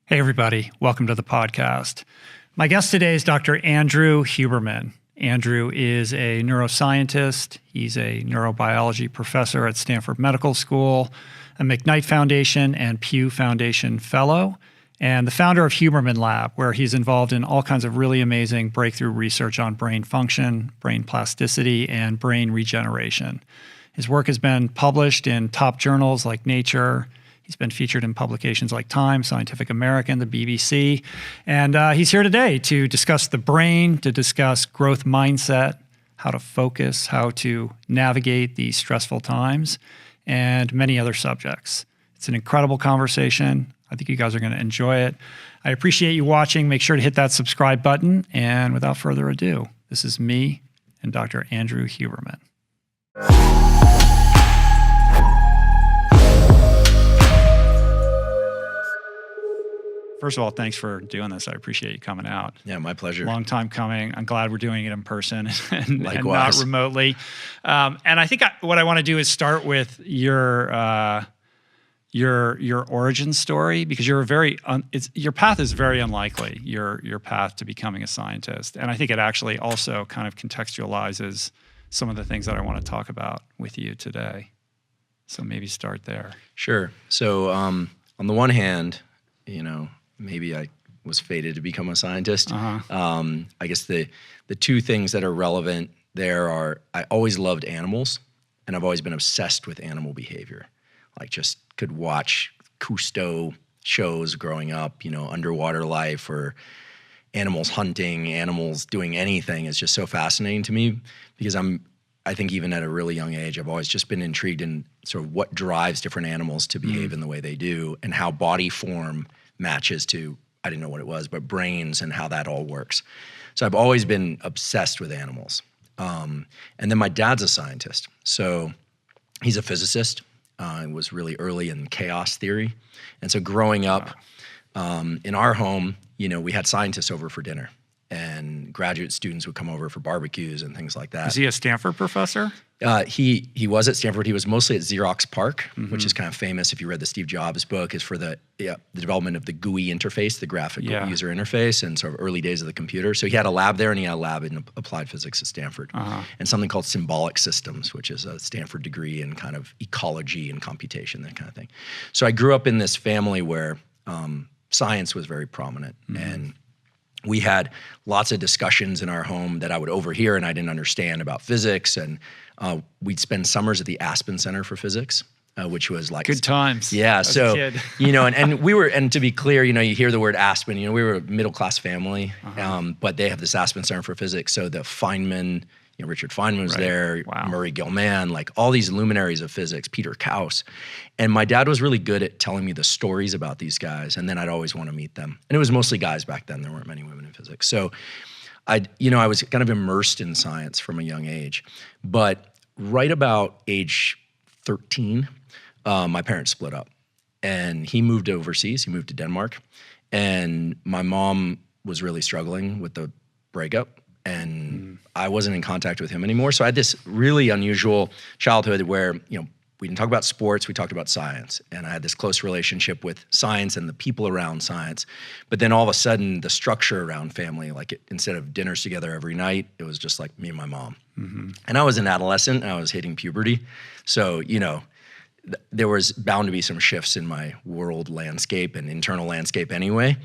Hey, everybody. Welcome to the podcast. My guest today is Dr. Andrew Huberman. Andrew is a neuroscientist. He's a neurobiology professor at Stanford Medical School, a McKnight Foundation and Pew Foundation Fellow, and the founder of Huberman Lab, where he's involved in all kinds of really amazing breakthrough research on brain function, brain plasticity, and brain regeneration. His work has been published in top journals like Nature. He's been featured in publications like Time, Scientific American, the BBC, and he's here today to discuss the brain, to discuss growth mindset, how to focus, how to navigate these stressful times, and many other subjects. It's an incredible conversation. I think you guys are going to enjoy it. I appreciate you watching. Make sure to hit that subscribe button, and without further ado, this is me and Dr. Andrew Huberman. First of all, thanks for doing this. I appreciate you coming out. Yeah, my pleasure. Long time coming. I'm glad we're doing it in person and Likewise. not remotely. And I think what I want to do is start with your origin story, because you're your path is very unlikely. Your path to becoming a scientist, and I think it actually also kind of contextualizes some of the things that I want to talk about with you today. So maybe start there. Sure. So on the one hand, maybe I was fated to become a scientist. I guess the two things that are relevant there are, I always loved animals, and I've always been obsessed with animal behavior. Like, just could watch Cousteau shows growing up, underwater life or animals hunting, animals doing anything is just so fascinating to me, because I think even at a really young age, I've always just been intrigued in sort of what drives different animals to behave in the way they do, and how body form matches to, I didn't know what it was, but brains and how that all works. So I've always been obsessed with animals. And then my dad's a scientist. So he's a physicist. It was really early in chaos theory. And so growing up in our home, we had scientists over for dinner, and graduate students would come over for barbecues and things like that. Is he a Stanford professor? He was at Stanford. He was mostly at Xerox PARC, which is kind of famous, if you read the Steve Jobs book, is for the development of the GUI interface, the graphical user interface, and sort of early days of the computer. So he had a lab there, and he had a lab in applied physics at Stanford, and something called symbolic systems, which is a Stanford degree in kind of ecology and computation, that kind of thing. So I grew up in this family where science was very prominent, and we had lots of discussions in our home that I would overhear and I didn't understand about physics. And we'd spend summers at the Aspen Center for Physics, which was like good times. Yeah. As So, a kid. and we were, and to be clear, you hear the word Aspen, we were a middle-class family, but they have this Aspen Center for Physics. So the Feynman, Richard Feynman was there, Murray Gell-Mann, like all these luminaries of physics, Peter Kaus. And my dad was really good at telling me the stories about these guys, and then I'd always want to meet them. And it was mostly guys back then. There weren't many women in physics. So I was kind of immersed in science from a young age. But right about age 13, my parents split up, and he moved overseas. He moved to Denmark, and my mom was really struggling with the breakup. And I wasn't in contact with him anymore. So I had this really unusual childhood where, we didn't talk about sports, we talked about science. And I had this close relationship with science and the people around science. But then all of a sudden, the structure around family, instead of dinners together every night, it was just like me and my mom. And I was an adolescent, and I was hitting puberty. So, there was bound to be some shifts in my world landscape and internal landscape anyway.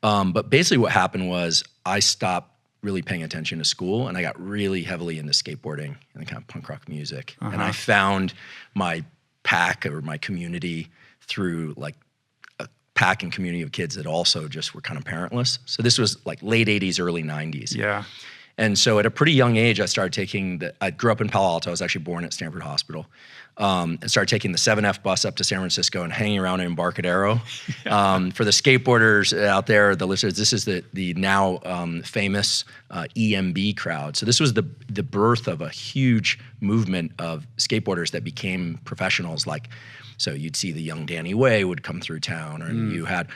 But basically what happened was I stopped really paying attention to school, and I got really heavily into skateboarding and kind of punk rock music. And I found my pack or my community through like a pack and community of kids that also just were kind of parentless. So this was like late 80s, early 90s. Yeah. And so at a pretty young age, I started I grew up in Palo Alto. I was actually born at Stanford Hospital. And started taking the 7F bus up to San Francisco and hanging around in Embarcadero. For the skateboarders out there, the listeners, this is the now famous EMB crowd. So this was the birth of a huge movement of skateboarders that became professionals. So you'd see the young Danny Way would come through town, and you had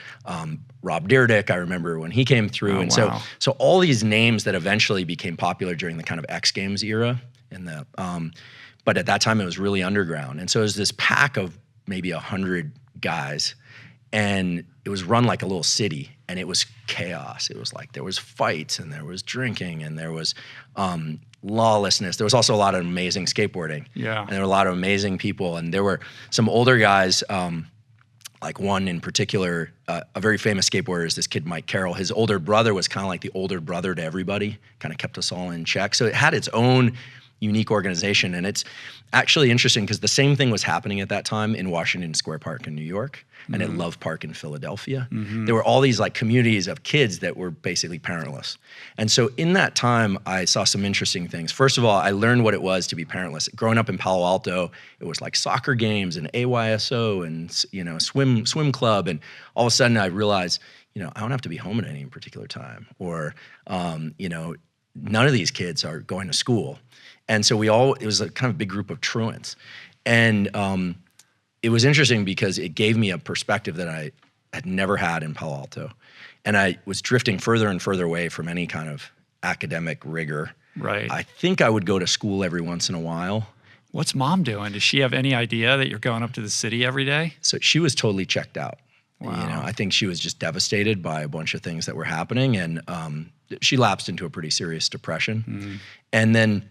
Rob Dyrdek, I remember when he came through. So all these names that eventually became popular during the kind of X Games era, but at that time it was really underground. And so it was this pack of maybe 100 guys, And it was run like a little city, and it was chaos. It was like there was fights, and there was drinking, and there was lawlessness. There was also a lot of amazing skateboarding. Yeah. And there were a lot of amazing people. And there were some older guys, like one in particular, a very famous skateboarder is this kid, Mike Carroll. His older brother was kind of like the older brother to everybody, kind of kept us all in check. So it had its own unique organization. And it's actually interesting because the same thing was happening at that time in Washington Square Park in New York and at Love Park in Philadelphia. There were all these like communities of kids that were basically parentless. And so in that time, I saw some interesting things. First of all, I learned what it was to be parentless. Growing up in Palo Alto, it was like soccer games and AYSO and, you know, swim club. And all of a sudden I realized, you know, I don't have to be home at any particular time, or, you know, none of these kids are going to school. And so it was a kind of big group of truants. And it was interesting because it gave me a perspective that I had never had in Palo Alto. And I was drifting further and further away from any kind of academic rigor. Right. I think I would go to school every once in a while. What's mom doing? Does she have any idea that you're going up to the city every day? So she was totally checked out. Wow. You know, I think she was just devastated by a bunch of things that were happening. And she lapsed into a pretty serious depression. And then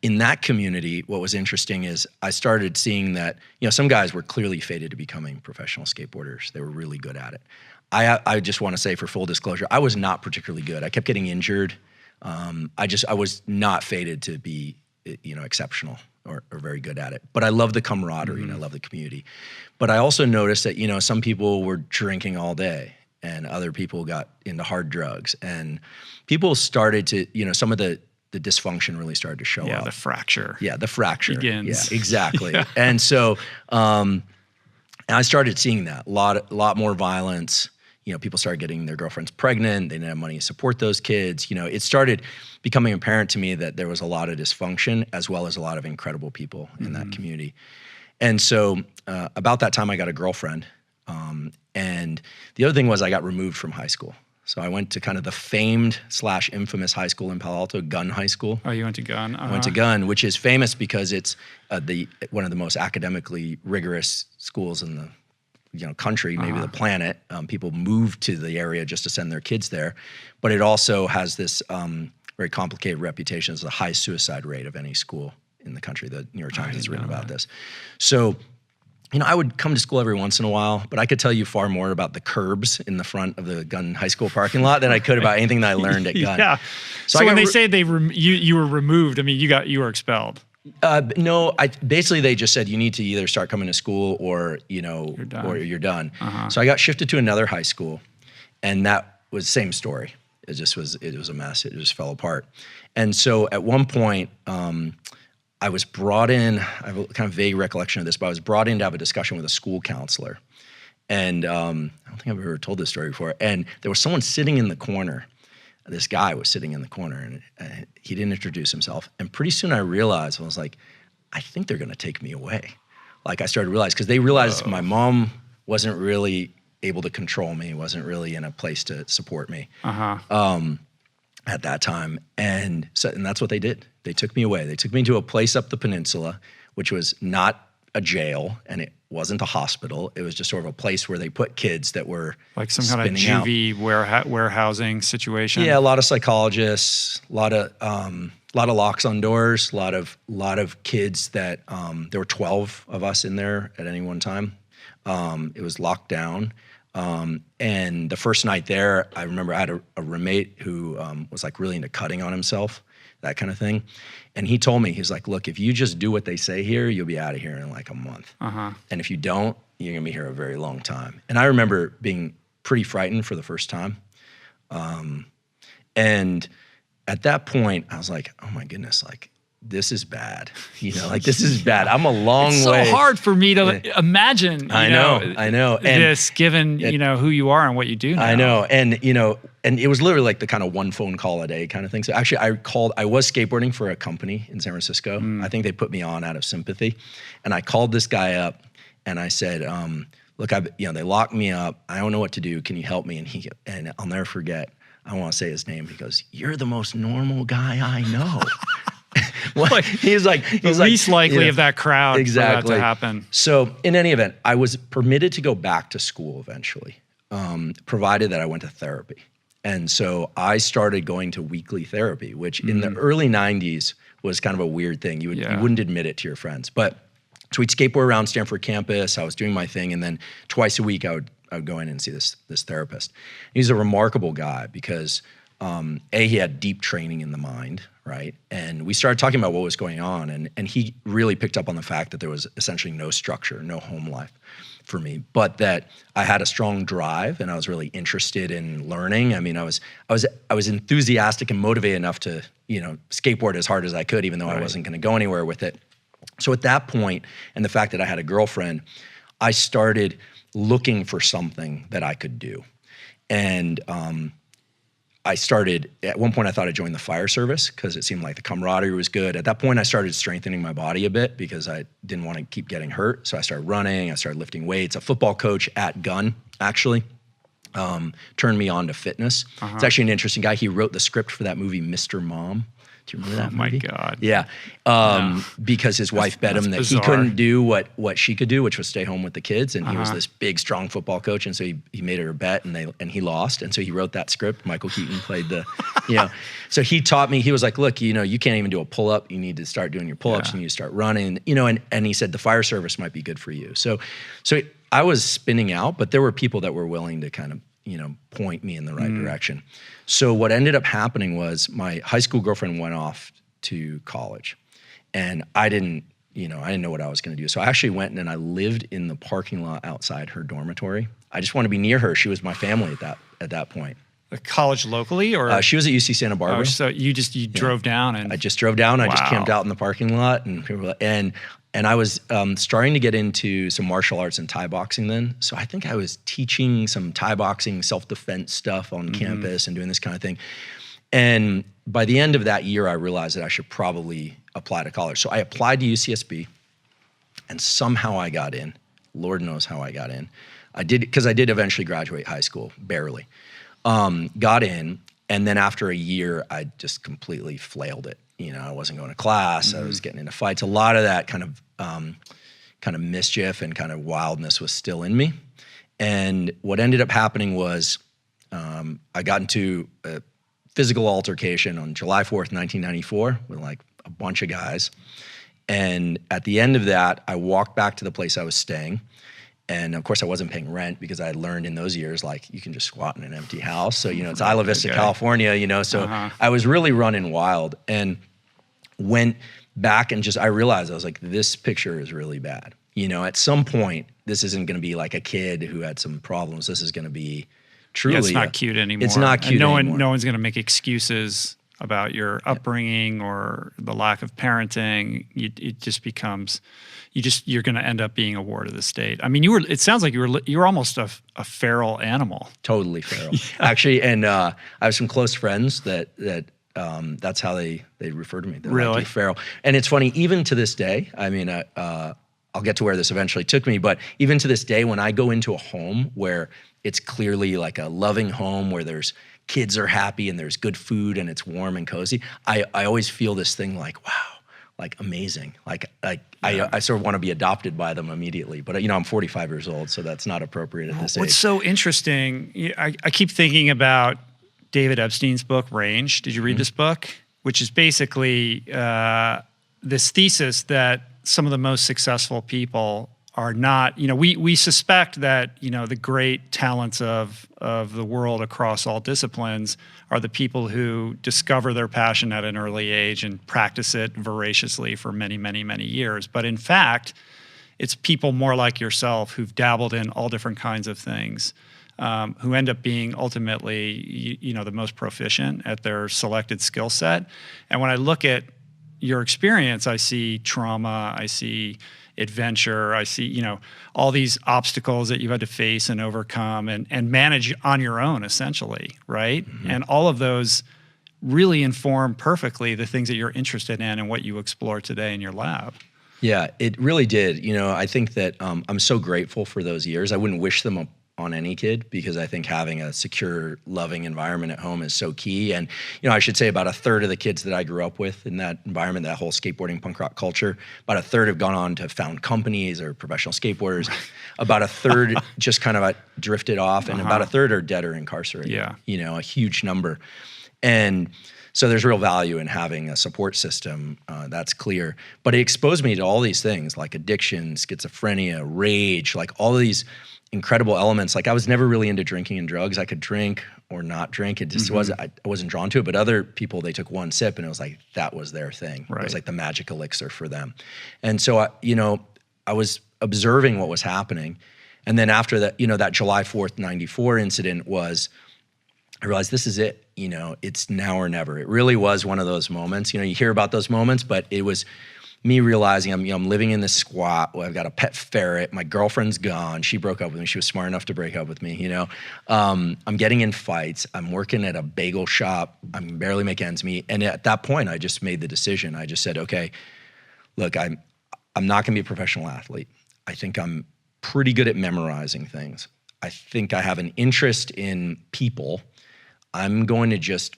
in that community, what was interesting is I started seeing that, you know, some guys were clearly fated to becoming professional skateboarders. They were really good at it. I just want to say, for full disclosure, I was not particularly good. I kept getting injured. I was not fated to be, you know, exceptional or very good at it. But I love the camaraderie and I love the community. But I also noticed that, you know, some people were drinking all day and other people got into hard drugs, and people started to, you know, some of the dysfunction really started to show up. Yeah, the fracture. Yeah, the fracture begins. Yeah, exactly. Yeah. And so, and I started seeing that a lot more violence. You know, people started getting their girlfriends pregnant. They didn't have money to support those kids. You know, it started becoming apparent to me that there was a lot of dysfunction as well as a lot of incredible people in that community. And so, about that time, I got a girlfriend. And the other thing was I got removed from high school. So I went to kind of the famed / infamous high school in Palo Alto, Gunn High School. Oh, you went to Gunn? I went to Gunn, which is famous because it's one of the most academically rigorous schools in the, you know, country, maybe the planet. People move to the area just to send their kids there. But it also has this very complicated reputation as the highest suicide rate of any school in the country. The New York Times has written about this. So, you know, I would come to school every once in a while, but I could tell you far more about the curbs in the front of the Gunn High School parking lot than I could about anything that I learned at Gunn. Yeah. So when they say you were removed, I mean, you were expelled. No, basically they just said you need to either start coming to school or, you know, you're done. So I got shifted to another high school, and that was the same story. It was a mess. It just fell apart. And so at one point, I was brought in, I have a kind of vague recollection of this, but I was brought in to have a discussion with a school counselor. And I don't think I've ever told this story before. And there was someone sitting in the corner. This guy was sitting in the corner, and he didn't introduce himself. And pretty soon I realized, I was like, I think they're going to take me away. Like I started to realize, because they realized my mom wasn't really able to control me, wasn't really in a place to support me. At that time. And that's what they did. They took me away. They took me to a place up the peninsula, which was not a jail, and it wasn't a hospital. It was just sort of a place where they put kids that were like some kind of juvie warehousing situation. Yeah, a lot of psychologists, a lot of locks on doors, a lot of kids that there were 12 of us in there at any one time. It was locked down. And the first night there, I remember I had a roommate who was like really into cutting on himself, that kind of thing. And he told me, he's like, look, if you just do what they say here, you'll be out of here in like a month. And if you don't, you're gonna be here a very long time. And I remember being pretty frightened for the first time. And at that point, I was like, oh my goodness, like, this is bad. You know, like this is bad. I'm a long way. It's so hard for me to imagine, I know. And this given, you know, who you are and what you do now. I know. And, you know, and it was literally like the kind of one phone call a day kind of thing. So actually I was skateboarding for a company in San Francisco. I think they put me on out of sympathy. And I called this guy up and I said, look, they locked me up. I don't know what to do. Can you help me? And I'll never forget, I want to say his name. He goes, you're the most normal guy I know. He's like least likely of that crowd for that to happen. So in any event, I was permitted to go back to school eventually, provided that I went to therapy. And so I started going to weekly therapy, which in the early 90s was kind of a weird thing. You wouldn't admit it to your friends. But so we'd skateboard around Stanford campus. I was doing my thing. And then twice a week, I would go in and see this therapist. He's a remarkable guy because he had deep training in the mind, right? And we started talking about what was going on. And he really picked up on the fact that there was essentially no structure, no home life for me, but that I had a strong drive and I was really interested in learning. I mean, I was enthusiastic and motivated enough to, skateboard as hard as I could, even though I wasn't going to go anywhere with it. So at that point, and the fact that I had a girlfriend, I started looking for something that I could do. And I started, at one point I thought I'd join the fire service because it seemed like the camaraderie was good. At that point I started strengthening my body a bit because I didn't want to keep getting hurt. So I started running, I started lifting weights. A football coach at Gunn actually turned me on to fitness. It's actually an interesting guy. He wrote the script for that movie, Mr. Mom. Do you remember that movie? Oh my God. Yeah. Because his wife bet him that he couldn't do what she could do, which was stay home with the kids. And he was this big, strong football coach. And so he made her a bet and he lost. And so he wrote that script. Michael Keaton played the, so he taught me, he was like, look, you can't even do a pull-up. You need to start doing your pull-ups. You need to start running, and he said the fire service might be good for you. So I was spinning out, but there were people that were willing to kind of, point me in the right direction. So what ended up happening was my high school girlfriend went off to college and I didn't know what I was going to do. So I actually went and I lived in the parking lot outside her dormitory. I just wanted to be near her. She was my family at that point. A college locally or? She was at UC Santa Barbara. Oh, so you drove down and? I just drove down. Wow. I just camped out in the parking lot and I was starting to get into some martial arts and Thai boxing then. So I think I was teaching some Thai boxing, self-defense stuff on campus and doing this kind of thing. And by the end of that year, I realized that I should probably apply to college. So I applied to UCSB and somehow I got in. Lord knows how I got in. I did eventually graduate high school, barely. Got in, and then after a year, I just completely flailed it. I wasn't going to class. I was getting into fights. A lot of that kind of mischief and kind of wildness was still in me. And what ended up happening was I got into a physical altercation on July 4th, 1994 with like a bunch of guys. And at the end of that, I walked back to the place I was staying. And of course I wasn't paying rent because I had learned in those years, like you can just squat in an empty house. So, it's Isla Vista, California, so I was really running wild and went back and I realized I was like, this picture is really bad. At some point, this isn't going to be like a kid who had some problems. This is going to be truly. It's not cute anymore. It's not cute anymore. No one's going to make excuses about your upbringing or the lack of parenting. It just becomes, you're going to end up being a ward of the state. I mean, it sounds like you were almost a feral animal. Totally feral. Actually, and I have some close friends that's how they refer to me. They're really? Like, feral. And it's funny, even to this day, I mean, I'll get to where this eventually took me, but even to this day, when I go into a home where it's clearly like a loving home where there's kids are happy and there's good food and it's warm and cozy, I always feel this thing like, wow, like amazing. I sort of want to be adopted by them immediately. But I'm 45 years old, so that's not appropriate at this age. What's so interesting, I keep thinking about David Epstein's book, Range. Did you read this book? Which is basically this thesis that some of the most successful people are not, we suspect that, the great talents of the world across all disciplines are the people who discover their passion at an early age and practice it voraciously for many, many, many years. But in fact, it's people more like yourself who've dabbled in all different kinds of things, who end up being ultimately, the most proficient at their selected skill set. And when I look at your experience, I see trauma, I see adventure, I see, all these obstacles that you had to face and overcome and manage on your own, essentially, right? And all of those really inform perfectly the things that you're interested in and what you explore today in your lab. Yeah, it really did. I think that I'm so grateful for those years. I wouldn't wish them on any kid, because I think having a secure, loving environment at home is so key. And, I should say about a third of the kids that I grew up with in that environment, that whole skateboarding punk rock culture, about a third have gone on to found companies or professional skateboarders. About a third just kind of drifted off, and about a third are dead or incarcerated. Yeah. A huge number. And so there's real value in having a support system, that's clear. But it exposed me to all these things like addiction, schizophrenia, rage, like all of these incredible elements. Like I was never really into drinking and drugs. I could drink or not drink. It just wasn't, I wasn't drawn to it. But other people, they took one sip and it was like, that was their thing. Right. It was like the magic elixir for them. And so, I was observing what was happening. And then after that, that July 4th, 94 incident I realized this is it. It's now or never. It really was one of those moments. You hear about those moments, but it was me realizing I'm living in this squat. I've got a pet ferret. My girlfriend's gone. She broke up with me. She was smart enough to break up with me. I'm getting in fights. I'm working at a bagel shop. I can barely make ends meet. And at that point, I just made the decision. I just said, okay, look, I'm not going to be a professional athlete. I think I'm pretty good at memorizing things. I think I have an interest in people. I'm going to just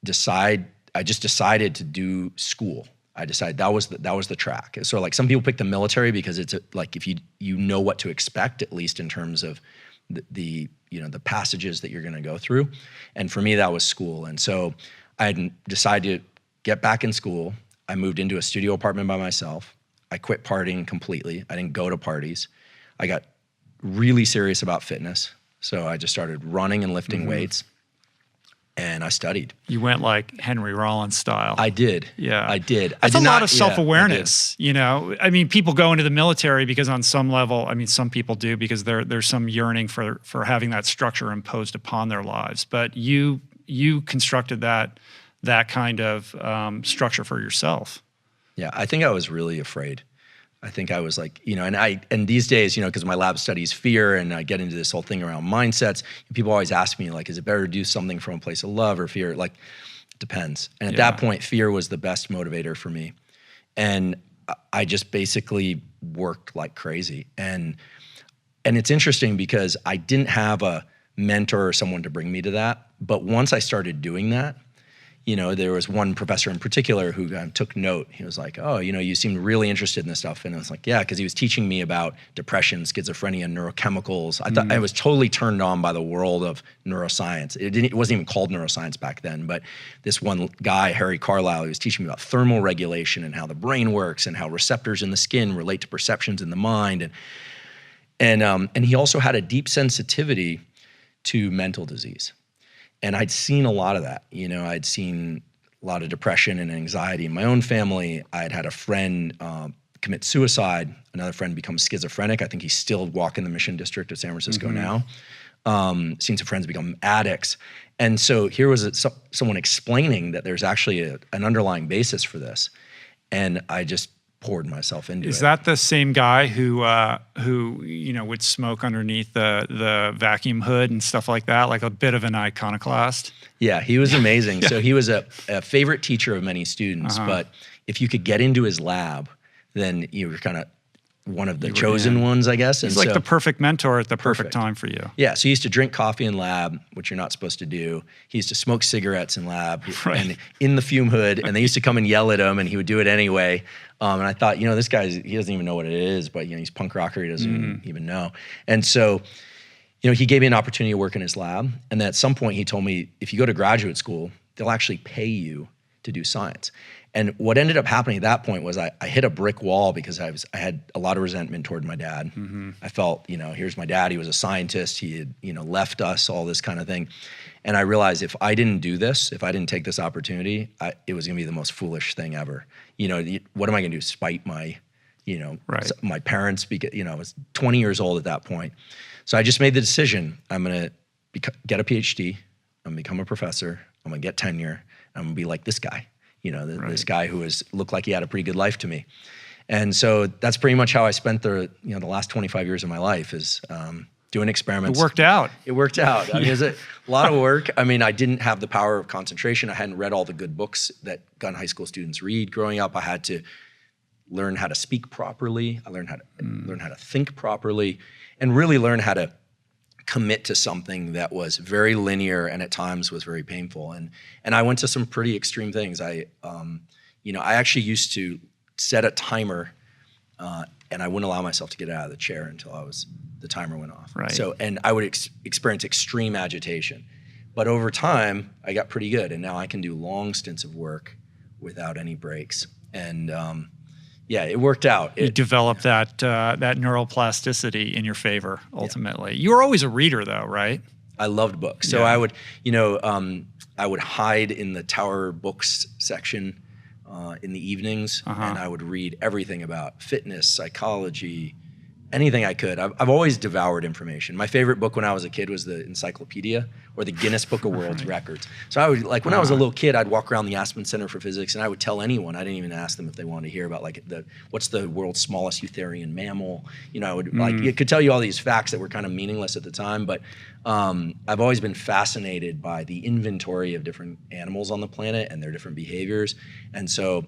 decide. I just decided to do school. I decided that was the track. So like some people pick the military because it's like if you know what to expect, at least in terms of the passages that you're going to go through. And for me, that was school. And so I had decided to get back in school. I moved into a studio apartment by myself. I quit partying completely. I didn't go to parties. I got really serious about fitness. So I just started running and lifting weights. And I studied. You went like Henry Rollins style. I did. Yeah. I did. That's a lot of self-awareness. People go into the military because on some level, some people do because there's some yearning for having that structure imposed upon their lives. But you constructed that kind of structure for yourself. Yeah, I think I was really afraid. I think I was like, and these days, because my lab studies fear and I get into this whole thing around mindsets, people always ask me like, is it better to do something from a place of love or fear? Like, it depends. And at that point, fear was the best motivator for me. And I just basically worked like crazy. And it's interesting because I didn't have a mentor or someone to bring me to that. But once I started doing that, there was one professor in particular who took note. He was like, oh, you seem really interested in this stuff. And I was like, yeah, because he was teaching me about depression, schizophrenia, neurochemicals. I thought I was totally turned on by the world of neuroscience. It wasn't even called neuroscience back then, but this one guy, Harry Carlisle, he was teaching me about thermal regulation and how the brain works and how receptors in the skin relate to perceptions in the mind. And he also had a deep sensitivity to mental disease. And I'd seen a lot of that. I'd seen a lot of depression and anxiety in my own family. I'd had a friend commit suicide, another friend become schizophrenic. I think he's still walking the Mission District of San Francisco now. Seen some friends become addicts. And so here was someone explaining that there's actually an underlying basis for this. And I just poured myself into it. Is that the same guy who would smoke underneath the vacuum hood and stuff like that, like a bit of an iconoclast? Yeah, he was amazing. So he was a favorite teacher of many students, but if you could get into his lab, then you were kind of one of the chosen ones, I guess. He's like the perfect mentor at the perfect time for you. Yeah, so he used to drink coffee in lab, which you're not supposed to do. He used to smoke cigarettes in lab and in the fume hood, and they used to come and yell at him, and he would do it anyway. And I thought, this guy, he doesn't even know what it is, but he's punk rocker, he doesn't even know. And so, he gave me an opportunity to work in his lab, and then at some point he told me, if you go to graduate school, they'll actually pay you to do science. And what ended up happening at that point was I hit a brick wall because I had a lot of resentment toward my dad. I felt, here's my dad. He was a scientist. He had, left us, all this kind of thing. And I realized if I didn't do this, if I didn't take this opportunity, it was going to be the most foolish thing ever. What am I going to do? Spite my, my parents? Because, I was 20 years old at that point. So I just made the decision. I'm going to get a PhD. I'm going to become a professor. I'm going to get tenure. I'm going to be like this guy. This guy who looked like he had a pretty good life to me. And so that's pretty much how I spent the last 25 years of my life is doing experiments. It worked out. It worked out. I mean, it was a lot of work. I mean, I didn't have the power of concentration. I hadn't read all the good books that gun high school students read growing up. I had to learn how to speak properly. I learned how to think properly and really learn how to commit to something that was very linear and at times was very painful. And I went to some pretty extreme things. I actually used to set a timer and I wouldn't allow myself to get out of the chair until the timer went off. Right. So, and I would experience extreme agitation. But over time, I got pretty good. And now I can do long stints of work without any breaks. And it worked out. You developed that neuroplasticity in your favor, ultimately. Yeah. You were always a reader, though, right? I loved books. So I would, I would hide in the Tower Books section in the evenings, and I would read everything about fitness, psychology, anything I could. I've always devoured information. My favorite book when I was a kid was the Encyclopedia or the Guinness Book of World Records. So I would, when I was a little kid, I'd walk around the Aspen Center for Physics and I would tell anyone. I didn't even ask them if they wanted to hear about what's the world's smallest eutherian mammal. I would it could tell you all these facts that were kind of meaningless at the time, but I've always been fascinated by the inventory of different animals on the planet and their different behaviors. And so,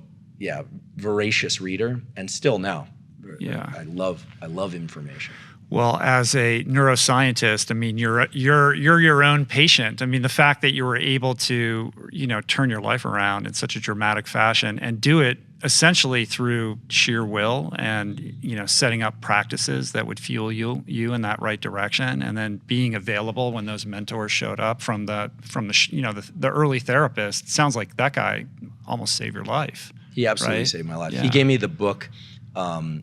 voracious reader, and still now. Yeah, I love information. Well, as a neuroscientist, I mean, you're your own patient. I mean, the fact that you were able to, turn your life around in such a dramatic fashion and do it essentially through sheer will and, setting up practices that would fuel you in that right direction, and then being available when those mentors showed up from the early therapist. Sounds like that guy almost saved your life. He absolutely saved my life. Yeah. He gave me the book,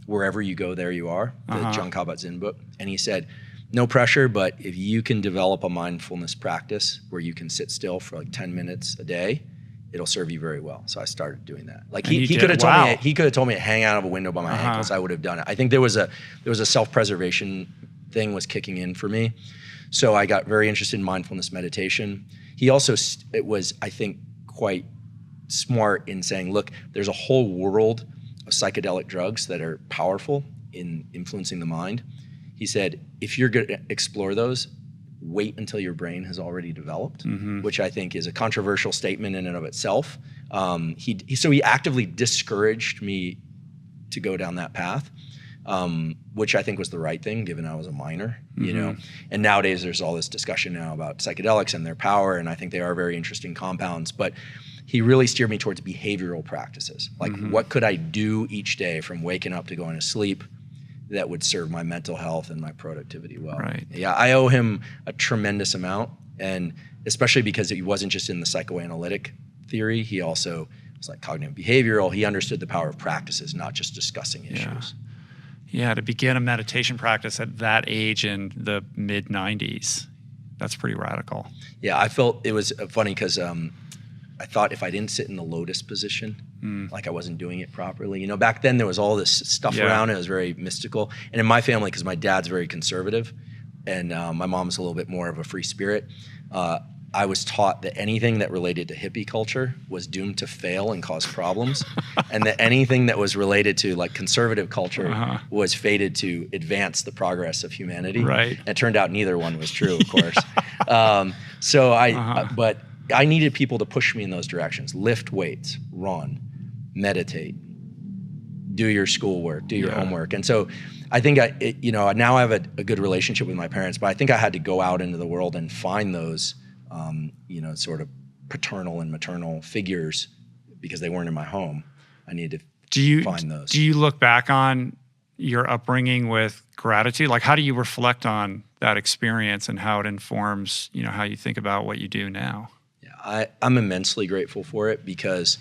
Wherever You Go, There You Are, the John Kabat-Zinn book. And he said, no pressure, but if you can develop a mindfulness practice where you can sit still for 10 minutes a day, it'll serve you very well. So I started doing that. He could have told me to hang out of a window by my ankles. I would have done it. I think there was a self-preservation thing was kicking in for me. So I got very interested in mindfulness meditation. He also, I think, quite smart in saying, look, there's a whole world of psychedelic drugs that are powerful in influencing the mind. He said, if you're going to explore those, wait until your brain has already developed, which I think is a controversial statement in and of itself. So he actively discouraged me to go down that path, which I think was the right thing, given I was a minor, And nowadays there's all this discussion now about psychedelics and their power, and I think they are very interesting compounds. But he really steered me towards behavioral practices. What could I do each day from waking up to going to sleep that would serve my mental health and my productivity well? Right. Yeah, I owe him a tremendous amount, and especially because he wasn't just in the psychoanalytic theory, he also was cognitive behavioral. He understood the power of practices, not just discussing issues. Yeah, to begin a meditation practice at that age in the mid-90s, that's pretty radical. Yeah, I felt it was funny because I thought if I didn't sit in the lotus position, I wasn't doing it properly. Back then there was all this stuff around. It was very mystical. And in my family, because my dad's very conservative and my mom's a little bit more of a free spirit, I was taught that anything that related to hippie culture was doomed to fail and cause problems, and that anything that was related to conservative culture was fated to advance the progress of humanity. Right. And it turned out neither one was true, of course. But I needed people to push me in those directions. Lift weights, run, meditate, do your schoolwork, do your homework. And so I think now I have a good relationship with my parents, but I think I had to go out into the world and find those sort of paternal and maternal figures because they weren't in my home. I needed to find those. Do you look back on your upbringing with gratitude? How do you reflect on that experience and how it informs, how you think about what you do now? I'm immensely grateful for it because,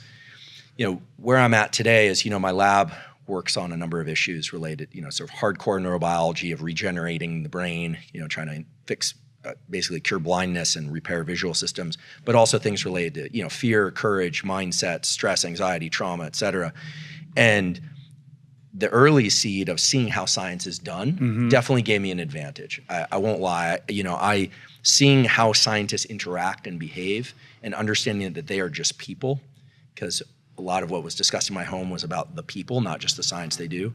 where I'm at today is, my lab works on a number of issues related, sort of hardcore neurobiology of regenerating the brain, trying to fix, basically cure blindness and repair visual systems, but also things related to, fear, courage, mindset, stress, anxiety, trauma, et cetera. And the early seed of seeing how science is done definitely gave me an advantage. I won't lie. Seeing how scientists interact and behave and understanding that they are just people, because a lot of what was discussed in my home was about the people, not just the science they do.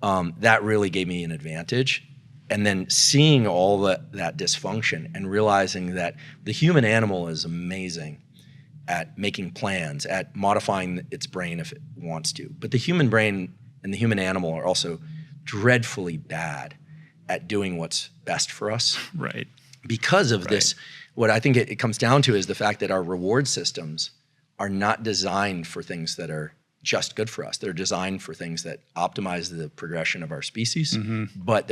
That really gave me an advantage. And then seeing all that dysfunction and realizing that the human animal is amazing at making plans, at modifying its brain if it wants to. But the human brain and the human animal are also dreadfully bad at doing what's best for us. Right. Because of this, what I think it comes down to is the fact that our reward systems are not designed for things that are just good for us. They're designed for things that optimize the progression of our species, but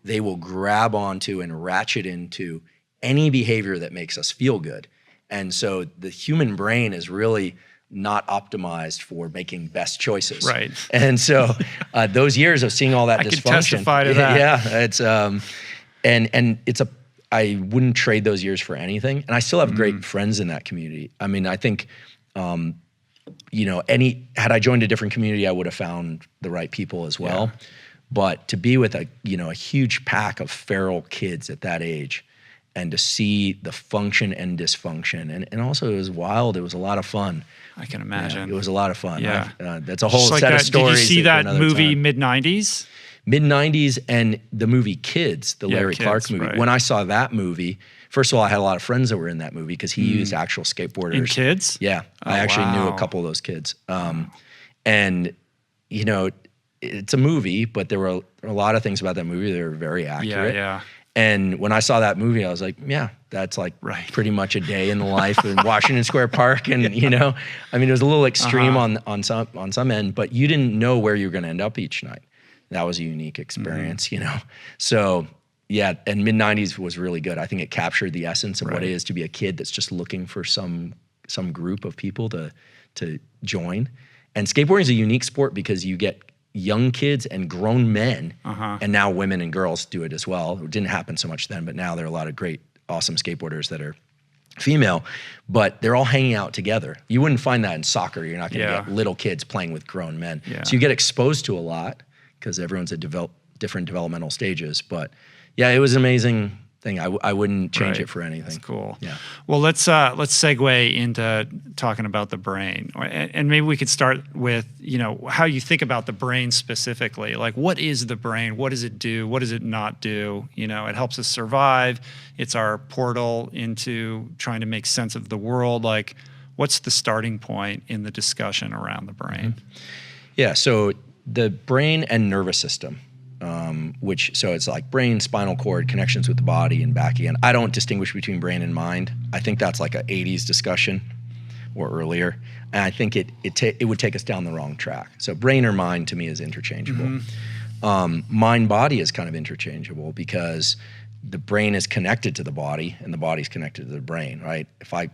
they will grab onto and ratchet into any behavior that makes us feel good. And so the human brain is really not optimized for making best choices. Right. And so those years of seeing all that dysfunction. I can testify to that. Yeah, it's I wouldn't trade those years for anything. And I still have great friends in that community. I mean, I think, had I joined a different community, I would have found the right people as well. Yeah. But to be with a huge pack of feral kids at that age, and to see the function and dysfunction, and also it was wild. It was a lot of fun. I can imagine. Yeah, it was a lot of fun. Yeah, that's a whole set of stories. Did you see that movie mid-90s? Mid-90s, and the movie Kids, the Larry Clark movie. Right. When I saw that movie, first of all, I had a lot of friends that were in that movie because he used actual skateboarders. In Kids? Yeah. I actually knew a couple of those kids. And, it's a movie, but there were a lot of things about that movie that were very accurate. Yeah. And when I saw that movie, I was like, yeah, that's like pretty much a day in the life in Washington Square Park. And, it was a little extreme on some end, but you didn't know where you were going to end up each night. That was a unique experience, So, yeah, and mid-90s was really good. I think it captured the essence of what it is to be a kid that's just looking for some group of people to join. And skateboarding is a unique sport because you get young kids and grown men, and now women and girls do it as well. It didn't happen so much then, but now there are a lot of great, awesome skateboarders that are female, but they're all hanging out together. You wouldn't find that in soccer. You're not going to get little kids playing with grown men. Yeah. So you get exposed to a lot because everyone's at different developmental stages. But yeah, it was an amazing thing. I wouldn't change it for anything. That's cool. Yeah. Well, let's segue into talking about the brain, and maybe we could start with how you think about the brain specifically. Like, what is the brain? What does it do? What does it not do? It helps us survive. It's our portal into trying to make sense of the world. Like, what's the starting point in the discussion around the brain? Yeah. So the brain and nervous system. So it's like brain, spinal cord, connections with the body, and back again. I don't distinguish between brain and mind. I think that's like an 80s discussion or earlier. And I think it would take us down the wrong track. So brain or mind to me is interchangeable. Mind-body is kind of interchangeable because the brain is connected to the body and the body's connected to the brain, right? If I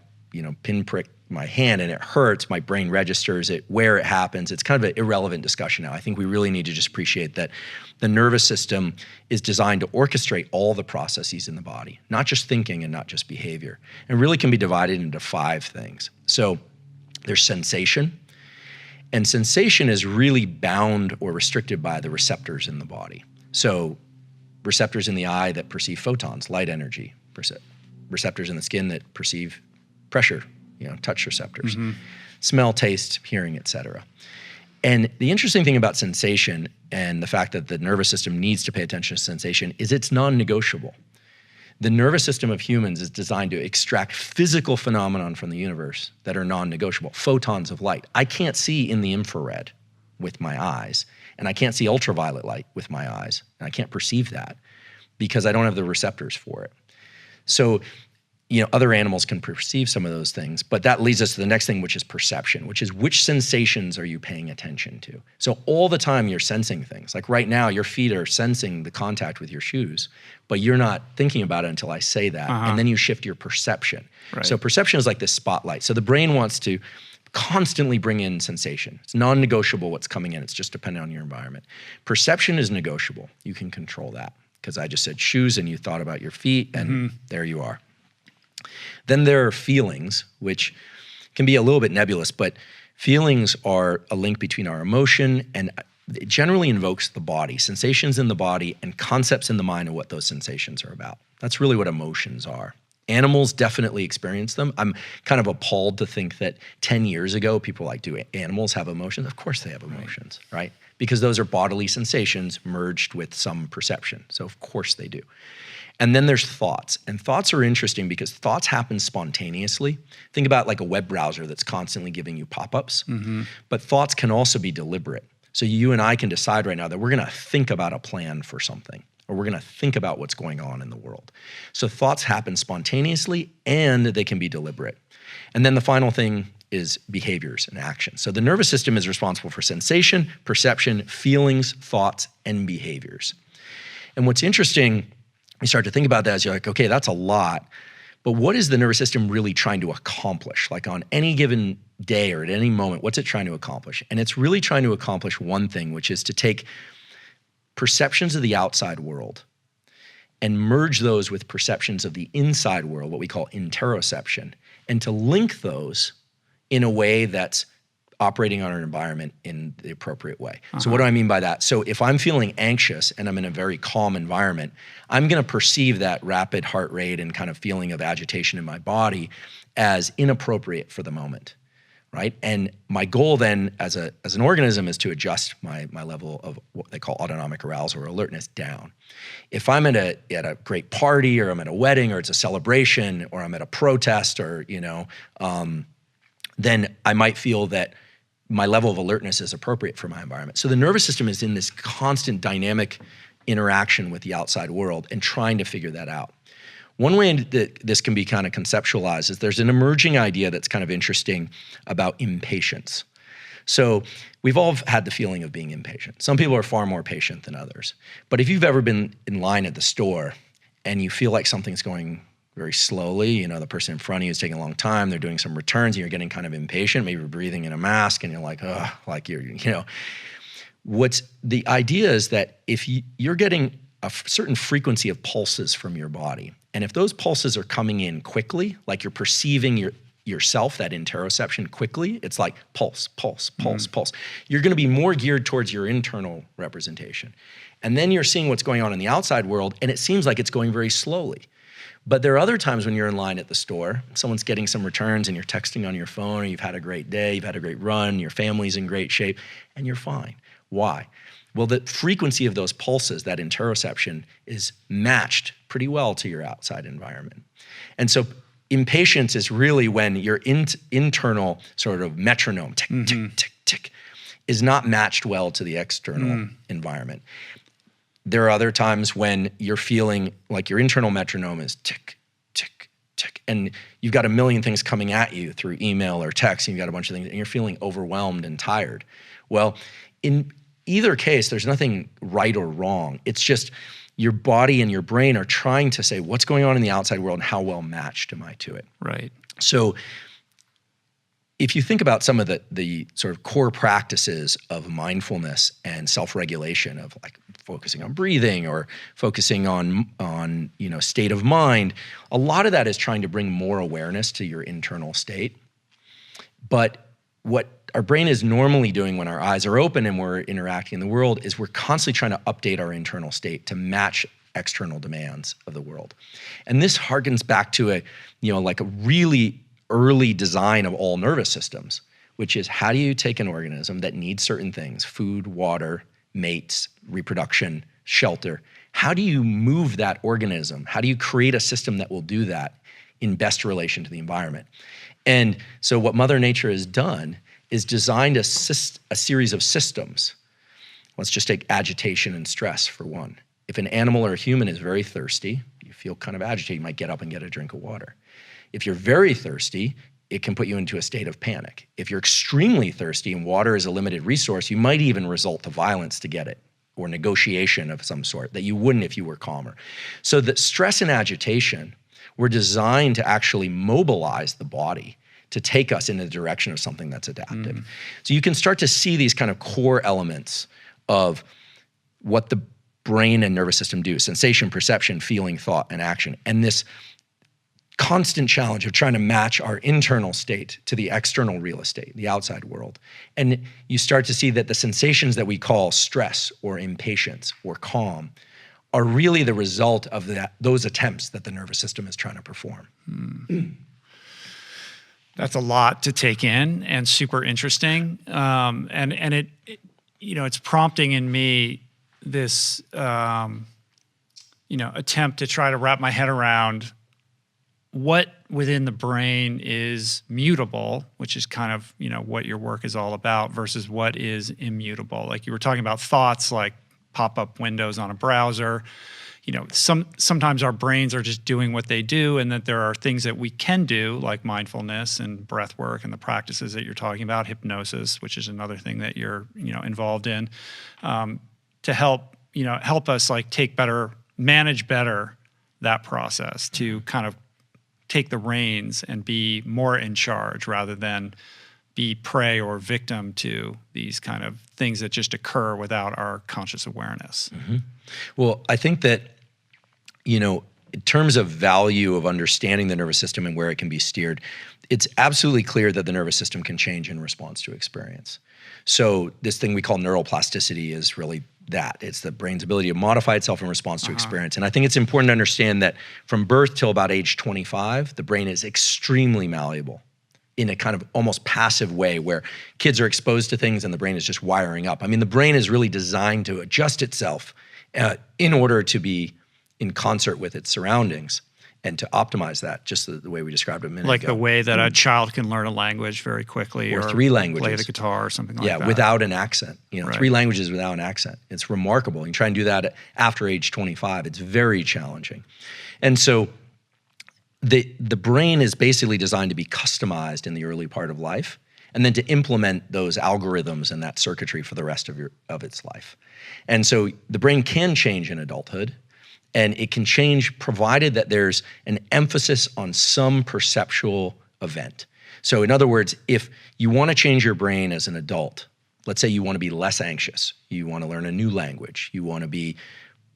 pinprick my hand and it hurts, my brain registers it, where it happens. It's kind of an irrelevant discussion now. I think we really need to just appreciate that the nervous system is designed to orchestrate all the processes in the body, not just thinking and not just behavior. And really can be divided into 5 things. So there's sensation, and sensation is really bound or restricted by the receptors in the body. So receptors in the eye that perceive photons, light energy, receptors in the skin that perceive pressure, touch receptors, smell, taste, hearing, etc. And the interesting thing about sensation and the fact that the nervous system needs to pay attention to sensation is it's non-negotiable. The nervous system of humans is designed to extract physical phenomenon from the universe that are non-negotiable, photons of light. I can't see in the infrared with my eyes, and I can't see ultraviolet light with my eyes, and I can't perceive that because I don't have the receptors for it. So other animals can perceive some of those things, but that leads us to the next thing, which is perception, which is which sensations are you paying attention to? So all the time you're sensing things. Like right now, your feet are sensing the contact with your shoes, but you're not thinking about it until I say that, and then you shift your perception. Right. So perception is like this spotlight. So the brain wants to constantly bring in sensation. It's non-negotiable what's coming in. It's just dependent on your environment. Perception is negotiable. You can control that because I just said shoes and you thought about your feet and there you are. Then there are feelings, which can be a little bit nebulous, but feelings are a link between our emotion and it generally invokes the body, sensations in the body and concepts in the mind of what those sensations are about. That's really what emotions are. Animals definitely experience them. I'm kind of appalled to think that 10 years ago, people were like, do animals have emotions? Of course they have emotions, right? Because those are bodily sensations merged with some perception. So of course they do. And then there's thoughts. And thoughts are interesting because thoughts happen spontaneously. Think about like a web browser that's constantly giving you pop-ups. But thoughts can also be deliberate. So you and I can decide right now that we're going to think about a plan for something. or we're going to think about what's going on in the world. So thoughts happen spontaneously and they can be deliberate. And then the final thing is behaviors and action. So the nervous system is responsible for sensation, perception, feelings, thoughts, and behaviors. And what's interesting, you start to think about that as you're like, okay, that's a lot. But what is the nervous system really trying to accomplish? Like on any given day or at any moment, what's it trying to accomplish? And it's really trying to accomplish one thing, which is to take perceptions of the outside world and merge those with perceptions of the inside world, what we call interoception, and to link those in a way that's operating on our environment in the appropriate way. So what do I mean by that? So if I'm feeling anxious and I'm in a very calm environment, I'm going to perceive that rapid heart rate and kind of feeling of agitation in my body as inappropriate for the moment, right? And my goal then as an organism is to adjust my level of what they call autonomic arousal or alertness down. If I'm at a great party or I'm at a wedding or it's a celebration or I'm at a protest or, then I might feel that my level of alertness is appropriate for my environment. So the nervous system is in this constant dynamic interaction with the outside world and trying to figure that out. One way that this can be kind of conceptualized is there's an emerging idea that's kind of interesting about impatience. So we've all had the feeling of being impatient. Some people are far more patient than others. But if you've ever been in line at the store and you feel like something's going very slowly, the person in front of you is taking a long time, they're doing some returns, and you're getting kind of impatient, maybe you're breathing in a mask, and you're like, ugh, like what's the idea is that if you're getting a certain frequency of pulses from your body, and if those pulses are coming in quickly, like you're perceiving yourself, that interoception quickly, it's like pulse, pulse, pulse, pulse. You're going to be more geared towards your internal representation. And then you're seeing what's going on in the outside world, and it seems like it's going very slowly. But there are other times when you're in line at the store, someone's getting some returns and you're texting on your phone, or you've had a great day, you've had a great run, your family's in great shape, and you're fine. Why? Well, the frequency of those pulses, that interoception, is matched pretty well to your outside environment. And so impatience is really when your internal sort of metronome, tick, tick, tick, tick, is not matched well to the external environment. There are other times when you're feeling like your internal metronome is tick, tick, tick, and you've got a million things coming at you through email or text, and you've got a bunch of things, and you're feeling overwhelmed and tired. Well, in either case, there's nothing right or wrong. It's just your body and your brain are trying to say, what's going on in the outside world and how well matched am I to it? Right. So if you think about some of the sort of core practices of mindfulness and self-regulation, of like focusing on breathing or focusing on state of mind, a lot of that is trying to bring more awareness to your internal state. But what our brain is normally doing when our eyes are open and we're interacting in the world is we're constantly trying to update our internal state to match external demands of the world. And this harkens back to a really early design of all nervous systems, which is how do you take an organism that needs certain things, food, water, mates, reproduction, shelter, how do you move that organism? How do you create a system that will do that in best relation to the environment? And so what Mother Nature has done is designed a series of systems. Let's just take agitation and stress for one. If an animal or a human is very thirsty, you feel kind of agitated, you might get up and get a drink of water. If you're very thirsty, it can put you into a state of panic. If you're extremely thirsty and water is a limited resource, you might even resort to violence to get it, or negotiation of some sort that you wouldn't if you were calmer. So the stress and agitation were designed to actually mobilize the body to take us in the direction of something that's adaptive. So you can start to see these kind of core elements of what the brain and nervous system do: sensation, perception, feeling, thought, and action. And this constant challenge of trying to match our internal state to the external real estate, the outside world. And you start to see that the sensations that we call stress or impatience or calm are really the result of those attempts that the nervous system is trying to perform. That's a lot to take in and super interesting. And it it's prompting in me this attempt to try to wrap my head around what within the brain is mutable, which is kind of, what your work is all about, versus what is immutable. Like you were talking about thoughts, like pop-up windows on a browser. Sometimes our brains are just doing what they do, and that there are things that we can do, like mindfulness and breath work and the practices that you're talking about, hypnosis, which is another thing that you're involved in, to help us manage better that process, to kind of take the reins and be more in charge rather than be prey or victim to these kind of things that just occur without our conscious awareness. Mm-hmm. Well, I think that, in terms of value of understanding the nervous system and where it can be steered, it's absolutely clear that the nervous system can change in response to experience. So this thing we call neuroplasticity is really that. It's the brain's ability to modify itself in response to experience. And I think it's important to understand that from birth till about age 25, the brain is extremely malleable in a kind of almost passive way where kids are exposed to things and the brain is just wiring up. I mean, the brain is really designed to adjust itself in order to be in concert with its surroundings and to optimize that, just the way we described it a minute ago. Like the way that a child can learn a language very quickly, or 3 languages. Play the guitar or something like that. Yeah, without an accent. Right. 3 languages without an accent. It's remarkable. You try and do that after age 25. It's very challenging. And so the brain is basically designed to be customized in the early part of life, and then to implement those algorithms and that circuitry for the rest of its life. And so the brain can change in adulthood, and it can change provided that there's an emphasis on some perceptual event. So in other words, if you want to change your brain as an adult, let's say you want to be less anxious, you want to learn a new language, you want to be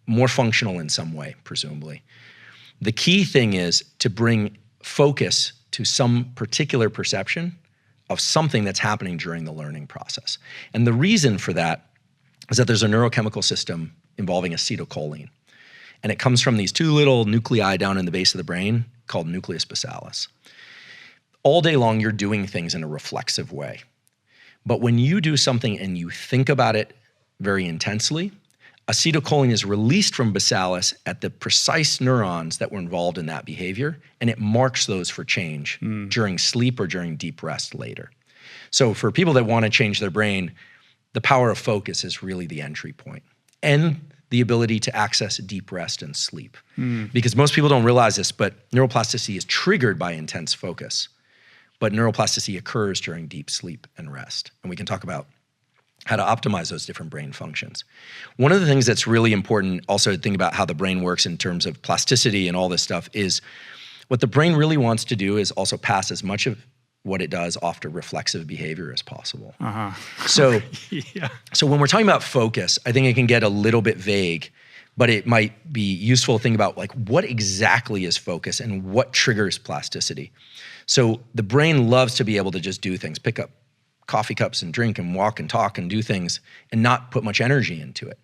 more functional in some way, presumably. The key thing is to bring focus to some particular perception of something that's happening during the learning process. And the reason for that is that there's a neurochemical system involving acetylcholine. And it comes from these 2 little nuclei down in the base of the brain called nucleus basalis. All day long, you're doing things in a reflexive way. But when you do something and you think about it very intensely, acetylcholine is released from basalis at the precise neurons that were involved in that behavior, and it marks those for change during sleep or during deep rest later. So for people that want to change their brain, the power of focus is really the entry point. And the ability to access deep rest and sleep. Because most people don't realize this, but neuroplasticity is triggered by intense focus. But neuroplasticity occurs during deep sleep and rest. And we can talk about how to optimize those different brain functions. One of the things that's really important also to think about how the brain works in terms of plasticity and all this stuff is what the brain really wants to do is also pass as much of what it does off to reflexive behavior as possible. So, so when we're talking about focus, I think it can get a little bit vague, but it might be useful to think about like what exactly is focus and what triggers plasticity. So the brain loves to be able to just do things, pick up coffee cups and drink and walk and talk and do things and not put much energy into it.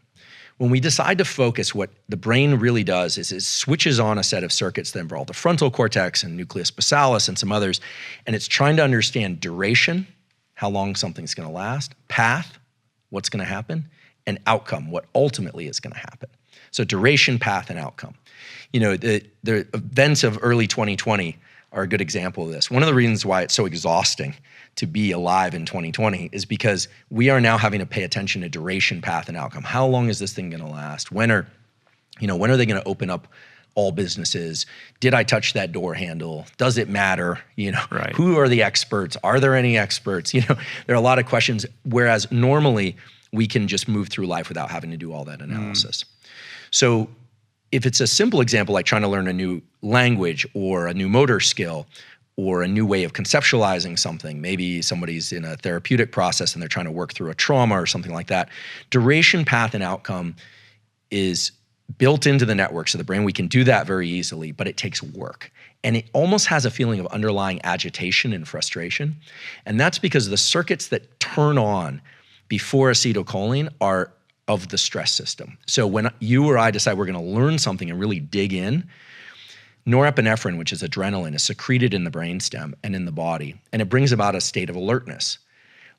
When we decide to focus, what the brain really does is it switches on a set of circuits that involve the frontal cortex and nucleus basalis and some others, and it's trying to understand duration, how long something's going to last, path, what's going to happen, and outcome, what ultimately is going to happen. So duration, path, and outcome. The events of early 2020 are a good example of this. One of the reasons why it's so exhausting to be alive in 2020 is because we are now having to pay attention to duration, path, and outcome. How long is this thing going to last? When are they going to open up all businesses? Did I touch that door handle? Does it matter? Right. Who are the experts? Are there any experts? There are a lot of questions, whereas normally we can just move through life without having to do all that analysis. So if it's a simple example like trying to learn a new language or a new motor skill or a new way of conceptualizing something, maybe somebody's in a therapeutic process and they're trying to work through a trauma or something like that, duration, path, and outcome is built into the networks of the brain. We can do that very easily, but it takes work. And it almost has a feeling of underlying agitation and frustration. And that's because the circuits that turn on before acetylcholine are of the stress system. So when you or I decide we're going to learn something and really dig in, norepinephrine, which is adrenaline, is secreted in the brainstem and in the body, and it brings about a state of alertness.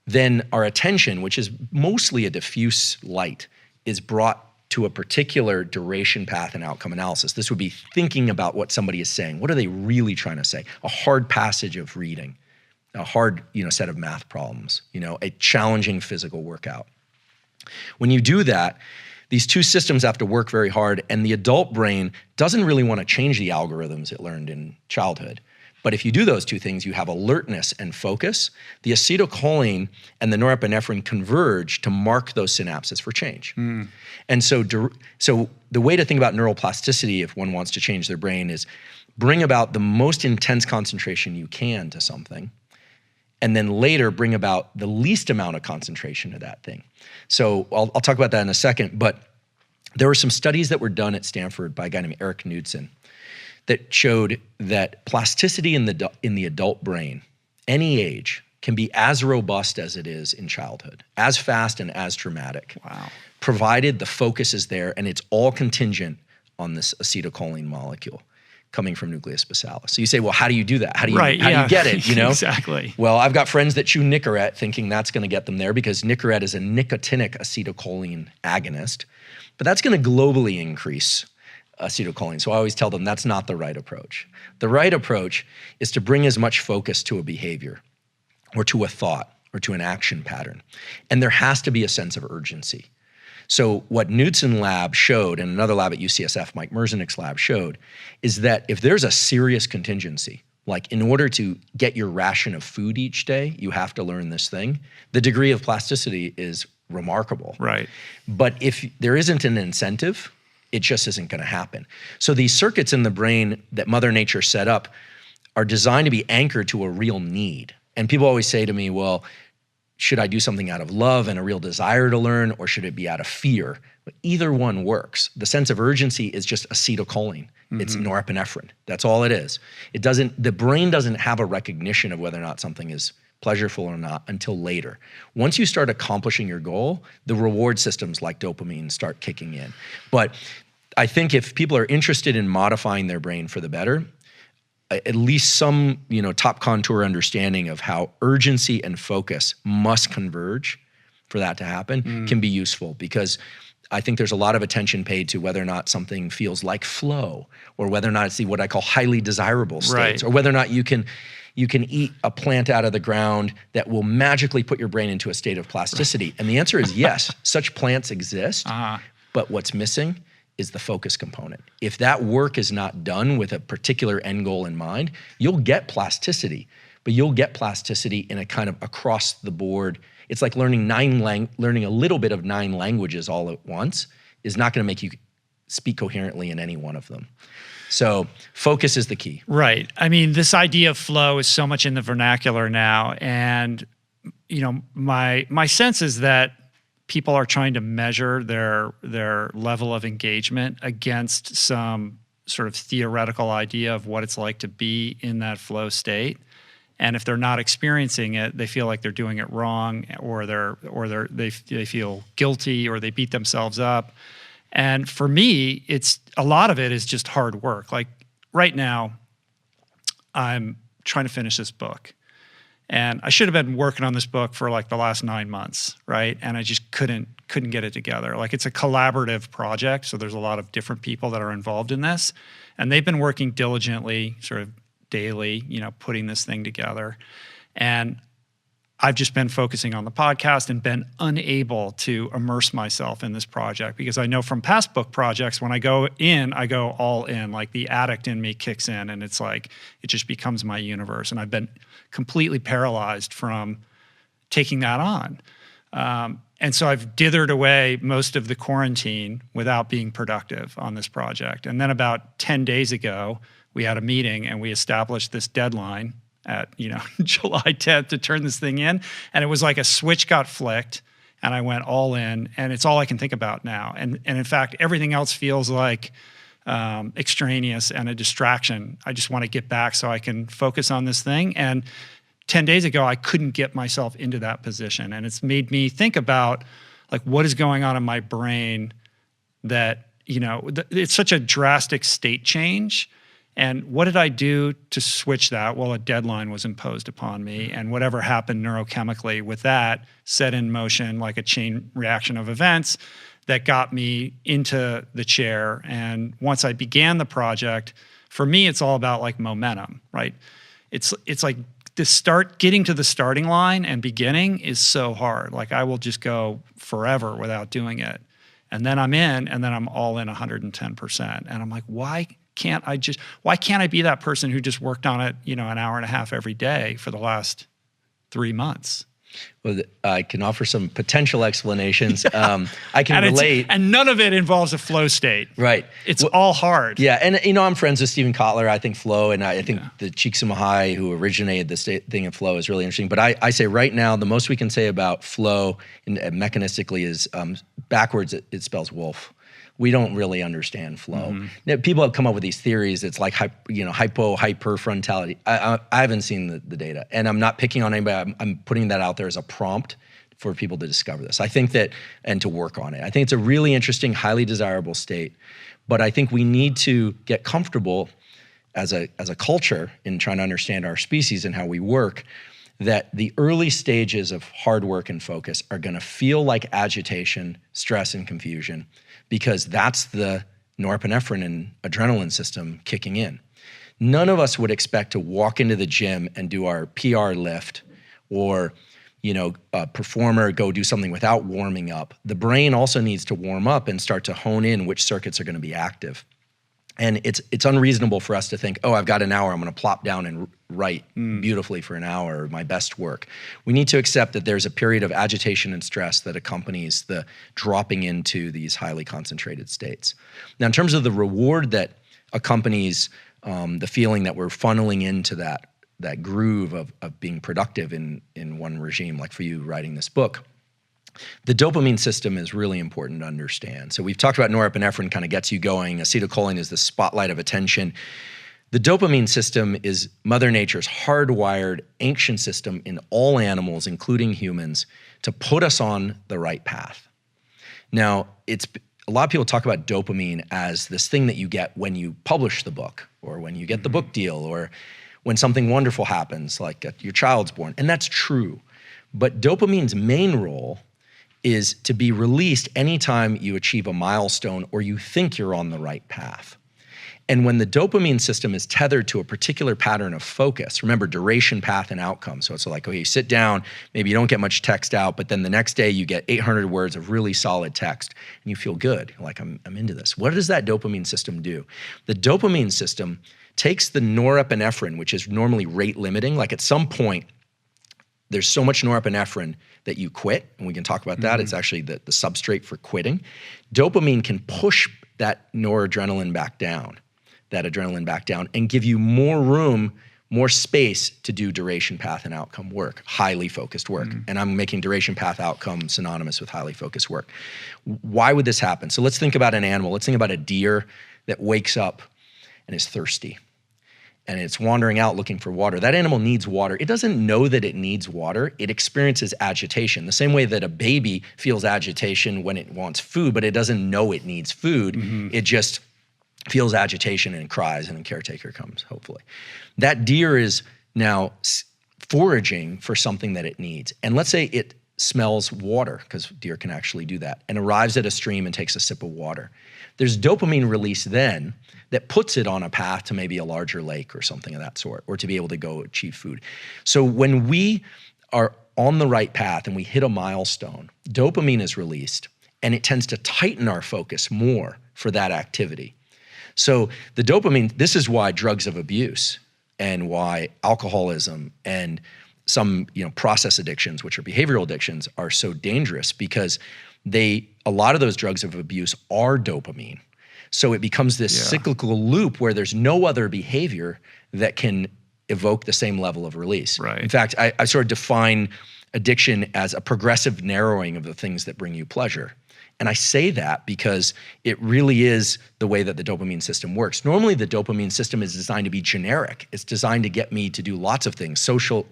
Then our attention, which is mostly a diffuse light, is brought to a particular duration, path, and outcome analysis. This would be thinking about what somebody is saying. What are they really trying to say? A hard passage of reading, a hard set of math problems, a challenging physical workout. When you do that, these two systems have to work very hard, and the adult brain doesn't really want to change the algorithms it learned in childhood. But if you do those two things, you have alertness and focus. The acetylcholine and the norepinephrine converge to mark those synapses for change. And so the way to think about neuroplasticity, if one wants to change their brain, is bring about the most intense concentration you can to something, and then later bring about the least amount of concentration of that thing. So I'll talk about that in a second, but there were some studies that were done at Stanford by a guy named Eric Knudsen that showed that plasticity in the adult brain, any age, can be as robust as it is in childhood, as fast and as dramatic. Wow. Provided the focus is there, and it's all contingent on this acetylcholine molecule coming from nucleus basalis. So you say, well, how do you do that? How do you get it, you know? Exactly. Well, I've got friends that chew Nicorette thinking that's gonna get them there because Nicorette is a nicotinic acetylcholine agonist, but that's gonna globally increase acetylcholine. So I always tell them that's not the right approach. The right approach is to bring as much focus to a behavior or to a thought or to an action pattern. And there has to be a sense of urgency. So what Knudsen lab showed, and another lab at UCSF, Mike Merzenich lab showed, is that if there's a serious contingency, like in order to get your ration of food each day, you have to learn this thing, the degree of plasticity is remarkable. Right. But if there isn't an incentive, it just isn't gonna happen. So these circuits in the brain that Mother Nature set up are designed to be anchored to a real need. And people always say to me, well, should I do something out of love and a real desire to learn, or should it be out of fear? But either one works. The sense of urgency is just acetylcholine. It's norepinephrine. That's all it is. The brain doesn't have a recognition of whether or not something is pleasurable or not until later. Once you start accomplishing your goal, the reward systems like dopamine start kicking in. But I think if people are interested in modifying their brain for the better, at least some, top contour understanding of how urgency and focus must converge for that to happen can be useful, because I think there's a lot of attention paid to whether or not something feels like flow, or whether or not it's what I call highly desirable states, or whether or not you can eat a plant out of the ground that will magically put your brain into a state of plasticity. And the answer is yes, such plants exist, but what's missing is the focus component. If that work is not done with a particular end goal in mind, you'll get plasticity, but you'll get plasticity in a kind of across the board. It's like learning a little bit of 9 languages all at once is not gonna make you speak coherently in any one of them. So focus is the key. Right. I mean, this idea of flow is so much in the vernacular now. And, my sense is that people are trying to measure their level of engagement against some sort of theoretical idea of what it's like to be in that flow state. And if they're not experiencing it, they feel like they're doing it wrong, or they feel guilty, or they beat themselves up. And for me, a lot of it is just hard work. Like right now, I'm trying to finish this book. And I should have been working on this book for like the last 9 months, right? And I just couldn't get it together. Like, it's a collaborative project, so there's a lot of different people that are involved in this. And they've been working diligently, sort of daily, putting this thing together. And I've just been focusing on the podcast and been unable to immerse myself in this project, because I know from past book projects, when I go all in. Like, the addict in me kicks in, and it's like, it just becomes my universe. And I've been completely paralyzed from taking that on. And so I've dithered away most of the quarantine without being productive on this project. And then about 10 days ago, we had a meeting and we established this deadline at July 10th to turn this thing in. And it was like a switch got flicked and I went all in, and it's all I can think about now. And in fact, everything else feels like extraneous and a distraction. I just want to get back so I can focus on this thing. And 10 days ago, I couldn't get myself into that position. And it's made me think about, like, what is going on in my brain that, it's such a drastic state change. And what did I do to switch that? Well, a deadline was imposed upon me, and whatever happened neurochemically with that set in motion like a chain reaction of events that got me into the chair. And once I began the project, for me, it's all about like momentum, right? It's like getting to the starting line and beginning is so hard. Like, I will just go forever without doing it. and then I'm in, and then I'm all in 110%. And I'm like, why can't I be that person who just worked on it, an hour and a half every day for the last 3 months? Well, I can offer some potential explanations. I can relate. And none of it involves a flow state. Right. It's all hard. Yeah. And, I'm friends with Stephen Kotler. I think flow, and I think the Csikszentmihalyi, who originated this thing of flow, is really interesting. But I say right now, the most we can say about flow mechanistically is backwards, it spells wolf. We don't really understand flow. Now, people have come up with these theories. It's like hyperfrontality. I haven't seen the data, and I'm not picking on anybody. I'm putting that out there as a prompt for people to discover this. I think that, and to work on it. I think it's a really interesting, highly desirable state, but I think we need to get comfortable as a culture in trying to understand our species and how we work, that the early stages of hard work and focus are going to feel like agitation, stress, and confusion, because that's the norepinephrine and adrenaline system kicking in. None of us would expect to walk into the gym and do our PR lift, or a performer go do something without warming up. The brain also needs to warm up and start to hone in which circuits are going to be active. And it's unreasonable for us to think, oh, I've got an hour, I'm going to plop down and write beautifully for an hour, my best work. We need to accept that there's a period of agitation and stress that accompanies the dropping into these highly concentrated states. Now, in terms of the reward that accompanies the feeling that we're funneling into that groove of being productive in one regime, like for you writing this book, the dopamine system is really important to understand. So we've talked about norepinephrine kind of gets you going. Acetylcholine is the spotlight of attention. The dopamine system is Mother Nature's hardwired ancient system in all animals, including humans, to put us on the right path. Now, a lot of people talk about dopamine as this thing that you get when you publish the book, or when you get the book deal, or when something wonderful happens, like your child's born. And that's true. But dopamine's main role is to be released anytime you achieve a milestone or you think you're on the right path. And when the dopamine system is tethered to a particular pattern of focus, remember duration, path, and outcome. So it's like, okay, you sit down, maybe you don't get much text out, but then the next day you get 800 words of really solid text and you feel good. You're like, I'm into this. What does that dopamine system do? The dopamine system takes the norepinephrine, which is normally rate limiting, like at some point, there's so much norepinephrine that you quit, and we can talk about that. It's actually the substrate for quitting. Dopamine can push that adrenaline back down, and give you more room, more space to do duration, path, and outcome work, highly focused work. And I'm making duration, path, outcome synonymous with highly focused work. Why would this happen? So let's think about an animal. Let's think about a deer that wakes up and is thirsty, and it's wandering out looking for water. That animal needs water. It doesn't know that it needs water. It experiences agitation, the same way that a baby feels agitation when it wants food, but it doesn't know it needs food. It just feels agitation and cries, and a caretaker comes, hopefully. That deer is now foraging for something that it needs. And let's say it smells water, because deer can actually do that, and arrives at a stream and takes a sip of water. There's dopamine release then that puts it on a path to maybe a larger lake or something of that sort, or to be able to go achieve food. So when we are on the right path and we hit a milestone, dopamine is released, and it tends to tighten our focus more for that activity. So the dopamine, this is why drugs of abuse and why alcoholism and some process addictions, which are behavioral addictions, are so dangerous, because a lot of those drugs of abuse are dopamine. So it becomes this cyclical loop where there's no other behavior that can evoke the same level of release. Right. In fact, I sort of define addiction as a progressive narrowing of the things that bring you pleasure. And I say that because it really is the way that the dopamine system works. Normally, the dopamine system is designed to be generic. It's designed to get me to do lots of things, social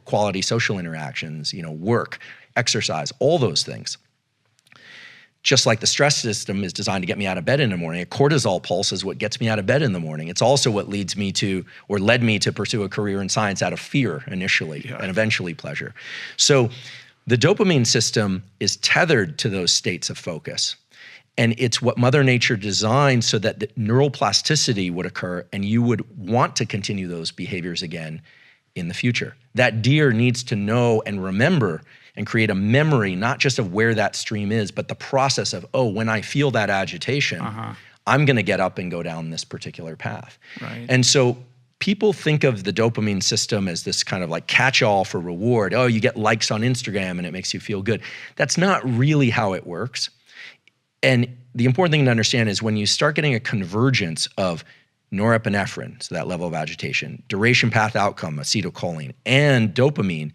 interactions, work, exercise, all those things. Just like the stress system is designed to get me out of bed in the morning, a cortisol pulse is what gets me out of bed in the morning. It's also what led me to pursue a career in science out of fear initially, and eventually pleasure. So the dopamine system is tethered to those states of focus. And it's what Mother Nature designed so that the neuroplasticity would occur and you would want to continue those behaviors again in the future. That deer needs to know and remember and create a memory, not just of where that stream is, but the process of, oh, when I feel that agitation, I'm going to get up and go down this particular path. Right. And so people think of the dopamine system as this kind of like catch-all for reward. Oh, you get likes on Instagram and it makes you feel good. That's not really how it works. And the important thing to understand is when you start getting a convergence of norepinephrine, so that level of agitation, duration path outcome, acetylcholine, and dopamine,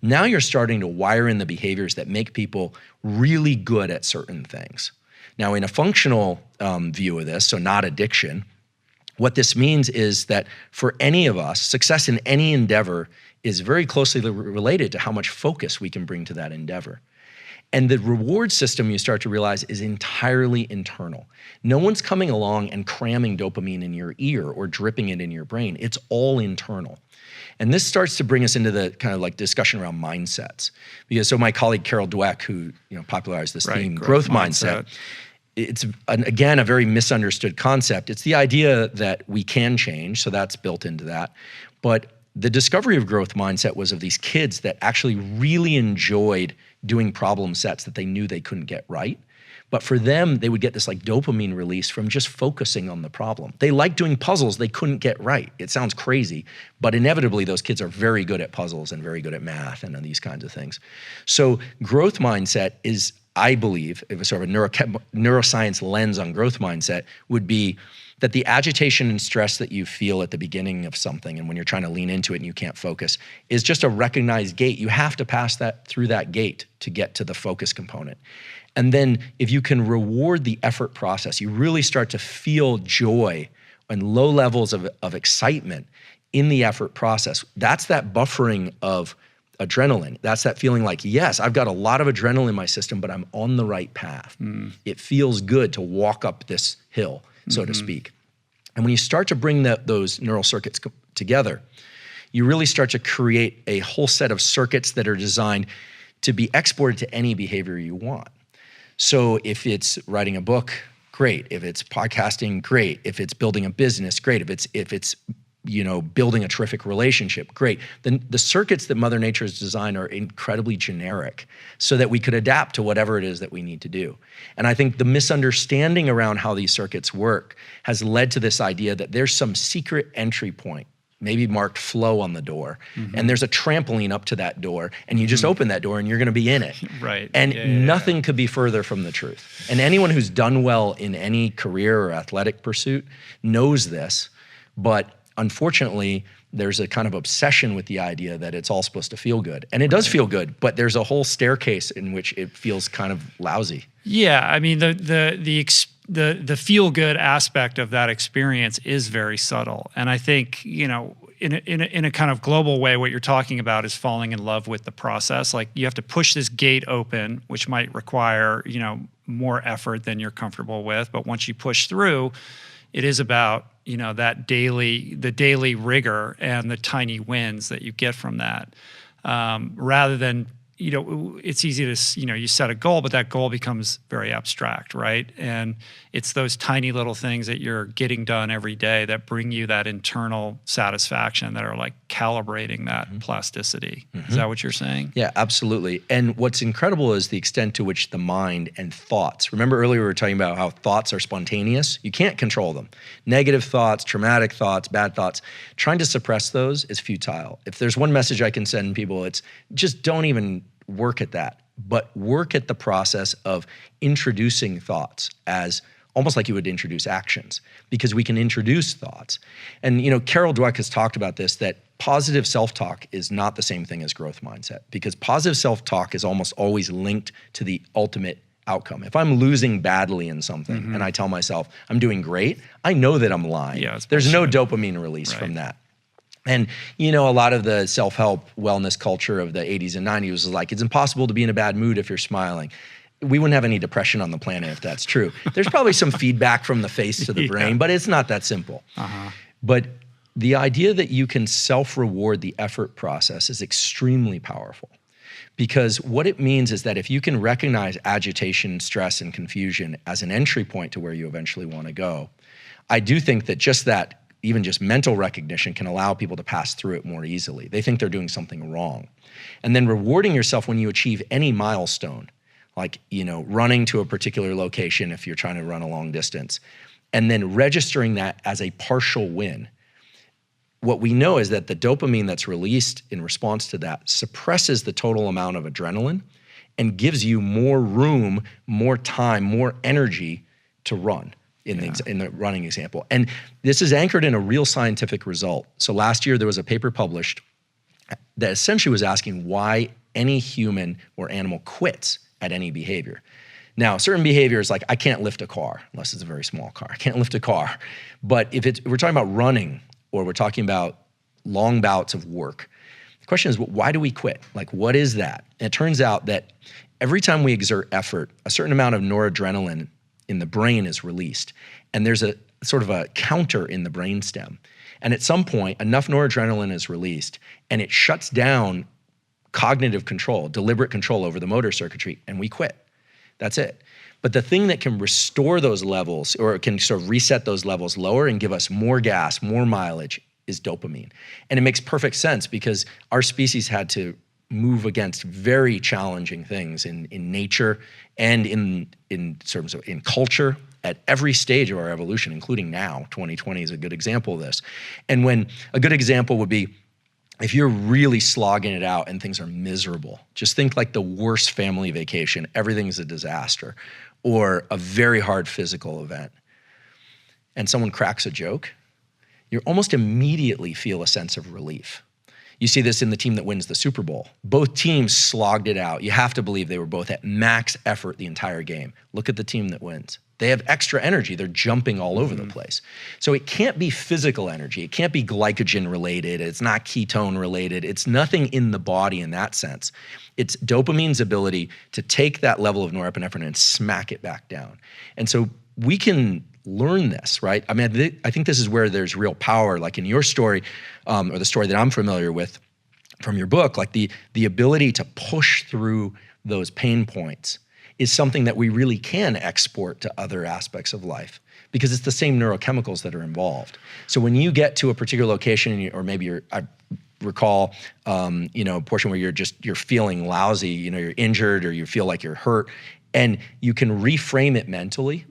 now you're starting to wire in the behaviors that make people really good at certain things. Now, in a functional view of this, so not addiction, what this means is that for any of us, success in any endeavor is very closely related to how much focus we can bring to that endeavor. And the reward system, you start to realize, is entirely internal. No one's coming along and cramming dopamine in your ear or dripping it in your brain. It's all internal. And this starts to bring us into the kind of like discussion around mindsets. Because so my colleague Carol Dweck, who popularized this theme, growth mindset, it's again a very misunderstood concept. It's the idea that we can change, so that's built into that. But the discovery of growth mindset was of these kids that actually really enjoyed doing problem sets that they knew they couldn't get right. But for them, they would get this like dopamine release from just focusing on the problem. They liked doing puzzles they couldn't get right. It sounds crazy, but inevitably those kids are very good at puzzles and very good at math and these kinds of things. So growth mindset is, I believe, if it's sort of a neuroscience lens on growth mindset, would be that the agitation and stress that you feel at the beginning of something and when you're trying to lean into it and you can't focus is just a recognized gate. You have to pass that through that gate to get to the focus component. And then if you can reward the effort process, you really start to feel joy and low levels of excitement in the effort process. That's that buffering of adrenaline. That's that feeling like, yes, I've got a lot of adrenaline in my system, but I'm on the right path. It feels good to walk up this hill, so to speak. And when you start to bring those neural circuits together, you really start to create a whole set of circuits that are designed to be exported to any behavior you want. So if it's writing a book, great. If it's podcasting, great. If it's building a business, great. If it's building a terrific relationship, great. Then the circuits that Mother Nature has designed are incredibly generic so that we could adapt to whatever it is that we need to do. And I think the misunderstanding around how these circuits work has led to this idea that there's some secret entry point, maybe marked flow on the door, and there's a trampoline up to that door, and you just open that door and you're gonna be in it. Right. And nothing could be further from the truth. And anyone who's done well in any career or athletic pursuit knows this, but unfortunately, there's a kind of obsession with the idea that it's all supposed to feel good. And it does feel good, but there's a whole staircase in which it feels kind of lousy. Yeah, I mean, the feel-good aspect of that experience is very subtle. And I think, in a kind of global way, what you're talking about is falling in love with the process. Like you have to push this gate open, which might require, more effort than you're comfortable with. But once you push through, it is about, the daily rigor and the tiny wins that you get from that, rather than, it's easy to, you set a goal, but that goal becomes very abstract, right? And it's those tiny little things that you're getting done every day that bring you that internal satisfaction that are like calibrating that plasticity. Is that what you're saying? Yeah, absolutely. And what's incredible is the extent to which the mind and thoughts, remember earlier we were talking about how thoughts are spontaneous? You can't control them. Negative thoughts, traumatic thoughts, bad thoughts, trying to suppress those is futile. If there's one message I can send people, it's just don't even work at that, but work at the process of introducing thoughts as almost like you would introduce actions, because we can introduce thoughts. And Carol Dweck has talked about this, that positive self-talk is not the same thing as growth mindset, because positive self-talk is almost always linked to the ultimate outcome. If I'm losing badly in something and I tell myself I'm doing great, I know that I'm lying. Yeah, there's no dopamine release from that. And, a lot of the self-help wellness culture of the 80s and 90s was like, it's impossible to be in a bad mood if you're smiling. We wouldn't have any depression on the planet if that's true. There's probably some feedback from the face to the brain, but it's not that simple. But the idea that you can self-reward the effort process is extremely powerful, because what it means is that if you can recognize agitation, stress, and confusion as an entry point to where you eventually want to go, I do think that just that even just mental recognition can allow people to pass through it more easily. They think they're doing something wrong. And then rewarding yourself when you achieve any milestone, like, running to a particular location if you're trying to run a long distance, and then registering that as a partial win. What we know is that the dopamine that's released in response to that suppresses the total amount of adrenaline and gives you more room, more time, more energy to run in the running example. And this is anchored in a real scientific result. So last year there was a paper published that essentially was asking why any human or animal quits at any behavior. Now, certain behaviors, like I can't lift a car, unless it's a very small car. I can't lift a car. But if we're talking about running, or we're talking about long bouts of work, the question is, why do we quit? Like, what is that? And it turns out that every time we exert effort, a certain amount of noradrenaline in the brain is released. And there's a sort of a counter in the brainstem. And at some point, enough noradrenaline is released, and it shuts down cognitive control, deliberate control over the motor circuitry, and we quit. That's it. But the thing that can restore those levels, or can sort of reset those levels lower and give us more gas, more mileage, is dopamine. And it makes perfect sense because our species had to move against very challenging things in nature and in terms of in culture at every stage of our evolution, including now. 2020 is a good example of this. And when a good example would be, if you're really slogging it out and things are miserable, just think like the worst family vacation, everything's a disaster, or a very hard physical event, and someone cracks a joke, you almost immediately feel a sense of relief. You see this in the team that wins the Super Bowl. Both teams slogged it out. You have to believe they were both at max effort the entire game. Look at the team that wins. They have extra energy. They're jumping all over the place. So it can't be physical energy. It can't be glycogen related. It's not ketone related. It's nothing in the body in that sense. It's dopamine's ability to take that level of norepinephrine and smack it back down. And so we can learn this, right? I mean, I think this is where there's real power, like in your story, or the story that I'm familiar with from your book, like the ability to push through those pain points is something that we really can export to other aspects of life because it's the same neurochemicals that are involved. So when you get to a particular location, or maybe I recall, a portion where you're feeling lousy, you're injured or you feel like you're hurt, and you can reframe it mentally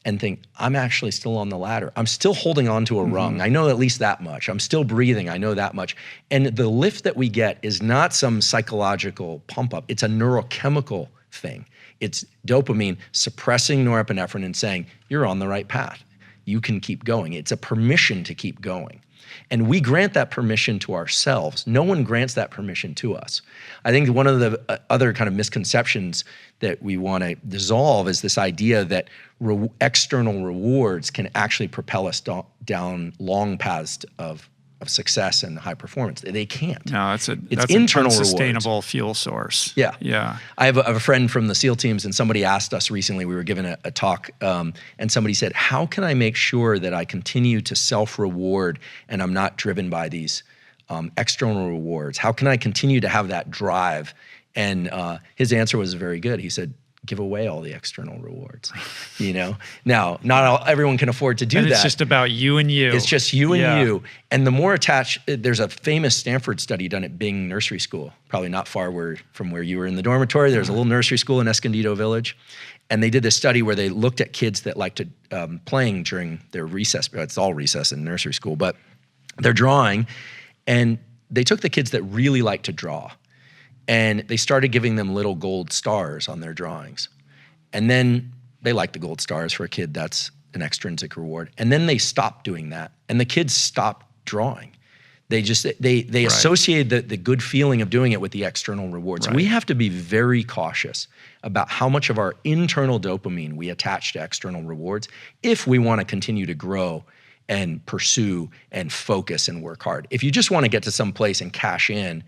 and think, I'm actually still on the ladder. I'm still holding on to a rung. I know at least that much. I'm still breathing. I know that much. And the lift that we get is not some psychological pump up. It's a neurochemical thing. It's dopamine suppressing norepinephrine and saying, you're on the right path. You can keep going. It's a permission to keep going. And we grant that permission to ourselves. No one grants that permission to us. I think one of the other kind of misconceptions that we want to dissolve is this idea that external rewards can actually propel us down long paths of success and high performance. They can't. No, that's internal an unsustainable fuel source. Yeah. Yeah. I have a friend from the SEAL teams, and somebody asked us recently, we were given a talk, and somebody said, how can I make sure that I continue to self-reward and I'm not driven by these external rewards? How can I continue to have that drive? And his answer was very good. He said, give away all the external rewards, Now, not everyone can afford to do that. It's just about you and you. It's just you and you. And the more attached, there's a famous Stanford study done at Bing Nursery School, probably not far from where you were in the dormitory. There's a little nursery school in Escondido Village. And they did this study where they looked at kids that liked to playing during their recess. It's all recess in nursery school, but they're drawing. And they took the kids that really like to draw, and they started giving them little gold stars on their drawings. And then they like the gold stars for a kid. That's an extrinsic reward. And then they stopped doing that. And the kids stopped drawing. They associated the good feeling of doing it with the external rewards. Right. We have to be very cautious about how much of our internal dopamine we attach to external rewards if we want to continue to grow and pursue and focus and work hard. If you just want to get to some place and cash in,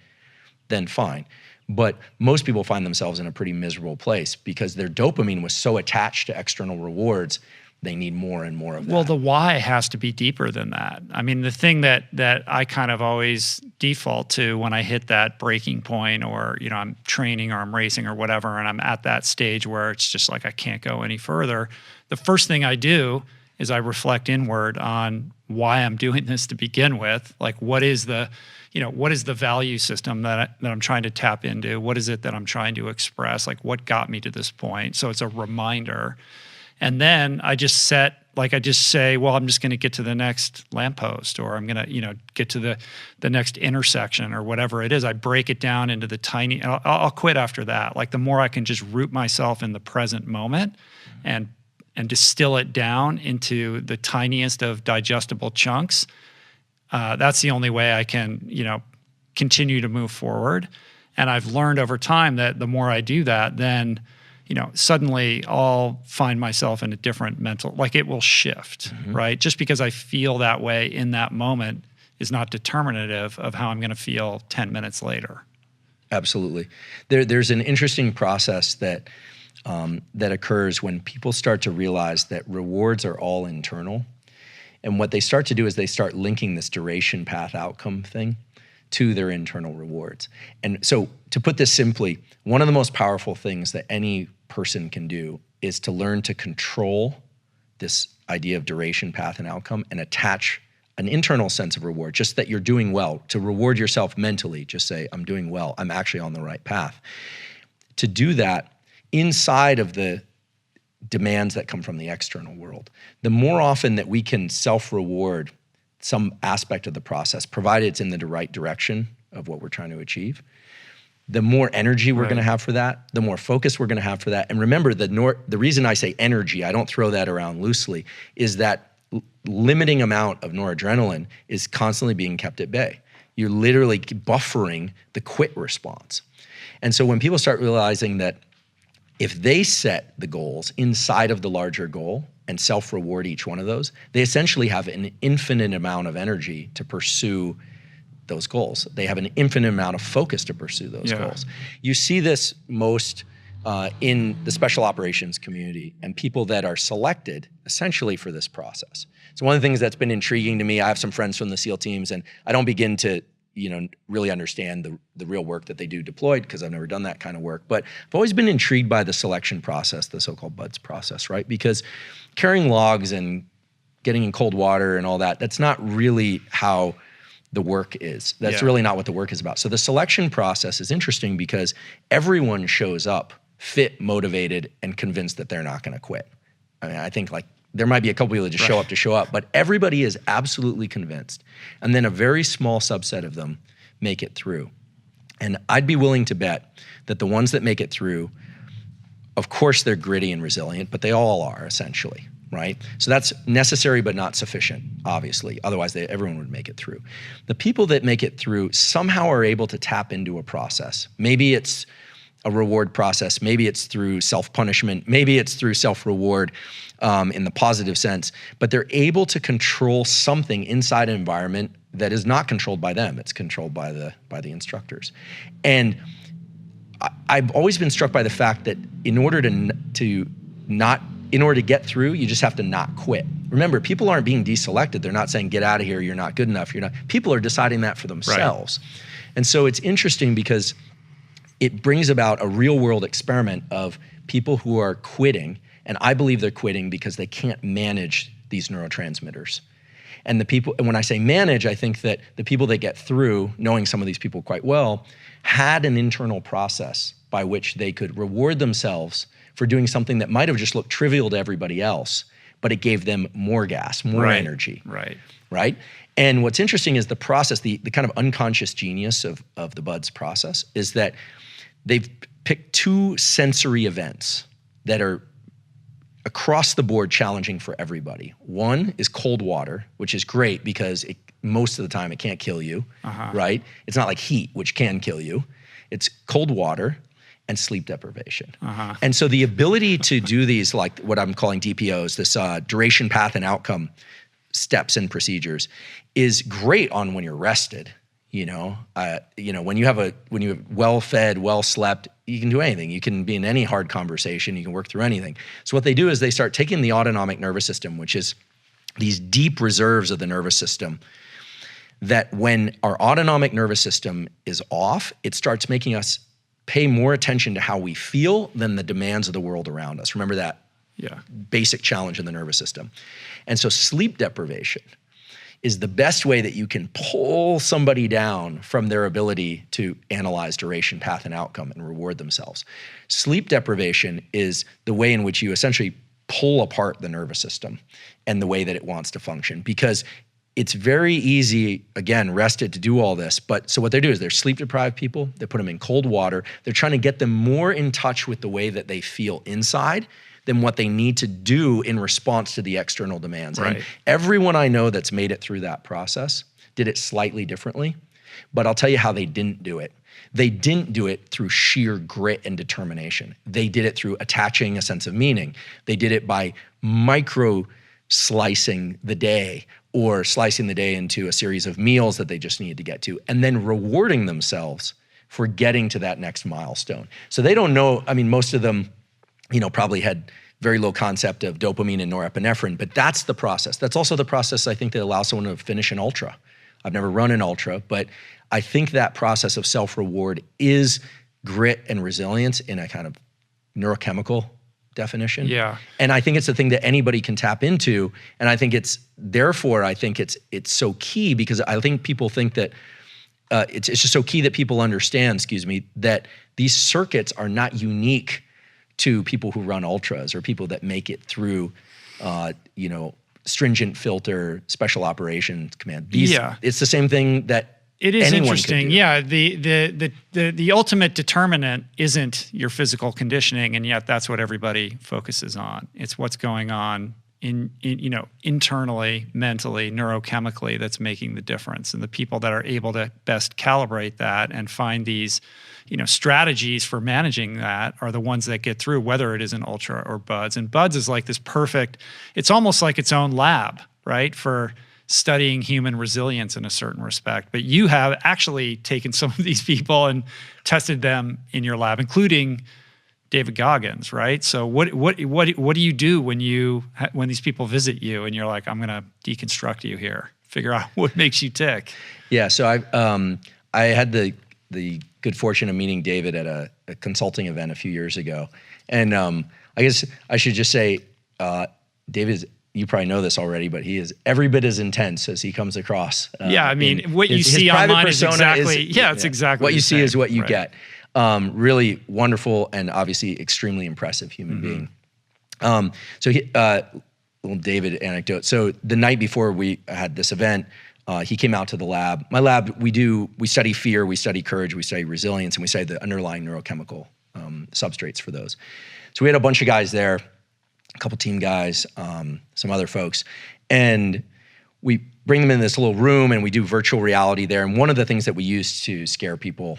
then fine. But most people find themselves in a pretty miserable place because their dopamine was so attached to external rewards, they need more and more of that. Well, the why has to be deeper than that. I mean, the thing that I kind of always default to when I hit that breaking point, or I'm training or I'm racing or whatever, and I'm at that stage where it's just like I can't go any further, the first thing I do is I reflect inward on why I'm doing this to begin with. Like, what is the value system that I'm trying to tap into? What is it that I'm trying to express? Like, what got me to this point? So it's a reminder. And then I just say, well, I'm just going to get to the next lamppost, or I'm going to, get to the next intersection, or whatever it is. I break it down into the tiny, I'll quit after that. Like, the more I can just root myself in the present moment and distill it down into the tiniest of digestible chunks, that's the only way I can, continue to move forward. And I've learned over time that the more I do that, then suddenly I'll find myself in a different mental, like, it will shift, right? Just because I feel that way in that moment is not determinative of how I'm going to feel 10 minutes later. Absolutely. There's an interesting process that occurs when people start to realize that rewards are all internal. And what they start to do is they start linking this duration path outcome thing to their internal rewards. And so, to put this simply, one of the most powerful things that any person can do is to learn to control this idea of duration, path, and outcome, and attach an internal sense of reward, just that you're doing well. To reward yourself mentally, just say, I'm doing well, I'm actually on the right path. To do that inside of the demands that come from the external world, the more often that we can self-reward some aspect of the process, provided it's in the right direction of what we're trying to achieve, the more energy we're going to have for that, the more focus we're going to have for that. And remember, the reason I say energy, I don't throw that around loosely, is that limiting amount of noradrenaline is constantly being kept at bay. You're literally buffering the quit response. And so when people start realizing that if they set the goals inside of the larger goal and self-reward each one of those, they essentially have an infinite amount of energy to pursue those goals. They have an infinite amount of focus to pursue those goals. You see this most in the special operations community and people that are selected essentially for this process. So one of the things that's been intriguing to me, I have some friends from the SEAL teams, and I don't begin to really understand the real work that they do deployed, because I've never done that kind of work. But I've always been intrigued by the selection process, the so-called BUDS process, right? Because carrying logs and getting in cold water and all that, that's not really how the work is. That's really not what the work is about. So the selection process is interesting because everyone shows up fit, motivated, and convinced that they're not going to quit. I mean, I think there might be a couple people that just show up, but everybody is absolutely convinced. And then a very small subset of them make it through. And I'd be willing to bet that the ones that make it through, of course they're gritty and resilient, but they all are essentially, right? So that's necessary but not sufficient, obviously. Otherwise, everyone would make it through. The people that make it through somehow are able to tap into a process. Maybe it's a reward process. Maybe it's through self-punishment. Maybe it's through self-reward in the positive sense. But they're able to control something inside an environment that is not controlled by them. It's controlled by the instructors. And I've always been struck by the fact that in order to get through, you just have to not quit. Remember, people aren't being deselected. They're not saying, get out of here, you're not good enough. People are deciding that for themselves. Right. And so it's interesting because it brings about a real world experiment of people who are quitting, and I believe they're quitting because they can't manage these neurotransmitters. And when I say manage, I think that the people that get through, knowing some of these people quite well, had an internal process by which they could reward themselves for doing something that might have just looked trivial to everybody else, but it gave them more gas, more energy. Right? And what's interesting is the process, the kind of unconscious genius of the BUDS process is that they've picked two sensory events that are across the board challenging for everybody. One is cold water, which is great because most of the time it can't kill you, right? It's not like heat, which can kill you. It's cold water and sleep deprivation. And so the ability to do these, like what I'm calling DPOs, this duration, path, and outcome steps and procedures, is great on when you're rested. When you're well-fed, well-slept, you can do anything. You can be in any hard conversation. You can work through anything. So what they do is they start taking the autonomic nervous system, which is these deep reserves of the nervous system, that when our autonomic nervous system is off, it starts making us pay more attention to how we feel than the demands of the world around us. Remember that basic challenge in the nervous system. And so sleep deprivation is the best way that you can pull somebody down from their ability to analyze duration, path, and outcome and reward themselves. Sleep deprivation is the way in which you essentially pull apart the nervous system and the way that it wants to function, because it's very easy, again, rested, to do all this. But so what they do is they're sleep deprived people, they put them in cold water, they're trying to get them more in touch with the way that they feel inside than what they need to do in response to the external demands. Right. And everyone I know that's made it through that process did it slightly differently, but I'll tell you how they didn't do it. They didn't do it through sheer grit and determination. They did it through attaching a sense of meaning. They did it by micro slicing the day, or slicing the day into a series of meals that they just needed to get to, and then rewarding themselves for getting to that next milestone. So they don't know, I mean, most of them, probably had very low concept of dopamine and norepinephrine, but that's the process. That's also the process, I think, that allows someone to finish an ultra. I've never run an ultra, but I think that process of self-reward is grit and resilience in a kind of neurochemical definition. Yeah. And I think it's a thing that anybody can tap into. And I think it's so key, because I think people think that it's just so key that people understand, that these circuits are not unique to people who run ultras or people that make it through, stringent filter, special operations command. It's the same thing that it is anyone interesting. could do. Yeah, the ultimate determinant isn't your physical conditioning, and yet that's what everybody focuses on. It's what's going on internally, mentally, neurochemically, that's making the difference. And the people that are able to best calibrate that and find these, strategies for managing that are the ones that get through, whether it is an ultra or BUDS. And BUDS is like this perfect, it's almost like its own lab, right, for studying human resilience in a certain respect. But you have actually taken some of these people and tested them in your lab, including David Goggins, right? So what do you do when these people visit you and you're like, I'm going to deconstruct you here, figure out what makes you tick? Yeah, so I had the good fortune of meeting David at a consulting event a few years ago, and I guess I should just say, David is, you probably know this already, but he is every bit as intense as he comes across. Yeah, I mean, what you see online is exactly, it's exactly what you see is what you right. get. Really wonderful and obviously extremely impressive human being. So he, little David anecdote. So the night before we had this event, he came out to the lab. My lab, we study fear, we study courage, we study resilience, and we study the underlying neurochemical substrates for those. So we had a bunch of guys there, a couple team guys, some other folks, and we bring them in this little room and we do virtual reality there. And one of the things that we use to scare people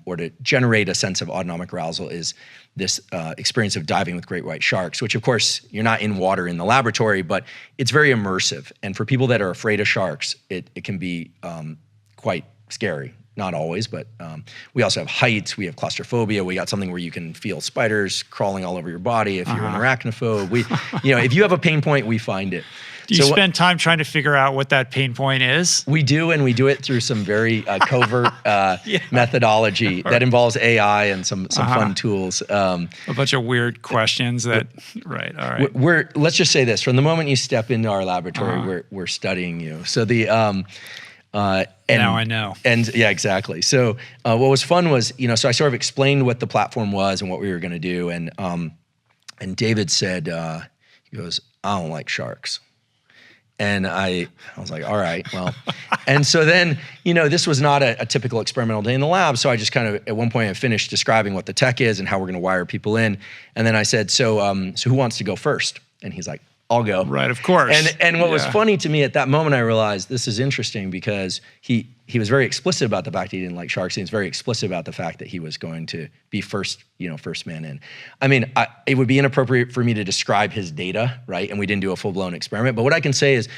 or to generate a sense of autonomic arousal is this experience of diving with great white sharks, which of course you're not in water in the laboratory, but it's very immersive. And for people that are afraid of sharks, it can be quite scary. Not always, but we also have heights, we have claustrophobia, we got something where you can feel spiders crawling all over your body if you're an arachnophobe. If you have a pain point, we find it. Do you spend time trying to figure out what that pain point is? We do, and we do it through some very covert methodology that involves AI and some fun tools. A bunch of weird questions that, right, all right. Let's just say this, from the moment you step into our laboratory, we're studying you. So now I know. And yeah, exactly. So what was fun was, so I sort of explained what the platform was and what we were going to do. And David said, he goes, I don't like sharks. And I was like, all right, well. And so then, this was not a typical experimental day in the lab. So I just kind of, at one point I finished describing what the tech is and how we're going to wire people in. And then I said, so who wants to go first? And he's like, I'll go. Right, of course. And what was funny to me at that moment, I realized this is interesting because he was very explicit about the fact that he didn't like sharks. He was very explicit about the fact that he was going to be first man in. I mean, it would be inappropriate for me to describe his data, right? And we didn't do a full-blown experiment. But what I can say is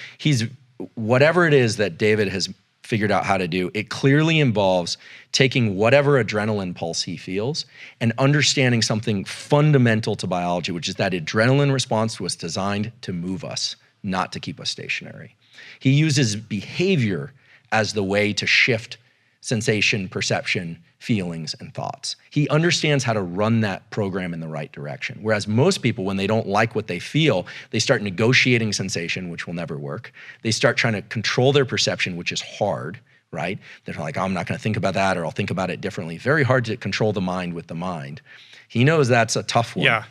whatever it is that David has figured out how to do, it clearly involves taking whatever adrenaline pulse he feels and understanding something fundamental to biology, which is that adrenaline response was designed to move us, not to keep us stationary. He uses behavior as the way to shift sensation, perception, feelings, and thoughts. He understands how to run that program in the right direction. Whereas most people, when they don't like what they feel, they start negotiating sensation, which will never work. They start trying to control their perception, which is hard, right? They're like, oh, I'm not gonna think about that, or I'll think about it differently. Very hard to control the mind with the mind. He knows that's a tough one. Yeah.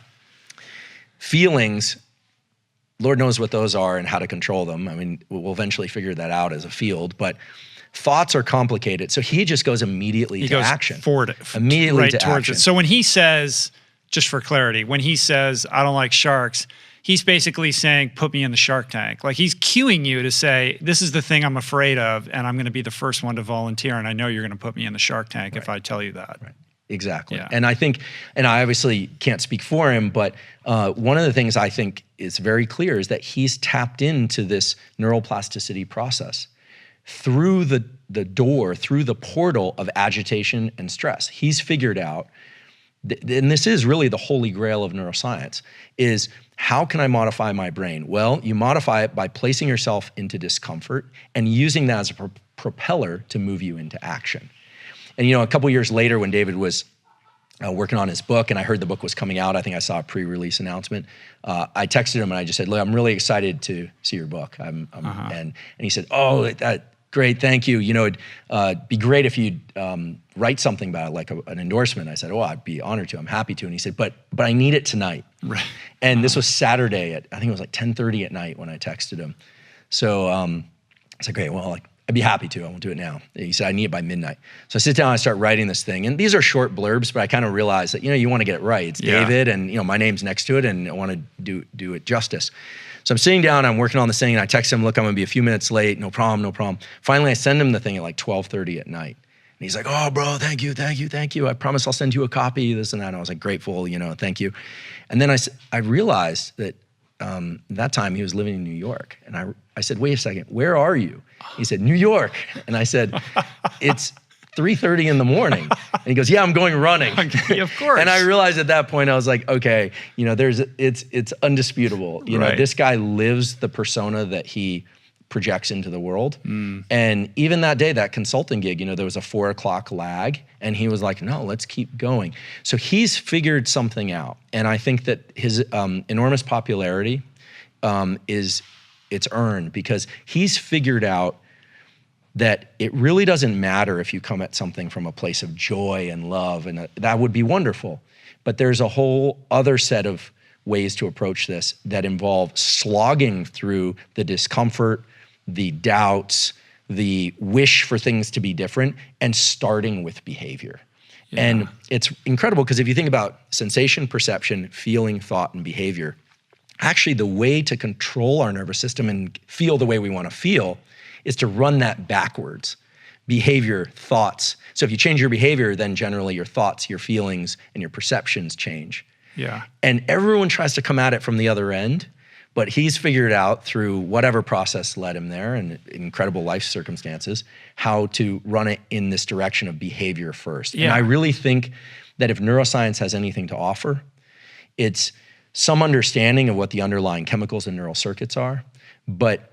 Feelings, Lord knows what those are and how to control them. I mean, we'll eventually figure that out as a field, but thoughts are complicated. So he just goes immediately to action. Immediately right to towards action. it. So when he says, just for clarity, when he says, I don't like sharks, he's basically saying, put me in the shark tank. Like he's cueing you to say, this is the thing I'm afraid of, and I'm going to be the first one to volunteer, and I know you're going to put me in the shark tank if I tell you that. Right. Exactly. Yeah. And I think, and I obviously can't speak for him, but one of the things I think is very clear is that he's tapped into this neuroplasticity process through the door, through the portal of agitation and stress. He's figured out, and this is really the holy grail of neuroscience, is how can I modify my brain? Well, you modify it by placing yourself into discomfort and using that as a propeller to move you into action. And a couple years later when David was working on his book and I heard the book was coming out, I think I saw a pre-release announcement, I texted him and I just said, look, I'm really excited to see your book. And he said, oh, great, thank you. It'd be great if you'd write something about it, like an endorsement. I said, oh, I'd be honored to, I'm happy to. And he said, but I need it tonight. Right. And this was Saturday at, I think it was like 10:30 at night when I texted him. So I said, great, well, I'd be happy to, I won't do it now. He said, I need it by midnight. So I sit down and I start writing this thing. And these are short blurbs, but I kind of realized that, you want to get it right. It's David and, my name's next to it and I want to do it justice. So I'm sitting down, I'm working on this thing and I text him, look, I'm gonna be a few minutes late. No problem. Finally, I send him the thing at like 12:30 at night. And he's like, oh, bro, thank you. I promise I'll send you a copy, this and that. And I was like, grateful, thank you. And then I realized that that time he was living in New York. And I said, wait a second, where are you? He said, New York. And I said, it's 3:30 in the morning. And he goes, yeah, I'm going running. Okay, of course. And I realized at that point, I was like, okay, it's undisputable. This guy lives the persona that he projects into the world. And even that day, that consulting gig, there was a 4 o'clock lag and he was like, no, let's keep going. So he's figured something out. And I think that his enormous popularity it's earned because he's figured out that it really doesn't matter if you come at something from a place of joy and love, and that would be wonderful. But there's a whole other set of ways to approach this that involve slogging through the discomfort, the doubts, the wish for things to be different, and starting with behavior. Yeah. And it's incredible because if you think about sensation, perception, feeling, thought, and behavior, actually the way to control our nervous system and feel the way we want to feel is to run that backwards. Behavior, thoughts. So if you change your behavior, then generally your thoughts, your feelings, and your perceptions change. Yeah. And everyone tries to come at it from the other end, but he's figured out through whatever process led him there and incredible life circumstances, how to run it in this direction of behavior first. Yeah. And I really think that if neuroscience has anything to offer, it's some understanding of what the underlying chemicals and neural circuits are, but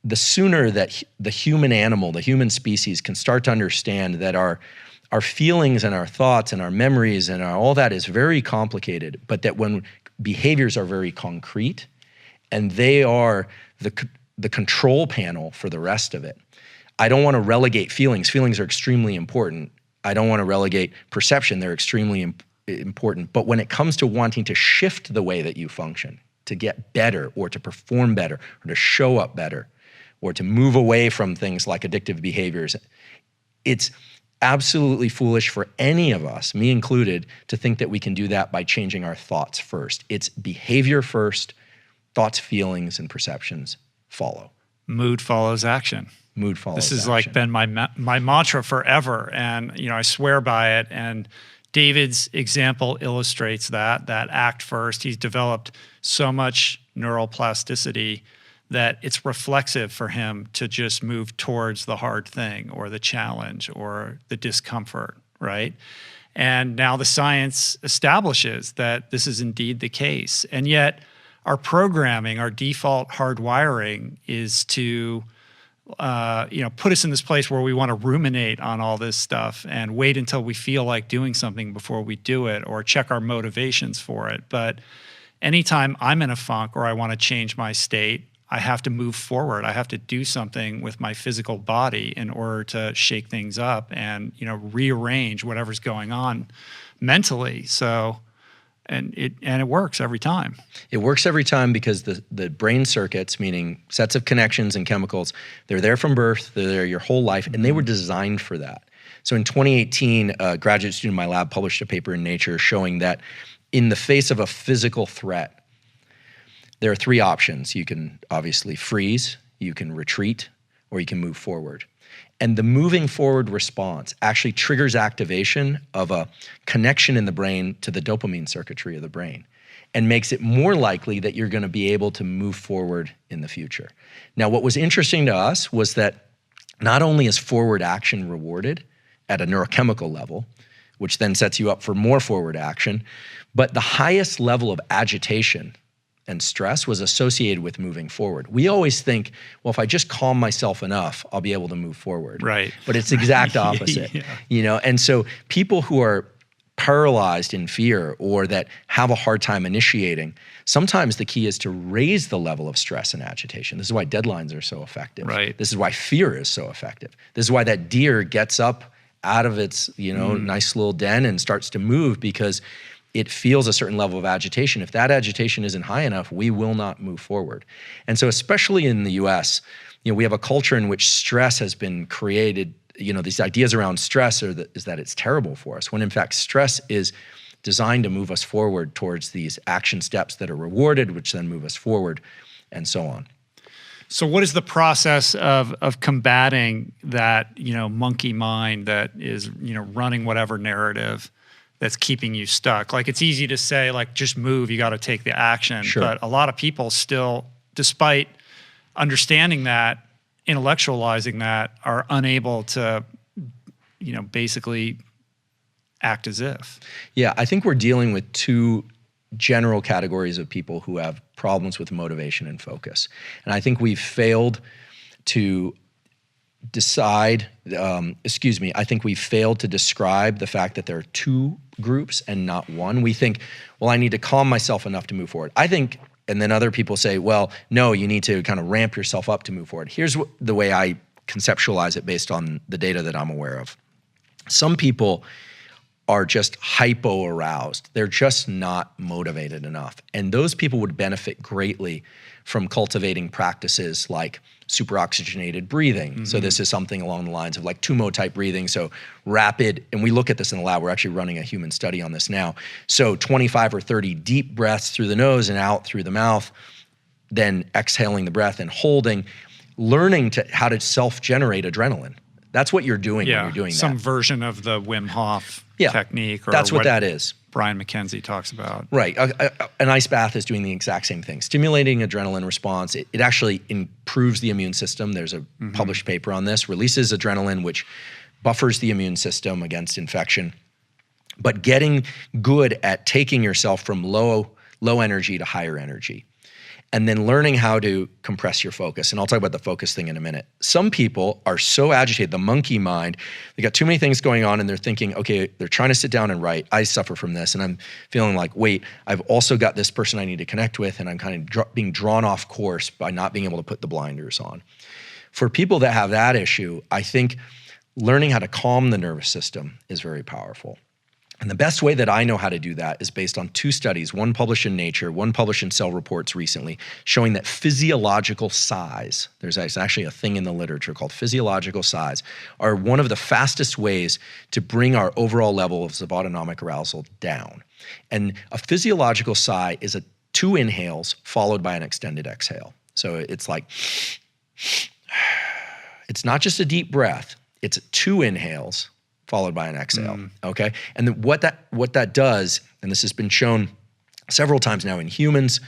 the sooner that the human animal, the human species can start to understand that our feelings and our thoughts and our memories and all that is very complicated, but that when behaviors are very concrete and they are the control panel for the rest of it. I don't want to relegate feelings. Feelings are extremely important. I don't want to relegate perception. They're extremely important. But when it comes to wanting to shift the way that you function, to get better or to perform better or to show up better, or to move away from things like addictive behaviors, it's absolutely foolish for any of us, me included, to think that we can do that by changing our thoughts first. It's behavior first, thoughts, feelings, and perceptions follow. Mood follows action. Mood follows action. This has action. been my mantra forever, and I swear by it. And David's example illustrates that act first. He's developed so much neuroplasticity that it's reflexive for him to just move towards the hard thing or the challenge or the discomfort, right? And now the science establishes that this is indeed the case. And yet our programming, our default hardwiring is to put us in this place where we want to ruminate on all this stuff and wait until we feel like doing something before we do it, or check our motivations for it. But anytime I'm in a funk or I want to change my state, I have to move forward. I have to do something with my physical body in order to shake things up and, rearrange whatever's going on mentally. So, and it works every time. It works every time because the brain circuits, meaning sets of connections and chemicals, they're there from birth, they're there your whole life, and they were designed for that. So in 2018, a graduate student in my lab published a paper in Nature showing that in the face of a physical threat, there are three options. You can obviously freeze, you can retreat, or you can move forward. And the moving forward response actually triggers activation of a connection in the brain to the dopamine circuitry of the brain and makes it more likely that you're going to be able to move forward in the future. Now, what was interesting to us was that not only is forward action rewarded at a neurochemical level, which then sets you up for more forward action, but the highest level of agitation and stress was associated with moving forward. We always think, well, if I just calm myself enough, I'll be able to move forward. Right. But it's the exact opposite. Yeah. And so people who are paralyzed in fear or that have a hard time initiating, sometimes the key is to raise the level of stress and agitation. This is why deadlines are so effective. Right. This is why fear is so effective. This is why that deer gets up out of its, nice little den and starts to move, because it feels a certain level of agitation. If that agitation isn't high enough, we will not move forward. And so especially in the US, we have a culture in which stress has been created. These ideas around stress is that it's terrible for us, when in fact stress is designed to move us forward towards these action steps that are rewarded, which then move us forward, and so on. So what is the process of combating that, monkey mind that is, running whatever narrative that's keeping you stuck? Like, it's easy to say, like, just move, you got to take the action. Sure. But a lot of people still, despite understanding that, intellectualizing that, are unable to, basically act as if. Yeah, I think we're dealing with two general categories of people who have problems with motivation and focus. And I think we've failed to describe the fact that there are two groups and not one. We think, well, I need to calm myself enough to move forward. I think, and then other people say, well, no, you need to kind of ramp yourself up to move forward. Here's the way I conceptualize it based on the data that I'm aware of. Some people are just hypo-aroused. They're just not motivated enough. And those people would benefit greatly from cultivating practices like superoxygenated breathing. Mm-hmm. So this is something along the lines of like Tumo-type breathing, so rapid, and we look at this in the lab. We're actually running a human study on this now. So 25 or 30 deep breaths through the nose and out through the mouth, then exhaling the breath and holding, learning how to self-generate adrenaline. That's what you're doing when you're doing that. Some version of the Wim Hof technique. Or that's what that is. Brian McKenzie talks about. Right. An ice bath is doing the exact same thing. Stimulating adrenaline response. It actually improves the immune system. There's a published paper on this. Releases adrenaline, which buffers the immune system against infection. But getting good at taking yourself from low energy to higher energy. And then learning how to compress your focus. And I'll talk about the focus thing in a minute. Some people are so agitated, the monkey mind, they got too many things going on and they're thinking, okay, they're trying to sit down and write. I suffer from this. And I'm feeling like, wait, I've also got this person I need to connect with, and I'm kind of being drawn off course by not being able to put the blinders on. For people that have that issue, I think learning how to calm the nervous system is very powerful. And the best way that I know how to do that is based on two studies, one published in Nature, one published in Cell Reports recently, showing that physiological size, there's actually a thing in the literature called physiological size, are one of the fastest ways to bring our overall levels of autonomic arousal down. And a physiological sigh is 2 inhales followed by an extended exhale. So it's like, it's not just a deep breath, it's 2 inhales followed by an exhale, okay? And what that does, and this has been shown several times now in humans,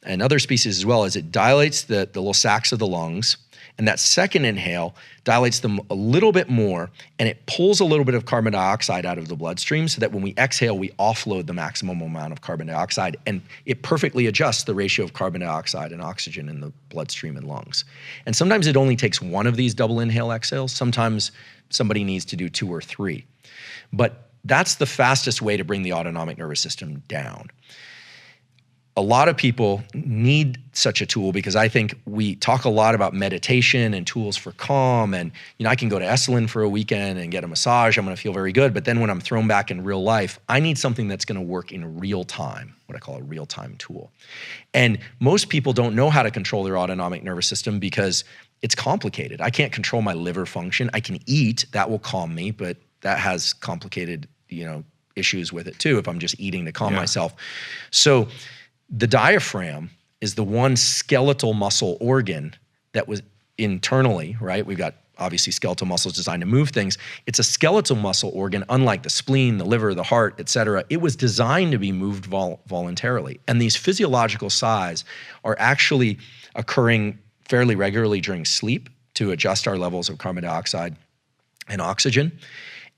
and other species as well, is it dilates the little sacs of the lungs, and that second inhale dilates them a little bit more, and it pulls a little bit of carbon dioxide out of the bloodstream so that when we exhale, we offload the maximum amount of carbon dioxide, and it perfectly adjusts the ratio of carbon dioxide and oxygen in the bloodstream and lungs. And sometimes it only takes one of these double inhale exhales. Sometimes somebody needs to do 2 or 3. But that's the fastest way to bring the autonomic nervous system down. A lot of people need such a tool because I think we talk a lot about meditation and tools for calm, and I can go to Esalen for a weekend and get a massage. I'm going to feel very good. But then when I'm thrown back in real life, I need something that's going to work in real time, what I call a real-time tool. And most people don't know how to control their autonomic nervous system because it's complicated. I can't control my liver function. I can eat, that will calm me, but that has complicated, issues with it too if I'm just eating to calm myself. So the diaphragm is the one skeletal muscle organ that was internally, right? We've got obviously skeletal muscles designed to move things. It's a skeletal muscle organ, unlike the spleen, the liver, the heart, et cetera. It was designed to be moved voluntarily. And these physiological sighs are actually occurring fairly regularly during sleep to adjust our levels of carbon dioxide and oxygen.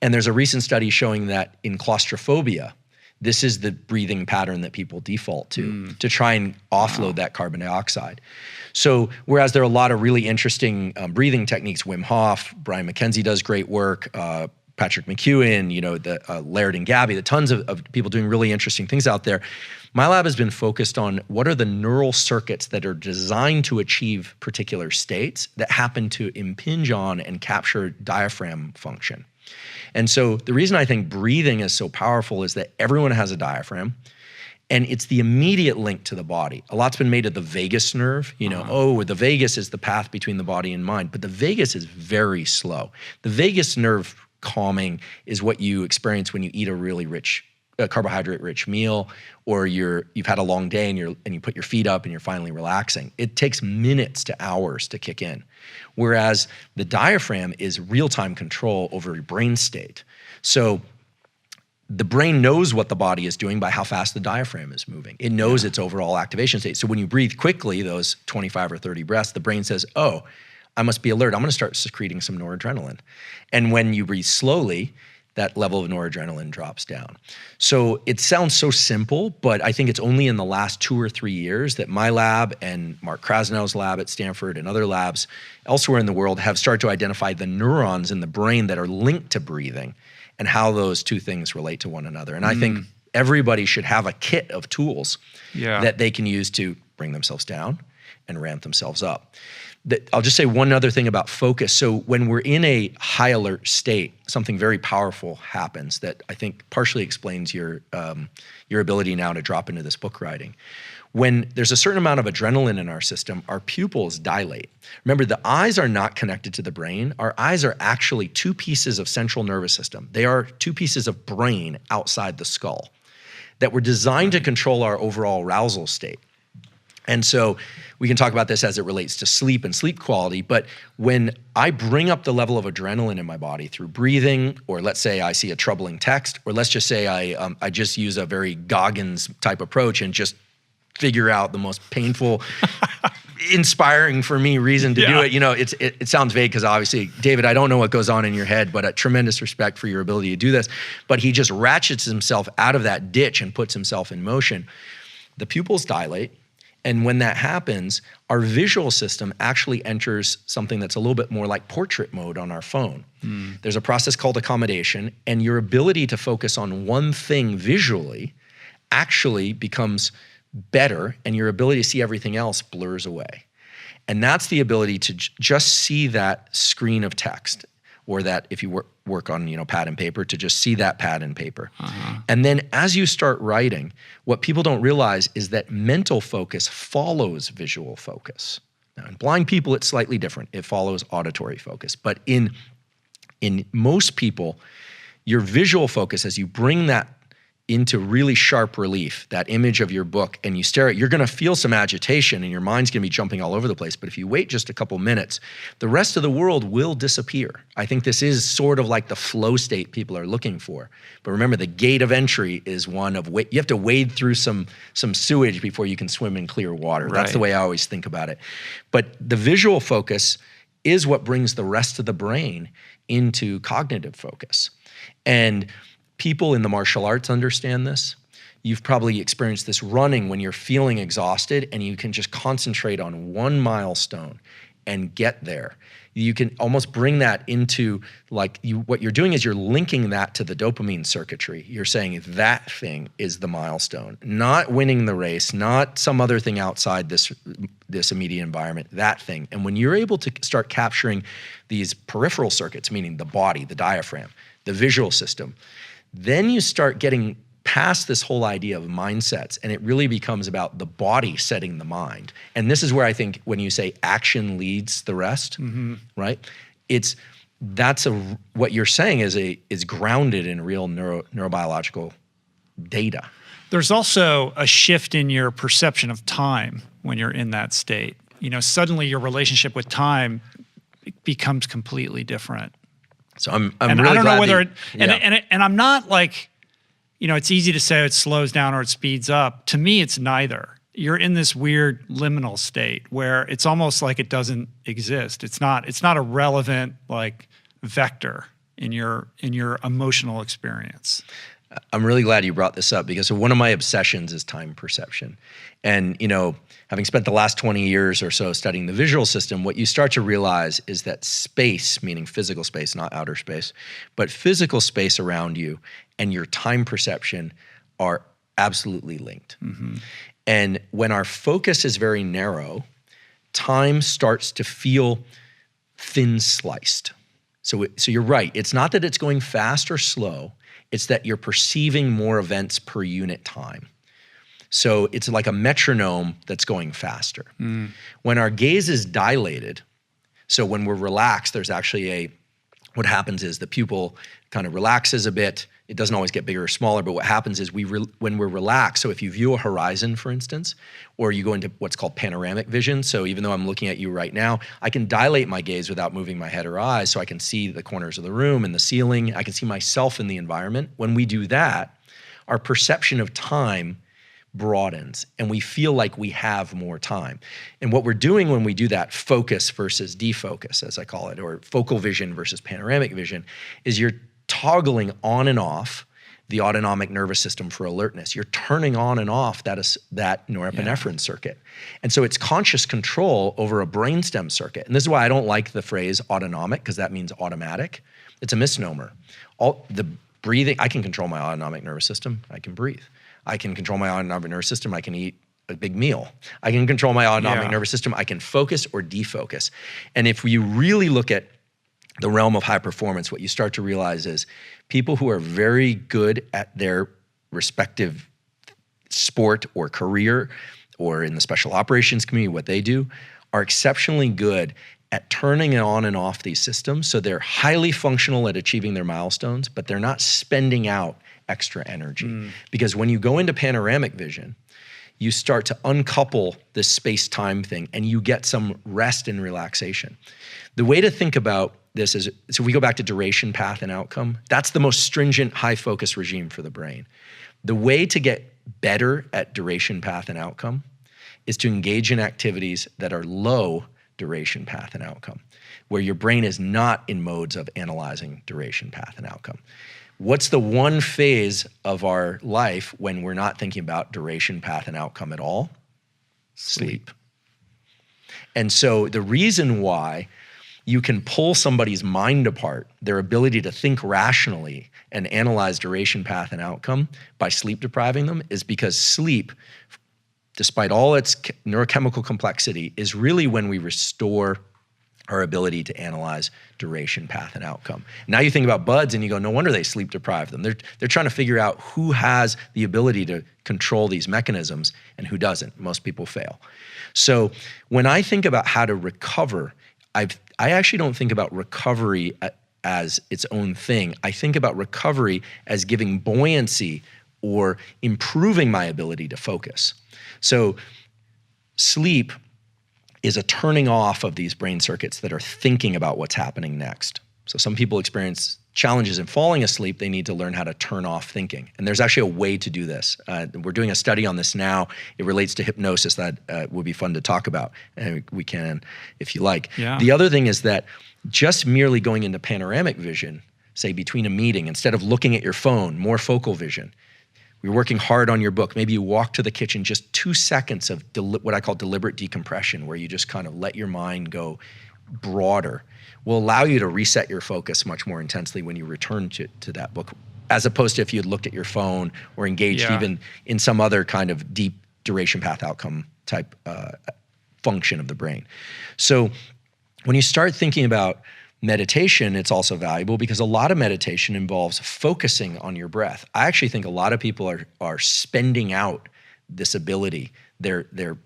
And there's a recent study showing that in claustrophobia, this is the breathing pattern that people default to try and offload that carbon dioxide. So whereas there are a lot of really interesting breathing techniques, Wim Hof, Brian McKenzie does great work, Patrick McEwen, the Laird and Gabby, the tons of people doing really interesting things out there. My lab has been focused on what are the neural circuits that are designed to achieve particular states that happen to impinge on and capture diaphragm function. And so the reason I think breathing is so powerful is that everyone has a diaphragm, and it's the immediate link to the body. A lot's been made of the vagus nerve, the vagus is the path between the body and mind, but the vagus is very slow. The vagus nerve calming is what you experience when you eat a really rich, carbohydrate-rich meal, or you've had a long day and you put your feet up and you're finally relaxing. It takes minutes to hours to kick in. Whereas the diaphragm is real-time control over your brain state. So the brain knows what the body is doing by how fast the diaphragm is moving. It knows its overall activation state. So when you breathe quickly, those 25 or 30 breaths, the brain says, oh, I must be alert. I'm going to start secreting some noradrenaline. And when you breathe slowly, that level of noradrenaline drops down. So it sounds so simple, but I think it's only in the last 2 or 3 years that my lab and Mark Krasnow's lab at Stanford and other labs elsewhere in the world have started to identify the neurons in the brain that are linked to breathing and how those two things relate to one another. And I think everybody should have a kit of tools that they can use to bring themselves down and ramp themselves up. I'll just say one other thing about focus. So when we're in a high alert state, something very powerful happens that I think partially explains your ability now to drop into this book writing. When there's a certain amount of adrenaline in our system, our pupils dilate. Remember, the eyes are not connected to the brain. Our eyes are actually 2 pieces of central nervous system. They are 2 pieces of brain outside the skull that were designed to control our overall arousal state. And so we can talk about this as it relates to sleep and sleep quality, but when I bring up the level of adrenaline in my body through breathing, or let's say I see a troubling text, or let's just say I just use a very Goggins type approach and just figure out the most painful, inspiring for me reason to do it. It sounds vague because obviously, David, I don't know what goes on in your head, but a tremendous respect for your ability to do this. But he just ratchets himself out of that ditch and puts himself in motion. The pupils dilate. And when that happens, our visual system actually enters something that's a little bit more like portrait mode on our phone. There's a process called accommodation, and your ability to focus on one thing visually actually becomes better, and your ability to see everything else blurs away. And that's the ability to just see that screen of text, or that if you work on pad and paper, to just see that pad and paper. And then as you start writing, what people don't realize is that mental focus follows visual focus. Now, in blind people, it's slightly different. It follows auditory focus. But in most people, your visual focus, as you bring that into really sharp relief, that image of your book, and you stare at it, you're going to feel some agitation and your mind's going to be jumping all over the place. But if you wait just a couple minutes, the rest of the world will disappear. I think this is sort of like the flow state people are looking for. But remember, the gate of entry is one of you have to wade through some sewage before you can swim in clear water. Right. That's the way I always think about it. But the visual focus is what brings the rest of the brain into cognitive focus. And people in the martial arts understand this. You've probably experienced this running when you're feeling exhausted and you can just concentrate on one milestone and get there. You can almost bring that into what you're doing is you're linking that to the dopamine circuitry. You're saying that thing is the milestone, not winning the race, not some other thing outside this immediate environment, that thing. And when you're able to start capturing these peripheral circuits, meaning the body, the diaphragm, the visual system, then you start getting past this whole idea of mindsets, and it really becomes about the body setting the mind. And this is where I think when you say action leads the rest, right? What you're saying is grounded in real neurobiological data. There's also a shift in your perception of time when you're in that state. Suddenly your relationship with time becomes completely different. So I'm really glad. I don't know whether and I'm not like, it's easy to say it slows down or it speeds up. To me, it's neither. You're in this weird liminal state where it's almost like it doesn't exist. It's not a relevant vector in your emotional experience. I'm really glad you brought this up because one of my obsessions is time perception. And, having spent the last 20 years or so studying the visual system, what you start to realize is that space, meaning physical space, not outer space, but physical space around you and your time perception are absolutely linked. Mm-hmm. And when our focus is very narrow, time starts to feel thin sliced. So you're right. It's not that it's going fast or slow. It's that you're perceiving more events per unit time. So it's like a metronome that's going faster. When our gaze is dilated, so when we're relaxed, there's actually what happens is the pupil kind of relaxes a bit. It doesn't always get bigger or smaller, but what happens is when we're relaxed, so if you view a horizon, for instance, or you go into what's called panoramic vision, so even though I'm looking at you right now, I can dilate my gaze without moving my head or eyes, so I can see the corners of the room and the ceiling. I can see myself in the environment. When we do that, our perception of time broadens and we feel like we have more time. And what we're doing when we do that focus versus defocus, as I call it, or focal vision versus panoramic vision, is you're toggling on and off the autonomic nervous system for alertness. You're turning on and off that norepinephrine circuit. And so it's conscious control over a brainstem circuit. And this is why I don't like the phrase autonomic, because that means automatic. It's a misnomer. The breathing, I can control my autonomic nervous system. I can breathe. I can control my autonomic nervous system. I can eat a big meal. I can control my autonomic nervous system. I can focus or defocus. And if you really look at the realm of high performance, what you start to realize is people who are very good at their respective sport or career or in the special operations community, what they do, are exceptionally good at turning on and off these systems. So they're highly functional at achieving their milestones, but they're not spending out extra energy. Because when you go into panoramic vision, you start to uncouple this space-time thing and you get some rest and relaxation. The way to think about this is, so we go back to duration, path, and outcome. That's the most stringent high-focus regime for the brain. The way to get better at duration, path, and outcome is to engage in activities that are low duration, path, and outcome, where your brain is not in modes of analyzing duration, path, and outcome. What's the one phase of our life when we're not thinking about duration, path, and outcome at all? Sleep. And so the reason why you can pull somebody's mind apart, their ability to think rationally and analyze duration, path, and outcome by sleep depriving them, is because sleep, despite all its neurochemical complexity, is really when we restore our ability to analyze duration, path, and outcome. Now you think about buds and you go, no wonder they sleep deprive them. They're trying to figure out who has the ability to control these mechanisms and who doesn't. Most people fail. So when I think about how to recover, I actually don't think about recovery as its own thing. I think about recovery as giving buoyancy or improving my ability to focus. So sleep is a turning off of these brain circuits that are thinking about what's happening next. So some people experience challenges in falling asleep. They need to learn how to turn off thinking. And there's actually a way to do this. We're doing a study on this now. It relates to hypnosis that would be fun to talk about. And we can, if you like. Yeah. The other thing is that just merely going into panoramic vision, say between a meeting, instead of looking at your phone, more focal vision. You're working hard on your book. Maybe you walk to the kitchen, just 2 seconds of what I call deliberate decompression, where you just kind of let your mind go broader, will allow you to reset your focus much more intensely when you return to that book, as opposed to if you had looked at your phone or engaged even in some other kind of deep duration path outcome type function of the brain. So when you start thinking about meditation, it's also valuable because a lot of meditation involves focusing on your breath. I actually think a lot of people are spending out this ability. They're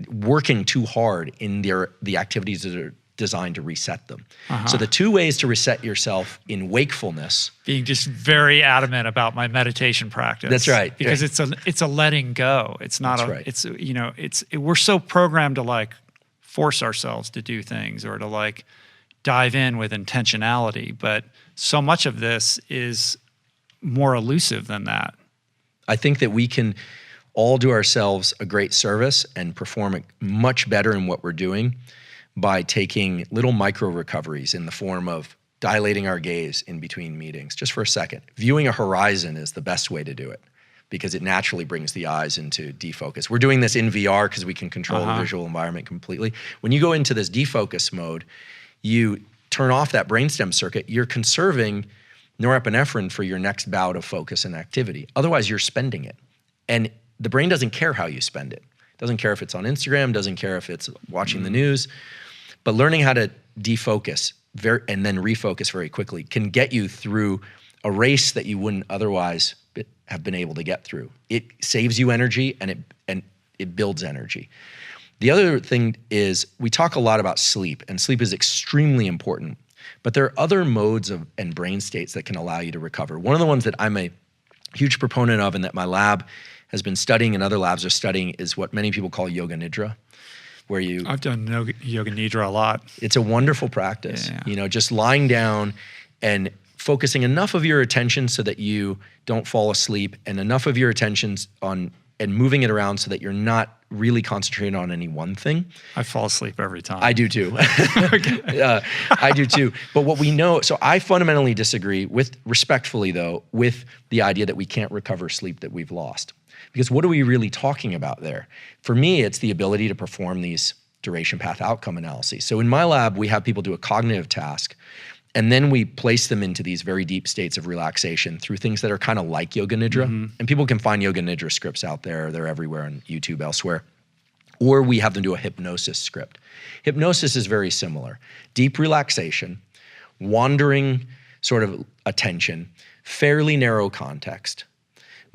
working too hard in the activities that are designed to reset them. So the 2 ways to reset yourself in wakefulness. Being just very adamant about my meditation practice. That's right. Because it's a letting go. It's not we're so programmed to like force ourselves to do things or to like dive in with intentionality, but so much of this is more elusive than that. I think that we can all do ourselves a great service and perform much better in what we're doing by taking little micro recoveries in the form of dilating our gaze in between meetings, just for a second. Viewing a horizon is the best way to do it because it naturally brings the eyes into defocus. We're doing this in VR because we can control the visual environment completely. When you go into this defocus mode, you turn off that brainstem circuit, you're conserving norepinephrine for your next bout of focus and activity. Otherwise, you're spending it. And the brain doesn't care how you spend it. Doesn't care if it's on Instagram, doesn't care if it's watching the news. But learning how to defocus and then refocus very quickly can get you through a race that you wouldn't otherwise have been able to get through. It saves you energy and it builds energy. The other thing is we talk a lot about sleep, and sleep is extremely important, but there are other modes and brain states that can allow you to recover. One of the ones that I'm a huge proponent of and that my lab has been studying and other labs are studying is what many people call yoga nidra, where I've done yoga nidra a lot. It's a wonderful practice, just lying down and focusing enough of your attention so that you don't fall asleep and enough of your attention on and moving it around so that you're not really concentrating on any one thing. I fall asleep every time. I do too. I do too. But what we know, so I fundamentally disagree respectfully though, with the idea that we can't recover sleep that we've lost. Because what are we really talking about there? For me, it's the ability to perform these duration path outcome analyses. So in my lab, we have people do a cognitive task, and then we place them into these very deep states of relaxation through things that are kind of like yoga nidra. And people can find yoga nidra scripts out there. They're everywhere on YouTube, elsewhere. Or we have them do a hypnosis script. Hypnosis is very similar. Deep relaxation, wandering sort of attention, fairly narrow context,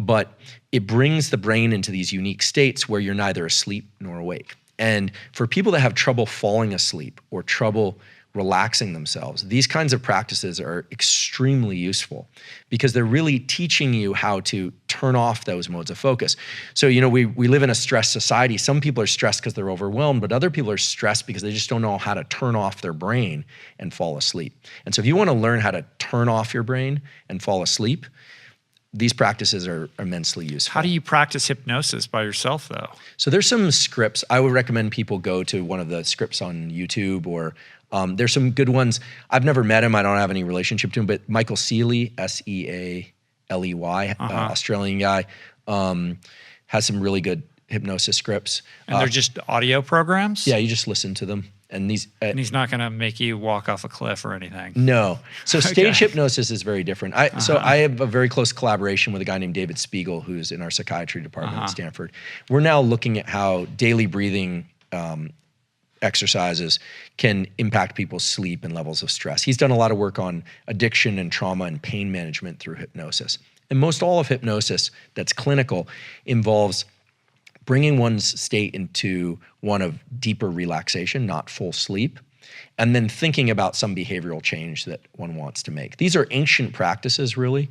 but it brings the brain into these unique states where you're neither asleep nor awake. And for people that have trouble falling asleep or trouble relaxing themselves, these kinds of practices are extremely useful because they're really teaching you how to turn off those modes of focus. So, we live in a stressed society. Some people are stressed because they're overwhelmed, but other people are stressed because they just don't know how to turn off their brain and fall asleep. And so if you want to learn how to turn off your brain and fall asleep, these practices are immensely useful. How do you practice hypnosis by yourself, though? So there's some scripts. I would recommend people go to one of the scripts on YouTube or there's some good ones. I've never met him. I don't have any relationship to him, but Michael Sealey, Sealey, Australian guy, has some really good hypnosis scripts. And they're just audio programs? Yeah, you just listen to them. And he's not going to make you walk off a cliff or anything. No. So stage hypnosis is very different. So I have a very close collaboration with a guy named David Spiegel, who's in our psychiatry department at Stanford. We're now looking at how daily breathing exercises can impact people's sleep and levels of stress. He's done a lot of work on addiction and trauma and pain management through hypnosis. And most all of hypnosis that's clinical involves bringing one's state into one of deeper relaxation, not full sleep, and then thinking about some behavioral change that one wants to make. These are ancient practices, really,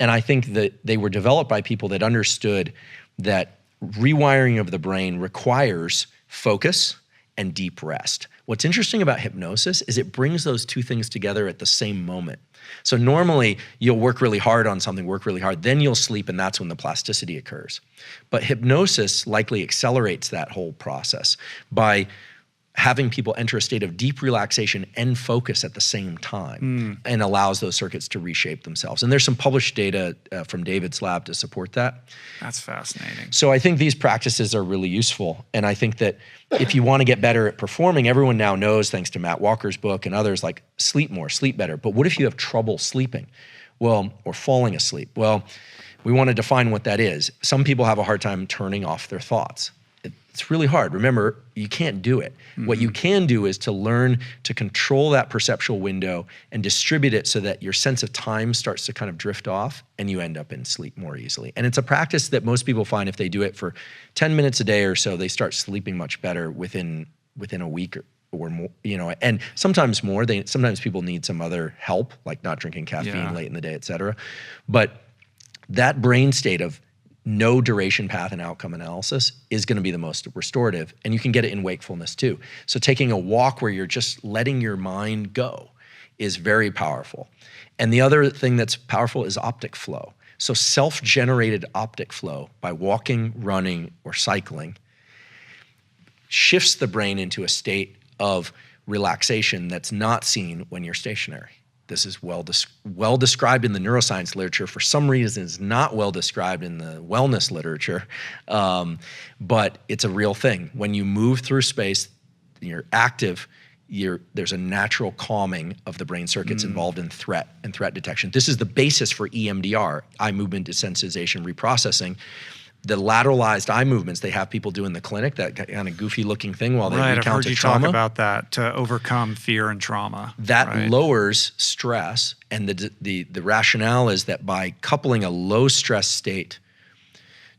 And I think that they were developed by people that understood that rewiring of the brain requires focus and deep rest. What's interesting about hypnosis is it brings those two things together at the same moment. So normally you'll work really hard on something, then you'll sleep, and that's when the plasticity occurs. But hypnosis likely accelerates that whole process by having people enter a state of deep relaxation and focus at the same time, and allows those circuits to reshape themselves. And there's some published data from David's lab to support that. That's fascinating. So I think these practices are really useful. And I think that if you want to get better at performing, everyone now knows, thanks to Matt Walker's book and others, like sleep more, sleep better. But what if you have trouble sleeping? Well, or falling asleep? Well, we want to define what that is. Some people have a hard time turning off their thoughts. It's really hard. Remember, you can't do it. What you can do is to learn to control that perceptual window and distribute it so that your sense of time starts to kind of drift off and you end up in sleep more easily. And it's a practice that most people find if they do it for 10 minutes a day or so, they start sleeping much better within a week or more, and sometimes more. Sometimes people need some other help, like not drinking caffeine late in the day, et cetera. But that brain state of no duration path and outcome analysis is going to be the most restorative, and you can get it in wakefulness too. So taking a walk where you're just letting your mind go is very powerful. And the other thing that's powerful is optic flow. So self-generated optic flow by walking, running, or cycling shifts the brain into a state of relaxation that's not seen when you're stationary. This is well described in the neuroscience literature. For some reason, it's not well described in the wellness literature, but it's a real thing. When you move through space, you're active, there's a natural calming of the brain circuits involved in threat and threat detection. This is the basis for EMDR, eye movement desensitization reprocessing. The lateralized eye movements they have people do in the clinic, that kind of goofy looking thing while they recount a trauma. I've heard you talk about that, to overcome fear and trauma. That lowers stress, and the rationale is that by coupling a low stress state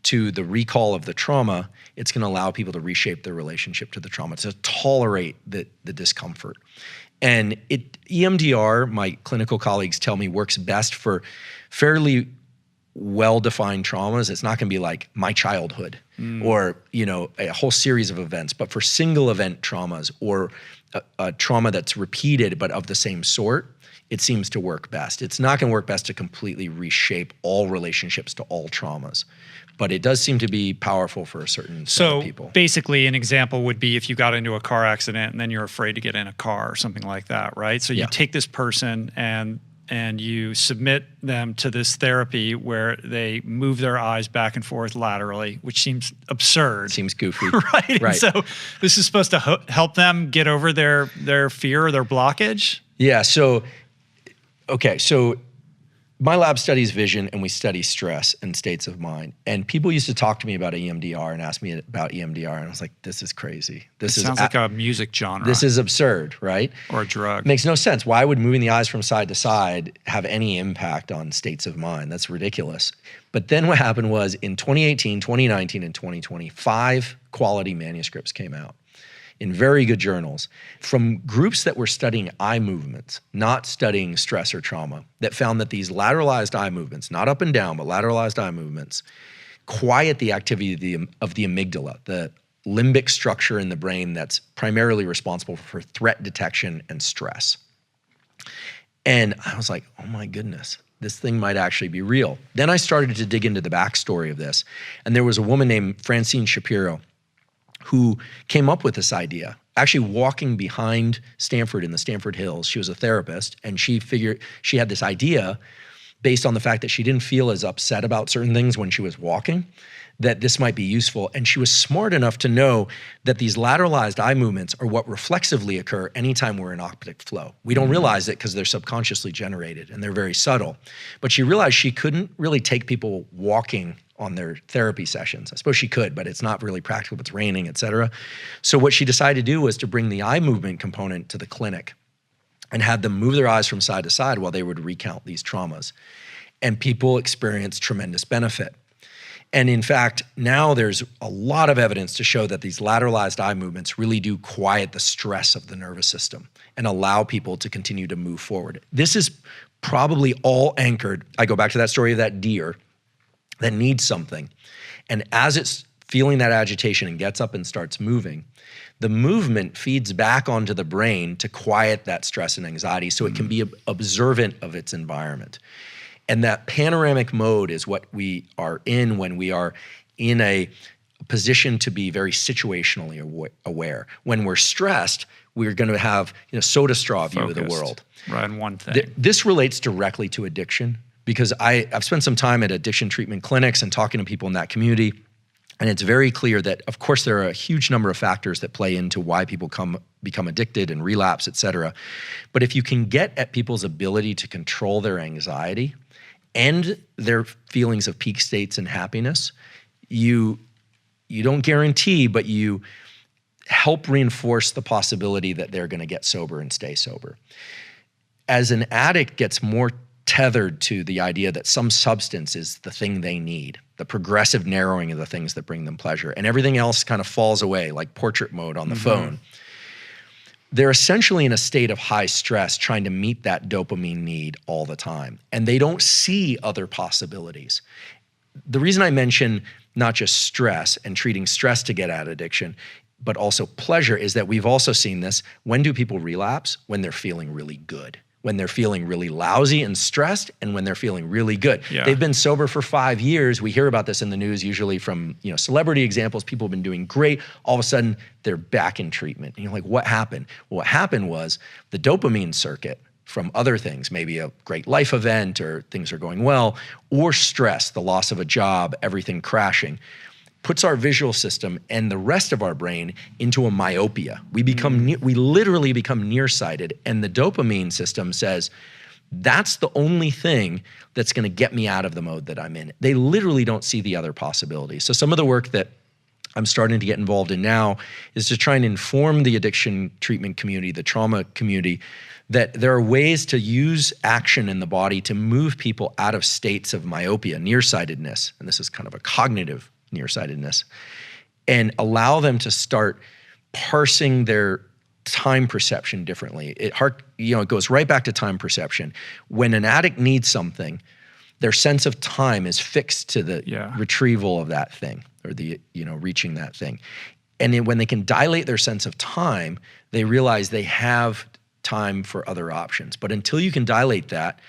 to the recall of the trauma, it's going to allow people to reshape their relationship to the trauma, to tolerate the discomfort. And EMDR, my clinical colleagues tell me, works best for fairly well-defined traumas. It's not going to be like my childhood or a whole series of events, but for single event traumas or a trauma that's repeated but of the same sort, it seems to work best. It's not going to work best to completely reshape all relationships to all traumas, but it does seem to be powerful for a certain set of people. So basically an example would be if you got into a car accident and then you're afraid to get in a car or something like that, right? So you take this person and you submit them to this therapy where they move their eyes back and forth laterally, which seems absurd. Seems goofy. Right? And so this is supposed to help them get over their fear or their blockage? Yeah, so my lab studies vision and we study stress and states of mind. And people used to talk to me about EMDR and ask me about EMDR. And I was like, this is crazy. This sounds like a music genre. This is absurd, right? Or a drug. Makes no sense. Why would moving the eyes from side to side have any impact on states of mind? That's ridiculous. But then what happened was in 2018, 2019, and 2020, 5 quality manuscripts came out in very good journals from groups that were studying eye movements, not studying stress or trauma, that found that these lateralized eye movements, not up and down, but lateralized eye movements, quiet the activity of the amygdala, the limbic structure in the brain that's primarily responsible for threat detection and stress. And I was like, oh my goodness, this thing might actually be real. Then I started to dig into the backstory of this. And there was a woman named Francine Shapiro who came up with this idea, actually walking behind Stanford in the Stanford Hills. She was a therapist, and she figured she had this idea based on the fact that she didn't feel as upset about certain things when she was walking, that this might be useful. And she was smart enough to know that these lateralized eye movements are what reflexively occur anytime we're in optic flow. We don't realize it because they're subconsciously generated and they're very subtle. But she realized she couldn't really take people walking on their therapy sessions. I suppose she could, but it's not really practical if it's raining, et cetera. So what she decided to do was to bring the eye movement component to the clinic and had them move their eyes from side to side while they would recount these traumas. And people experienced tremendous benefit. And in fact, now there's a lot of evidence to show that these lateralized eye movements really do quiet the stress of the nervous system and allow people to continue to move forward. This is probably all anchored. I go back to that story of that deer that needs something. And as it's feeling that agitation and gets up and starts moving, the movement feeds back onto the brain to quiet that stress and anxiety so it can be observant of its environment. And that panoramic mode is what we are in when we are in a position to be very situationally aware. When we're stressed, we're going to have soda straw view of the world. Right, on one thing. This relates directly to addiction because I've spent some time at addiction treatment clinics and talking to people in that community. And it's very clear that, of course, there are a huge number of factors that play into why people become addicted and relapse, et cetera. But if you can get at people's ability to control their anxiety and their feelings of peak states and happiness, you don't guarantee, but you help reinforce the possibility that they're going to get sober and stay sober. As an addict gets more tethered to the idea that some substance is the thing they need, the progressive narrowing of the things that bring them pleasure, and everything else kind of falls away like portrait mode on the phone. They're essentially in a state of high stress trying to meet that dopamine need all the time, and they don't see other possibilities. The reason I mention not just stress and treating stress to get at addiction, but also pleasure is that we've also seen this. When do people relapse? When they're feeling really good. When they're feeling really lousy and stressed, and when they're feeling really good. Yeah. They've been sober for 5 years. We hear about this in the news, usually from celebrity examples. People have been doing great. All of a sudden, they're back in treatment. And you're like, what happened? Well, what happened was the dopamine circuit from other things, maybe a great life event or things are going well, or stress, the loss of a job, everything crashing, puts our visual system and the rest of our brain into a myopia. We literally become nearsighted, and the dopamine system says, that's the only thing that's going to get me out of the mode that I'm in. They literally don't see the other possibilities. So some of the work that I'm starting to get involved in now is to try and inform the addiction treatment community, the trauma community, that there are ways to use action in the body to move people out of states of myopia, nearsightedness, and this is kind of a cognitive nearsightedness, and allow them to start parsing their time perception differently. It goes right back to time perception. When an addict needs something, their sense of time is fixed to the retrieval of that thing or the reaching that thing. And then when they can dilate their sense of time, they realize they have time for other options. But until you can dilate that,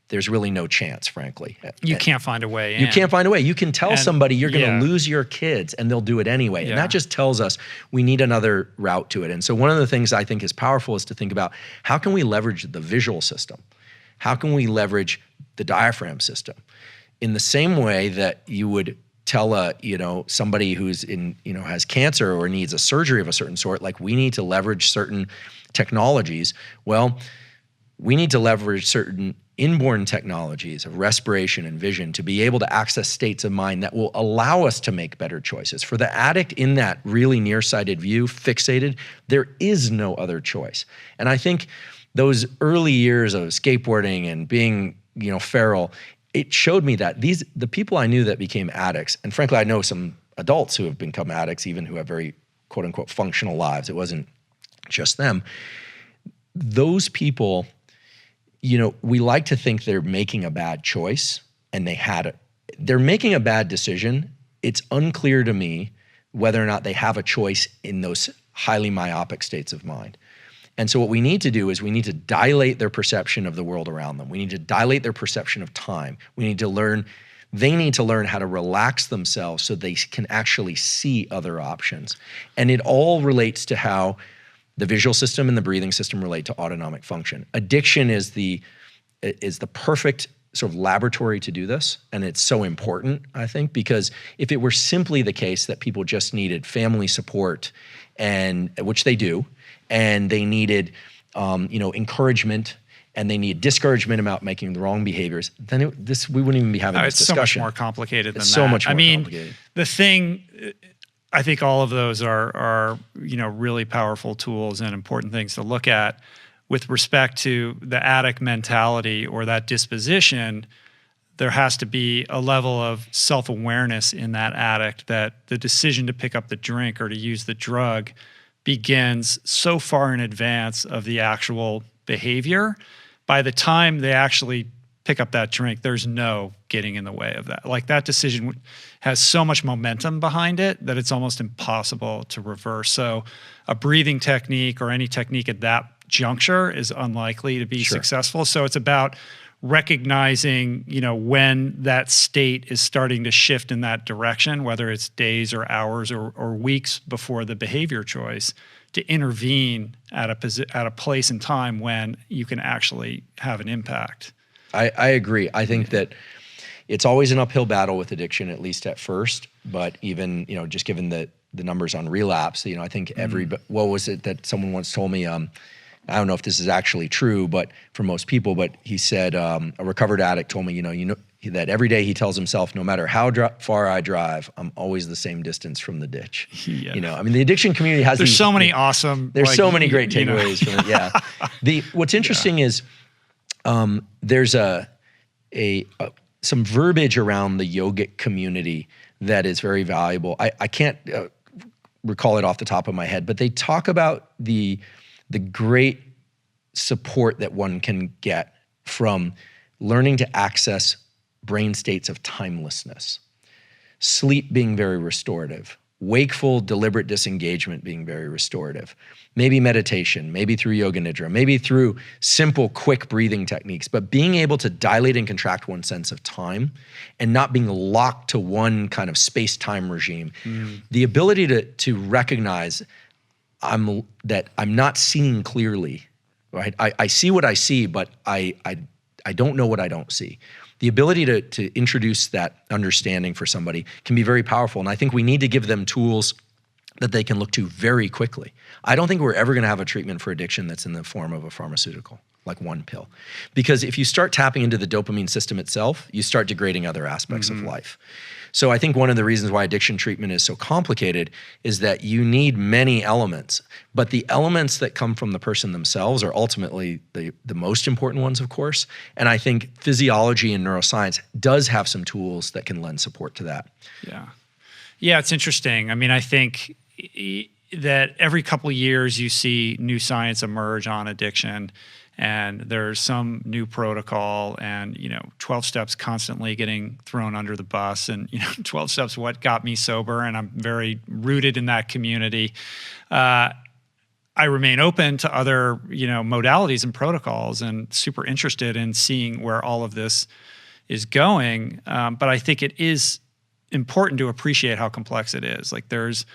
there's really no chance, frankly. You can't find a way in. You can't find a way. You can tell somebody you're going to lose your kids and they'll do it anyway. And that just tells us we need another route to it. And so one of the things I think is powerful is to think about how can we leverage the visual system? How can we leverage the diaphragm system? In the same way that you would tell somebody who's has cancer or needs a surgery of a certain sort, like we need to leverage certain technologies. Well, we need to leverage certain inborn technologies of respiration and vision to be able to access states of mind that will allow us to make better choices. For the addict in that really nearsighted view, fixated, there is no other choice. And I think those early years of skateboarding and being, feral, it showed me that the people I knew that became addicts, and frankly, I know some adults who have become addicts, even who have very quote unquote functional lives. It wasn't just them. Those people, we like to think they're making a bad choice, and they're making a bad decision. It's unclear to me whether or not they have a choice in those highly myopic states of mind. And so what we need to do is we need to dilate their perception of the world around them. We need to dilate their perception of time. They need to learn how to relax themselves so they can actually see other options. And it all relates to how the visual system and the breathing system relate to autonomic function. Addiction is the perfect sort of laboratory to do this, and it's so important, I think, because if it were simply the case that people just needed family support, and which they do, and they needed encouragement, and they need discouragement about making the wrong behaviors, then we wouldn't even be having this discussion. It's so much more complicated than that. It's so much more complicated. The thing, I think all of those are really powerful tools and important things to look at with respect to the addict mentality or that disposition. there has to be a level of self-awareness in that addict that the decision to pick up the drink or to use the drug begins so far in advance of the actual behavior. By the time they actually pick up that drink, there's no getting in the way of that. Like, that decision has so much momentum behind it that it's almost impossible to reverse. So a breathing technique or any technique at that juncture is unlikely to be successful. So it's about recognizing, when that state is starting to shift in that direction, whether it's days or hours or weeks before the behavior choice, to intervene at a place and time when you can actually have an impact. I agree. I think that it's always an uphill battle with addiction, at least at first. But even, just given the numbers on relapse, I think what was it that someone once told me? I don't know if this is actually true, but for most people, but he said, a recovered addict told me, that every day he tells himself, no matter how far I drive, I'm always the same distance from the ditch. Yeah. The addiction community has There's so many awesome. There's so many great takeaways from it. Yeah. What's interesting is there's some verbiage around the yogic community that is very valuable. I can't recall it off the top of my head, but they talk about the great support that one can get from learning to access brain states of timelessness, sleep being very restorative, wakeful, deliberate disengagement being very restorative, maybe meditation, maybe through yoga nidra, maybe through simple, quick breathing techniques, but being able to dilate and contract one's sense of time and not being locked to one kind of space-time regime. The ability to recognize that I'm not seeing clearly, right? I see what I see, but I don't know what I don't see. The ability to introduce that understanding for somebody can be very powerful. And I think we need to give them tools that they can look to very quickly. I don't think we're ever gonna have a treatment for addiction that's in the form of a pharmaceutical, like one pill. Because if you start tapping into the dopamine system itself, you start degrading other aspects of life. So I think one of the reasons why addiction treatment is so complicated is that you need many elements, but the elements that come from the person themselves are ultimately the most important ones, of course. And I think physiology and neuroscience does have some tools that can lend support to that. Yeah, it's interesting. I mean, I think that every couple of years you see new science emerge on addiction, and there's some new protocol, and 12 steps constantly getting thrown under the bus, and 12 steps what got me sober, and I'm very rooted in that community. I remain open to other modalities and protocols, and super interested in seeing where all of this is going. But I think it is important to appreciate how complex it is. Like, there's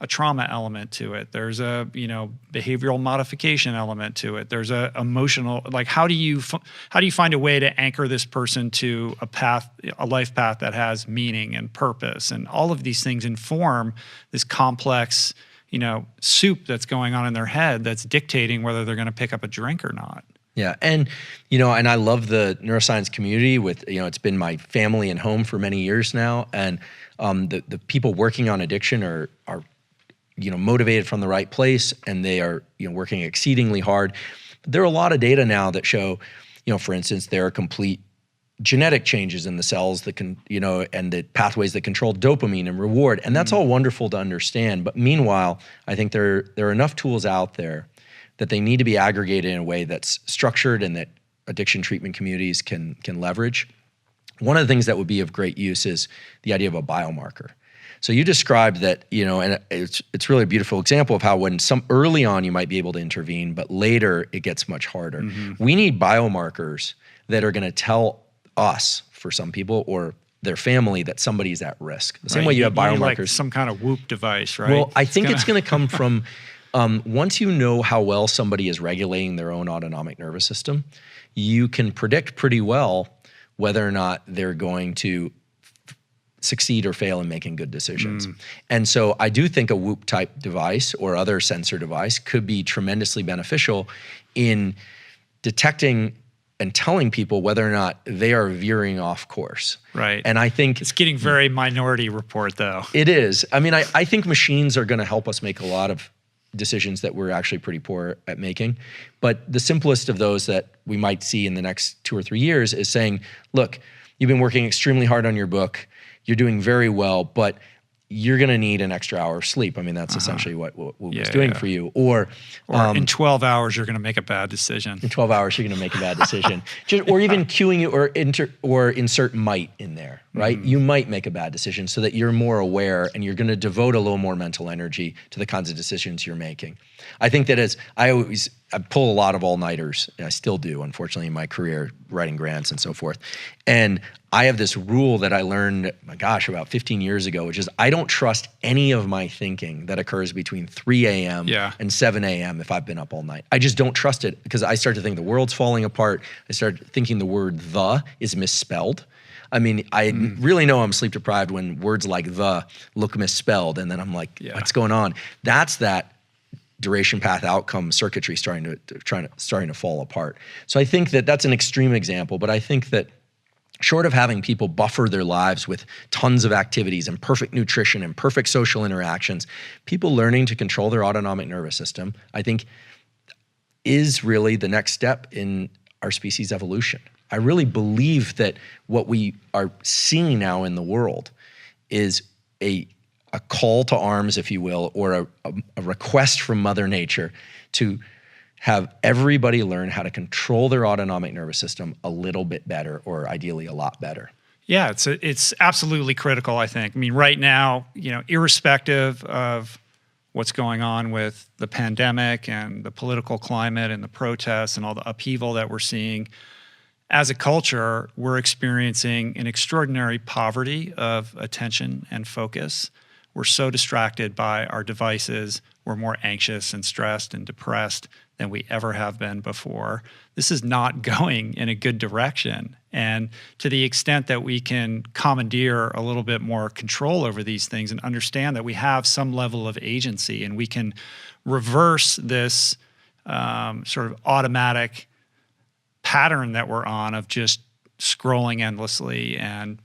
a trauma element to it. There's a behavioral modification element to it. There's a emotional, like, how do you find a way to anchor this person to a life path that has meaning and purpose, and all of these things inform this complex soup that's going on in their head that's dictating whether they're going to pick up a drink or not. Yeah, and and I love the neuroscience community. With it's been my family and home for many years now, and the people working on addiction are motivated from the right place, and they are working exceedingly hard. But there are a lot of data now that show, for instance, there are complete genetic changes in the cells that can, and the pathways that control dopamine and reward, and that's all wonderful to understand. But meanwhile, I think there are enough tools out there that they need to be aggregated in a way that's structured and that addiction treatment communities can leverage. One of the things that would be of great use is the idea of a biomarker. So you described that, and it's really a beautiful example of how when early on you might be able to intervene, but later it gets much harder. We need biomarkers that are going to tell us, for some people, or their family, that somebody's at risk. The same way you have biomarkers. Like some kind of Whoop device, right? Well, I think it's going to come from once you know how well somebody is regulating their own autonomic nervous system, you can predict pretty well whether or not they're going to succeed or fail in making good decisions. And so I do think a Whoop type device or other sensor device could be tremendously beneficial in detecting and telling people whether or not they are veering off course. Right. And I think it's getting very Minority Report, though. It is. I mean, I think machines are going to help us make a lot of decisions that we're actually pretty poor at making. But the simplest of those that we might see in the next 2 or 3 years is saying, look, you've been working extremely hard on your book. You're doing very well, but you're going to need an extra hour of sleep. I mean, that's essentially what was doing for you. Or in 12 hours, you're going to make a bad decision. In 12 hours, you're going to make a bad decision. Or even cueing you or insert might in there, right? You might make a bad decision so that you're more aware and you're going to devote a little more mental energy to the kinds of decisions you're making. I think that I pull a lot of all-nighters, and I still do, unfortunately, in my career, writing grants and so forth. And I have this rule that I learned, about 15 years ago, which is I don't trust any of my thinking that occurs between 3 a.m. and 7 a.m. if I've been up all night. I just don't trust it because I start to think the world's falling apart. I start thinking the word "the" is misspelled. I mean, I really know I'm sleep deprived when words like "the" look misspelled, and then I'm like, what's going on? That's that duration path outcome circuitry starting to fall apart. So I think that that's an extreme example, but I think that short of having people buffer their lives with tons of activities and perfect nutrition and perfect social interactions, people learning to control their autonomic nervous system, I think, is really the next step in our species' evolution. I really believe that what we are seeing now in the world is a call to arms, if you will, or a request from Mother Nature to have everybody learn how to control their autonomic nervous system a little bit better, or ideally a lot better. Yeah, it's absolutely critical, I think. I mean, right now, irrespective of what's going on with the pandemic and the political climate and the protests and all the upheaval that we're seeing, as a culture, we're experiencing an extraordinary poverty of attention and focus. We're so distracted by our devices. We're more anxious and stressed and depressed than we ever have been before. This is not going in a good direction. And to the extent that we can commandeer a little bit more control over these things and understand that we have some level of agency and we can reverse this sort of automatic pattern that we're on of just scrolling endlessly and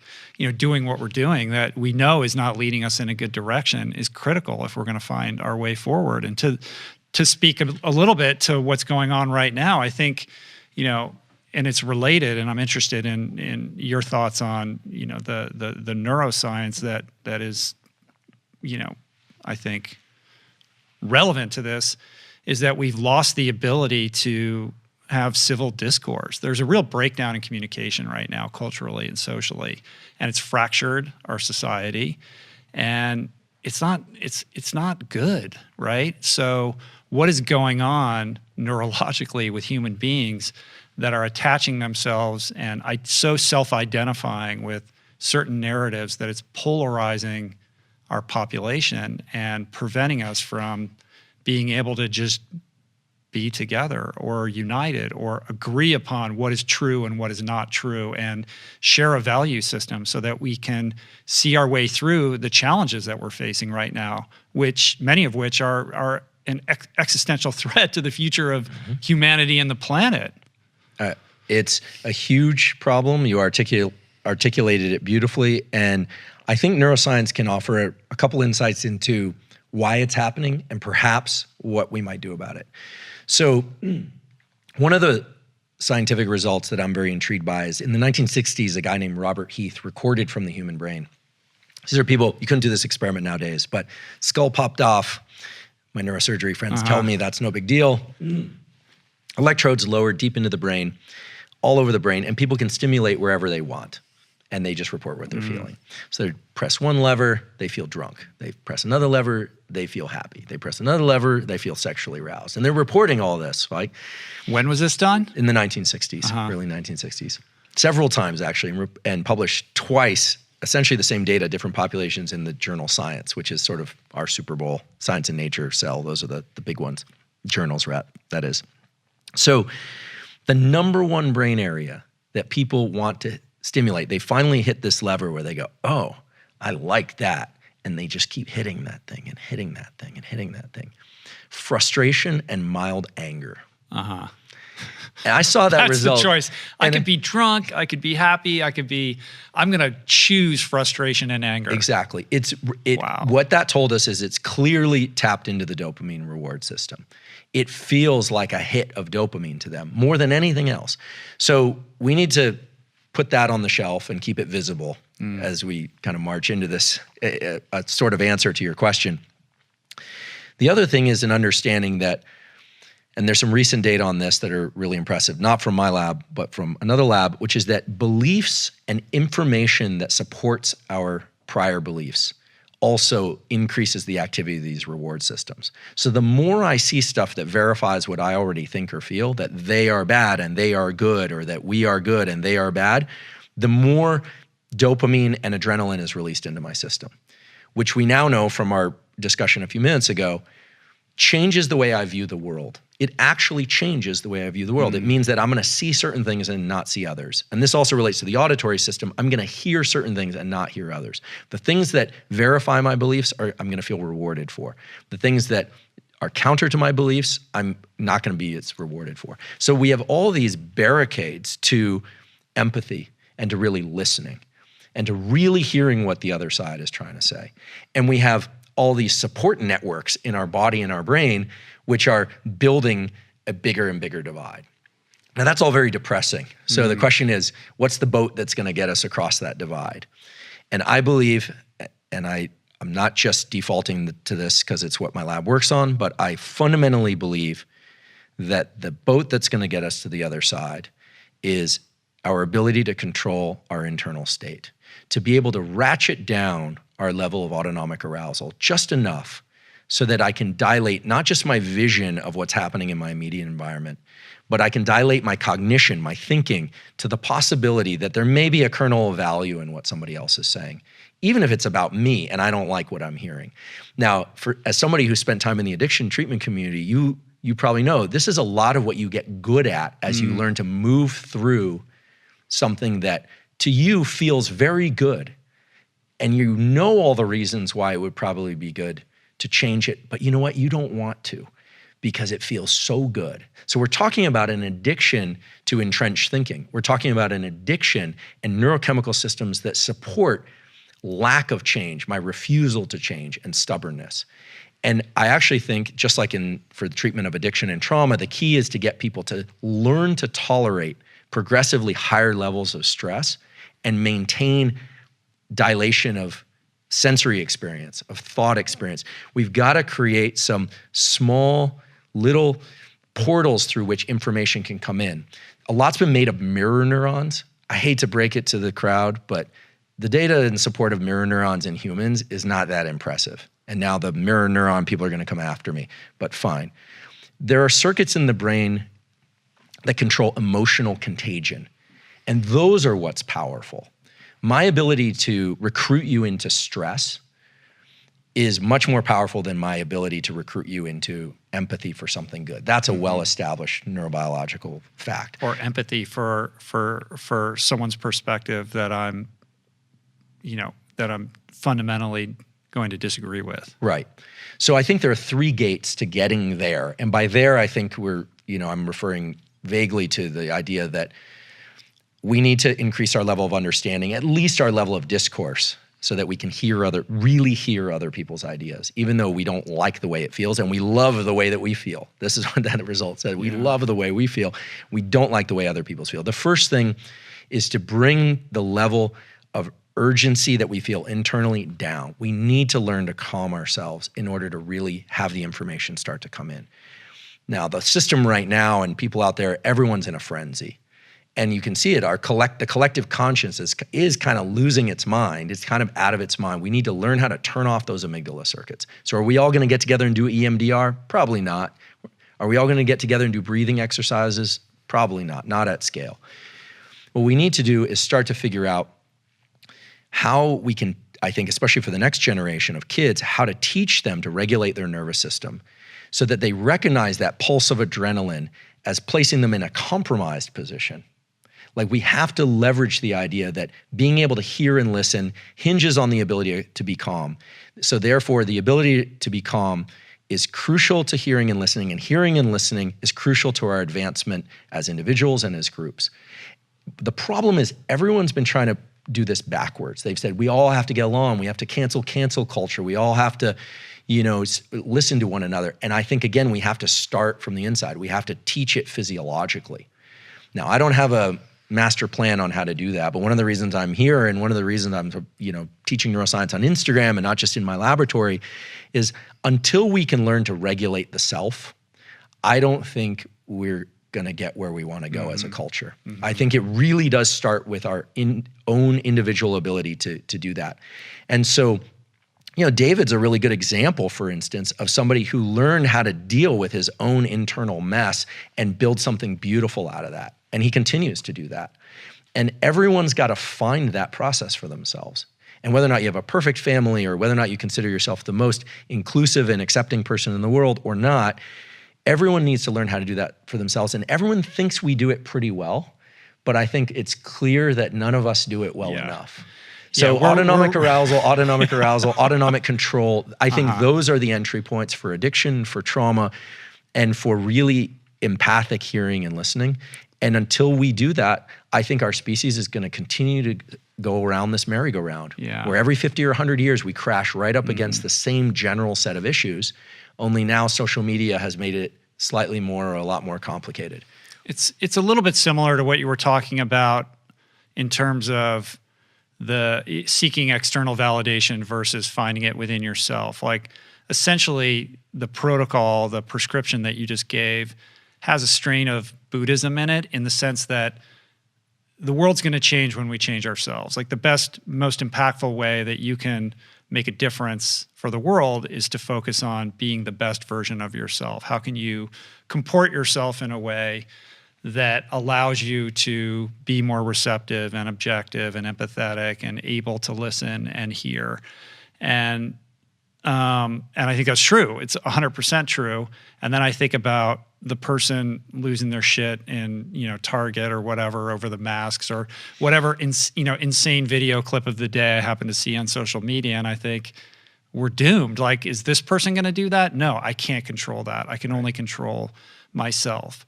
doing what we're doing that we know is not leading us in a good direction is critical if we're going to find our way forward. And to speak a little bit to what's going on right now, I think, and it's related, and I'm interested in your thoughts on, the neuroscience that is, I think relevant to this, is that we've lost the ability to have civil discourse. There's a real breakdown in communication right now, culturally and socially, and it's fractured our society, and it's not good, right? So what is going on neurologically with human beings that are attaching themselves and so self-identifying with certain narratives that it's polarizing our population and preventing us from being able to just be together or united or agree upon what is true and what is not true and share a value system so that we can see our way through the challenges that we're facing right now, many of which are an existential threat to the future of humanity and the planet. It's a huge problem. You articulated it beautifully. And I think neuroscience can offer a couple insights into why it's happening and perhaps what we might do about it. So one of the scientific results that I'm very intrigued by is in the 1960s, a guy named Robert Heath recorded from the human brain. These are people, you couldn't do this experiment nowadays, but skull popped off. My neurosurgery friends tell me that's no big deal. Electrodes lowered deep into the brain, all over the brain, and people can stimulate wherever they want. And they just report what they're feeling. So they press one lever, they feel drunk. They press another lever, they feel happy. They press another lever, they feel sexually aroused. And they're reporting all this, right? When was this done? In the 1960s, early 1960s. Several times, actually, and published twice, essentially the same data, different populations in the journal Science, which is sort of our Super Bowl, Science and Nature, Cell. Those are the big ones. Journals, that is. So the number one brain area that people want to stimulate, they finally hit this lever where they go, oh, I like that. And they just keep hitting that thing and hitting that thing and hitting that thing. Frustration and mild anger. And I saw that result. That's the choice. I could be drunk, I could be happy, I'm gonna choose frustration and anger. Exactly. Wow. What that told us is it's clearly tapped into the dopamine reward system. It feels like a hit of dopamine to them more than anything else. So we need to put that on the shelf and keep it visible as we kind of march into this a sort of answer to your question. The other thing is an understanding that, and there's some recent data on this that are really impressive, not from my lab, but from another lab, which is that beliefs and information that supports our prior beliefs also increases the activity of these reward systems. So the more I see stuff that verifies what I already think or feel, that they are bad and they are good, or that we are good and they are bad, the more dopamine and adrenaline is released into my system, which we now know from our discussion a few minutes ago, changes the way I view the world. It actually changes the way I view the world. It means that I'm going to see certain things and not see others. And this also relates to the auditory system. I'm going to hear certain things and not hear others. The things that verify my beliefs I'm going to feel rewarded for. The things that are counter to my beliefs, I'm not going to be as rewarded for. So we have all these barricades to empathy and to really listening and to really hearing what the other side is trying to say. And we have all these support networks in our body and our brain, which are building a bigger and bigger divide. Now that's all very depressing. So the question is, what's the boat that's going to get us across that divide? And I believe, and I'm not just defaulting to this because it's what my lab works on, but I fundamentally believe that the boat that's going to get us to the other side is our ability to control our internal state, to be able to ratchet down our level of autonomic arousal just enough so that I can dilate not just my vision of what's happening in my immediate environment, but I can dilate my cognition, my thinking, to the possibility that there may be a kernel of value in what somebody else is saying, even if it's about me and I don't like what I'm hearing. Now, as somebody who spent time in the addiction treatment community, you probably know this is a lot of what you get good at as you learn to move through something that to you feels very good. And you know all the reasons why it would probably be good to change it, but you know what? You don't want to because it feels so good. So we're talking about an addiction to entrenched thinking. We're talking about an addiction and neurochemical systems that support lack of change, my refusal to change, and stubbornness. And I actually think, just like for the treatment of addiction and trauma, the key is to get people to learn to tolerate progressively higher levels of stress and maintain dilation of sensory experience, of thought experience. We've got to create some small little portals through which information can come in. A lot's been made of mirror neurons. I hate to break it to the crowd, but the data in support of mirror neurons in humans is not that impressive. And now the mirror neuron people are going to come after me, but fine. There are circuits in the brain that control emotional contagion, and those are what's powerful. My ability to recruit you into stress is much more powerful than my ability to recruit you into empathy for something good. That's a well-established neurobiological fact. Or empathy for someone's perspective that I'm fundamentally going to disagree with. Right. So I think there are three gates to getting there. And by there, I think I'm referring vaguely to the idea that we need to increase our level of understanding, at least our level of discourse, so that we can really hear other people's ideas, even though we don't like the way it feels, and we love the way that we feel. This is what that result said. We love the way we feel. We don't like the way other people feel. The first thing is to bring the level of urgency that we feel internally down. We need to learn to calm ourselves in order to really have the information start to come in. Now, the system right now and people out there, everyone's in a frenzy. And you can see it, the collective conscience is kind of losing its mind. It's kind of out of its mind. We need to learn how to turn off those amygdala circuits. So are we all gonna get together and do EMDR? Probably not. Are we all gonna get together and do breathing exercises? Probably not at scale. What we need to do is start to figure out how we can, I think, especially for the next generation of kids, how to teach them to regulate their nervous system so that they recognize that pulse of adrenaline as placing them in a compromised position. Like, we have to leverage the idea that being able to hear and listen hinges on the ability to be calm. So therefore, the ability to be calm is crucial to hearing and listening is crucial to our advancement as individuals and as groups. The problem is everyone's been trying to do this backwards. They've said we all have to get along, we have to cancel culture, we all have to listen to one another. And I think, again, we have to start from the inside. We have to teach it physiologically. Now, I don't have a master plan on how to do that. But one of the reasons I'm here and one of the reasons I'm, teaching neuroscience on Instagram and not just in my laboratory is until we can learn to regulate the self, I don't think we're going to get where we want to go as a culture. I think it really does start with our own individual ability to do that. And so, David's a really good example, for instance, of somebody who learned how to deal with his own internal mess and build something beautiful out of that. And he continues to do that. And everyone's got to find that process for themselves. And whether or not you have a perfect family or whether or not you consider yourself the most inclusive and accepting person in the world or not, everyone needs to learn how to do that for themselves. And everyone thinks we do it pretty well, but I think it's clear that none of us do it well enough. So autonomic arousal, autonomic control, I think those are the entry points for addiction, for trauma, and for really empathic hearing and listening. And until we do that, I think our species is going to continue to go around this merry-go-round, where every 50 or 100 years we crash right up against the same general set of issues, only now social media has made it slightly more or a lot more complicated. It's a little bit similar to what you were talking about in terms of the seeking external validation versus finding it within yourself. Like essentially the protocol, the prescription that you just gave has a strain of Buddhism in it, in the sense that the world's going to change when we change ourselves. Like the best, most impactful way that you can make a difference for the world is to focus on being the best version of yourself. How can you comport yourself in a way that allows you to be more receptive and objective and empathetic and able to listen and hear? And I think that's true. It's 100% true. And then I think about the person losing their shit in, Target or whatever over the masks or whatever, insane video clip of the day I happen to see on social media. And I think we're doomed. Like, is this person going to do that? No, I can't control that. I can only control myself.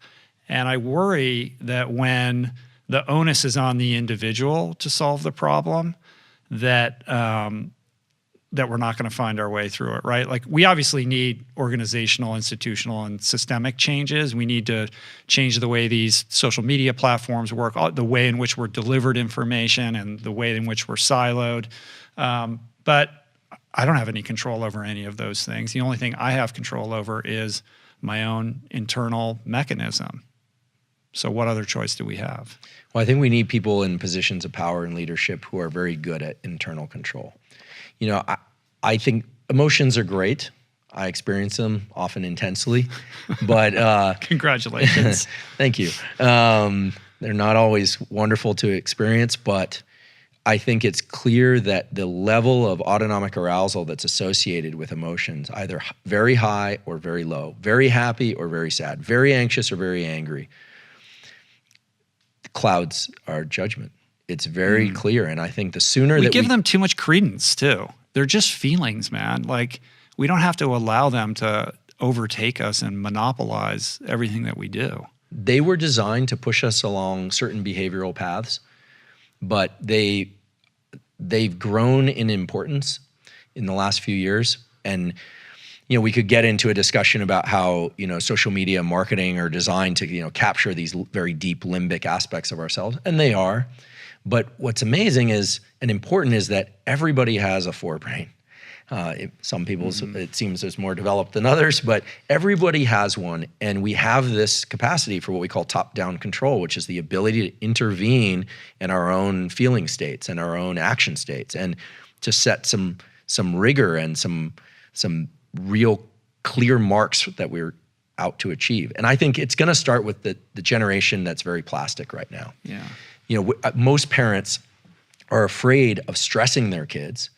And I worry that when the onus is on the individual to solve the problem, that we're not going to find our way through it, right? Like we obviously need organizational, institutional, and systemic changes. We need to change the way these social media platforms work, the way in which we're delivered information and the way in which we're siloed. But I don't have any control over any of those things. The only thing I have control over is my own internal mechanism. So what other choice do we have? Well, I think we need people in positions of power and leadership who are very good at internal control. I think emotions are great. I experience them often intensely, but congratulations. Thank you. They're not always wonderful to experience, but I think it's clear that the level of autonomic arousal that's associated with emotions, either very high or very low, very happy or very sad, very anxious or very angry, clouds our judgment. It's very clear. And I think the sooner we give them too much credence too. They're just feelings, man. Like we don't have to allow them to overtake us and monopolize everything that we do. They were designed to push us along certain behavioral paths, but they've grown in importance in the last few years. And we could get into a discussion about how, social media marketing are designed to, capture these very deep limbic aspects of ourselves, and they are. But what's amazing is, and important is that everybody has a forebrain. Some people's, it seems there's more developed than others, but everybody has one. And we have this capacity for what we call top-down control, which is the ability to intervene in our own feeling states and our own action states, and to set some rigor and some real clear marks that we're out to achieve. And I think it's going to start with the generation that's very plastic right now. Yeah. Most parents are afraid of stressing their kids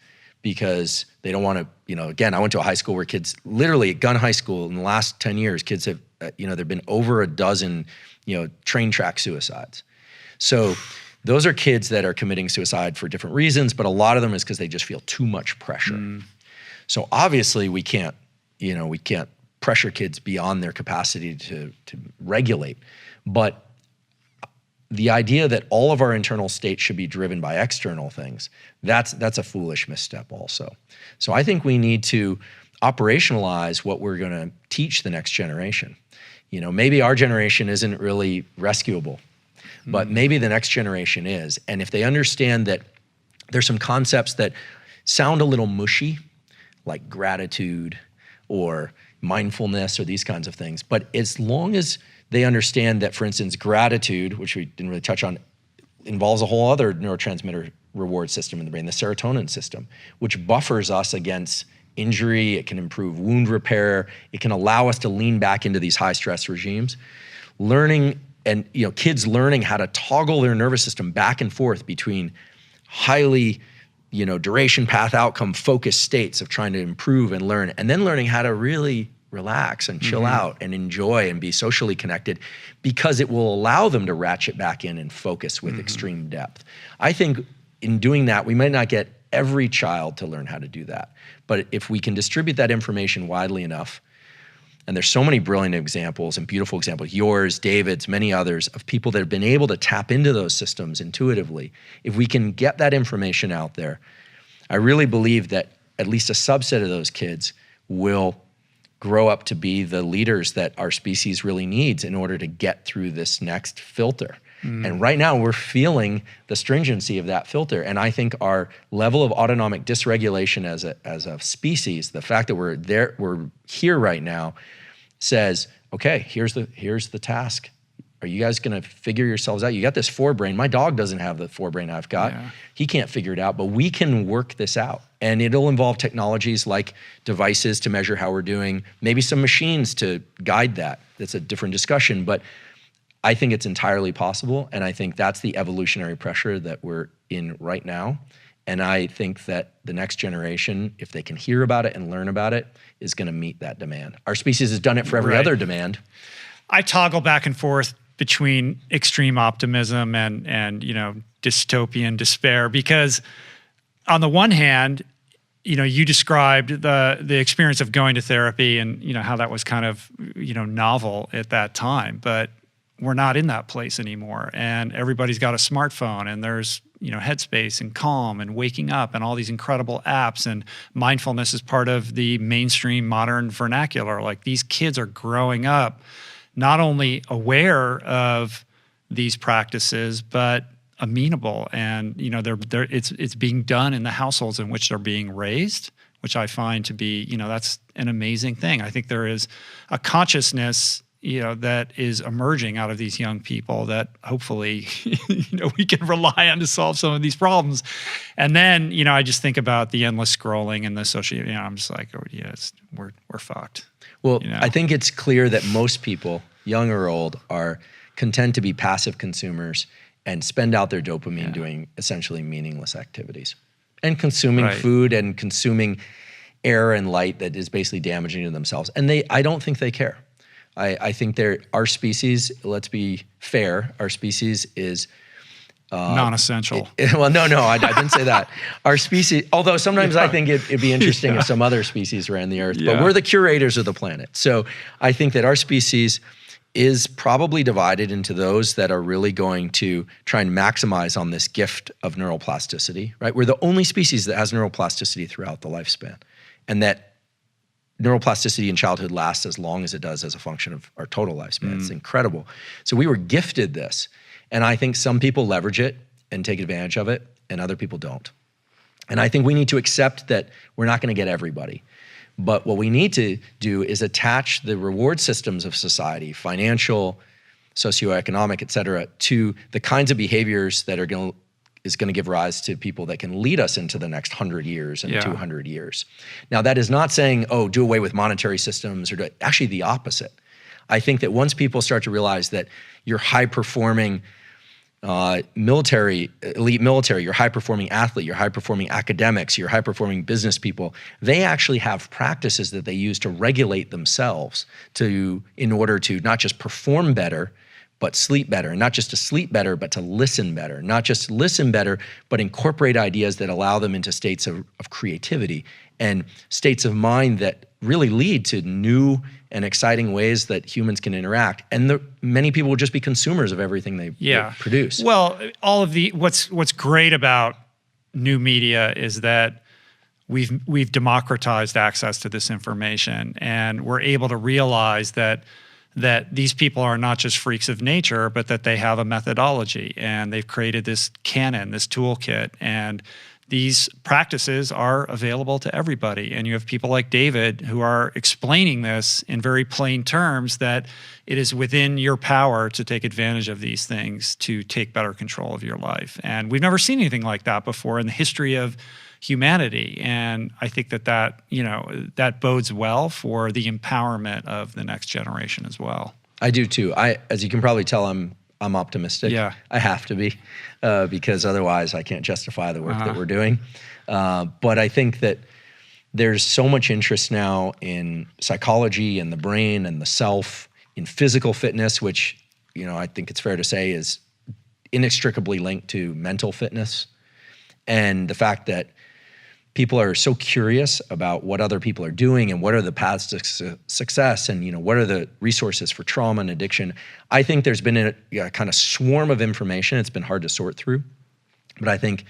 because they don't want to, again, I went to a high school where kids, literally at Gun High School in the last 10 years, kids have, there've been over a dozen, train track suicides. So those are kids that are committing suicide for different reasons, but a lot of them is because they just feel too much pressure. So obviously we can't pressure kids beyond their capacity to regulate. But the idea that all of our internal state should be driven by external things, that's a foolish misstep also. So I think we need to operationalize what we're going to teach the next generation. Maybe our generation isn't really rescuable, but maybe the next generation is. And if they understand that there's some concepts that sound a little mushy, like gratitude or mindfulness or these kinds of things, but as long as they understand that, for instance, gratitude, which we didn't really touch on, involves a whole other neurotransmitter reward system in the brain, the serotonin system, which buffers us against injury. It can improve wound repair. It can allow us to lean back into these high stress regimes. Learning and kids learning how to toggle their nervous system back and forth between highly duration, path, outcome, focused states of trying to improve and learn, and then learning how to really relax and chill out and enjoy and be socially connected, because it will allow them to ratchet back in and focus with extreme depth. I think in doing that, we might not get every child to learn how to do that, but if we can distribute that information widely enough, and there's so many brilliant examples and beautiful examples, yours, David's, many others, of people that have been able to tap into those systems intuitively. If we can get that information out there, I really believe that at least a subset of those kids will grow up to be the leaders that our species really needs in order to get through this next filter. And right now we're feeling the stringency of that filter. And I think our level of autonomic dysregulation as a species, the fact that we're here right now, says, okay, here's the task. Are you guys gonna figure yourselves out? You got this forebrain. My dog doesn't have the forebrain I've got. Yeah. He can't figure it out, but we can work this out. And it'll involve technologies like devices to measure how we're doing, maybe some machines to guide that. That's a different discussion, but I think it's entirely possible. And I think that's the evolutionary pressure that we're in right now. And I think that the next generation, if they can hear about it and learn about it, is gonna meet that demand. Our species has done it for every other demand. I toggle back and forth between extreme optimism and dystopian despair, because on the one hand, you described the experience of going to therapy and how that was kind of novel at that time, but we're not in that place anymore, and everybody's got a smartphone, and there's Headspace and Calm and Waking Up and all these incredible apps, and mindfulness is part of the mainstream modern vernacular. Like, these kids are growing up not only aware of these practices, but amenable, and it's being done in the households in which they're being raised, which I find to be that's an amazing thing. I think there is a consciousness that is emerging out of these young people that hopefully we can rely on to solve some of these problems. And then I just think about the endless scrolling and the social. I'm just like, oh yeah, we're fucked. Well, I think it's clear that most people, young or old, are content to be passive consumers and spend out their dopamine doing essentially meaningless activities and consuming food and consuming air and light that is basically damaging to themselves. And I don't think they care. I think our species, let's be fair, our species is non-essential. Well, no, I didn't say that. Our species, although sometimes I think it'd be interesting if some other species ran the earth, but we're the curators of the planet. So I think that our species is probably divided into those that are really going to try and maximize on this gift of neuroplasticity, right? We're the only species that has neuroplasticity throughout the lifespan, and that neuroplasticity in childhood lasts as long as it does as a function of our total lifespan. It's incredible. So we were gifted this. And I think some people leverage it and take advantage of it, and other people don't. And I think we need to accept that we're not gonna get everybody. But what we need to do is attach the reward systems of society, financial, socioeconomic, et cetera, to the kinds of behaviors that is gonna give rise to people that can lead us into the next 100 years and 200 years. Now, that is not saying, do away with monetary systems, actually the opposite. I think that once people start to realize that you're high-performing elite military, you're high-performing athlete, you're high-performing academics, you're high-performing business people, they actually have practices that they use to regulate themselves in order to not just perform better, but sleep better. And not just to sleep better, but to listen better. Not just listen better, but incorporate ideas that allow them into states of creativity and states of mind that really lead to new and exciting ways that humans can interact. And many people will just be consumers of everything they produce. Well, all of what's great about new media is that we've democratized access to this information, and we're able to realize that that these people are not just freaks of nature, but that they have a methodology and they've created this canon, this toolkit, and these practices are available to everybody. And you have people like David who are explaining this in very plain terms, that it is within your power to take advantage of these things to take better control of your life. And we've never seen anything like that before in the history of humanity. And I think that bodes well for the empowerment of the next generation as well. I do too. As you can probably tell, I'm optimistic. Yeah. I have to be, because otherwise I can't justify the work that we're doing. But I think that there's so much interest now in psychology and the brain and the self, in physical fitness, which, I think it's fair to say is inextricably linked to mental fitness. And the fact that people are so curious about what other people are doing and what are the paths to success, and what are the resources for trauma and addiction. I think there's been a kind of swarm of information. It's been hard to sort through, but I think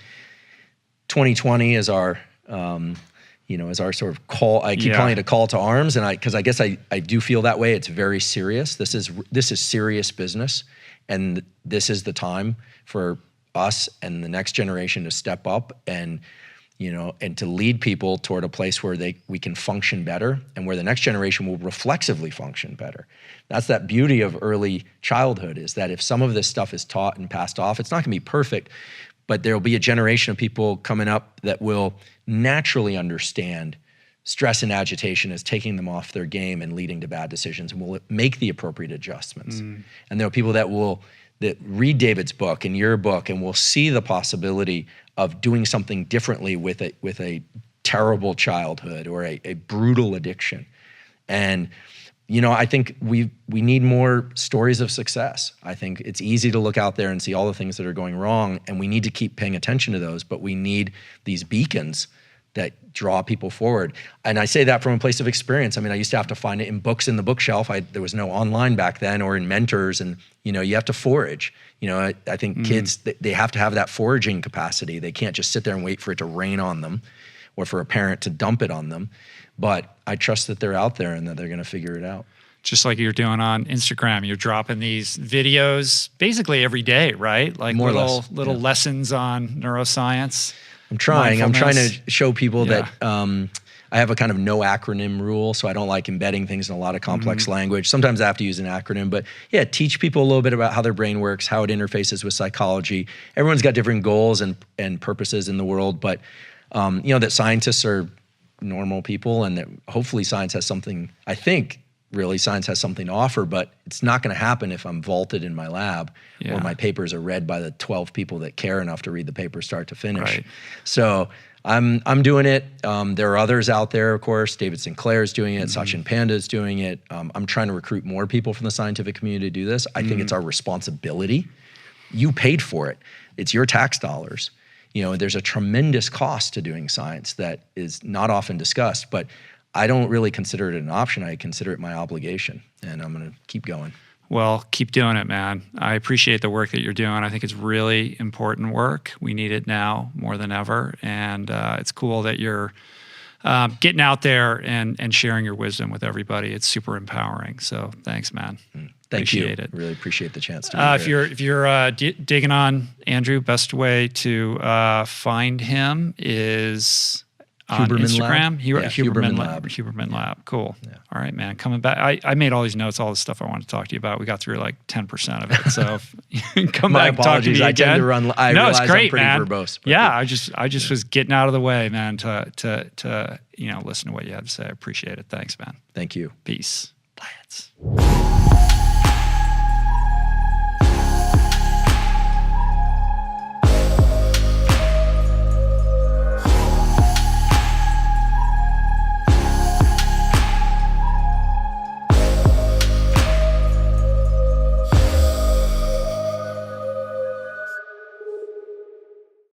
2020 is our sort of call. I keep calling it a call to arms, and because I guess I do feel that way. It's very serious. This is serious business, and this is the time for us and the next generation to step up and to lead people toward a place where we can function better, and where the next generation will reflexively function better. That's that beauty of early childhood, is that if some of this stuff is taught and passed off, it's not gonna be perfect, but there'll be a generation of people coming up that will naturally understand stress and agitation as taking them off their game and leading to bad decisions, and will make the appropriate adjustments. And there are people that read David's book and your book and will see the possibility of doing something differently with a terrible childhood or a brutal addiction. And I think we need more stories of success. I think it's easy to look out there and see all the things that are going wrong, and we need to keep paying attention to those, but we need these beacons that draw people forward. And I say that from a place of experience. I mean, I used to have to find it in books in the bookshelf. There was no online back then, or in mentors, and you have to forage. I think kids, they have to have that foraging capacity. They can't just sit there and wait for it to rain on them or for a parent to dump it on them. But I trust that they're out there and that they're gonna figure it out. Just like you're doing on Instagram, you're dropping these videos basically every day, right? Like more little lessons on neuroscience. I'm trying to show people that I have a kind of no acronym rule, so I don't like embedding things in a lot of complex language. Sometimes I have to use an acronym, but teach people a little bit about how their brain works, how it interfaces with psychology. Everyone's got different goals and purposes in the world, but that scientists are normal people, and that hopefully science has something, I think really science has something to offer, but it's not gonna happen if I'm vaulted in my lab or my papers are read by the 12 people that care enough to read the paper start to finish. Right. So I'm doing it. There are others out there, of course. David Sinclair's doing it. Sachin Panda's doing it. I'm trying to recruit more people from the scientific community to do this. I think it's our responsibility. You paid for it. It's your tax dollars. There's a tremendous cost to doing science that is not often discussed, but I don't really consider it an option. I consider it my obligation, and I'm gonna keep going. Well, keep doing it, man. I appreciate the work that you're doing. I think it's really important work. We need it now more than ever. And it's cool that you're getting out there and sharing your wisdom with everybody. It's super empowering. So thanks, man. Thank you. Appreciate it. Really appreciate the chance to be here. If you're digging on Andrew, best way to find him is on Huberman Instagram. Lab? Huberman Lab. Cool. Yeah. All right, man. Coming back. I made all these notes, all the stuff I wanted to talk to you about. We got through like 10% of it. So come back and talk to me again. I tend to run. I realize it's great, I'm pretty man. verbose. Yeah, I just was getting out of the way, man, to listen to what you had to say. I appreciate it. Thanks, man. Thank you. Peace. Plants.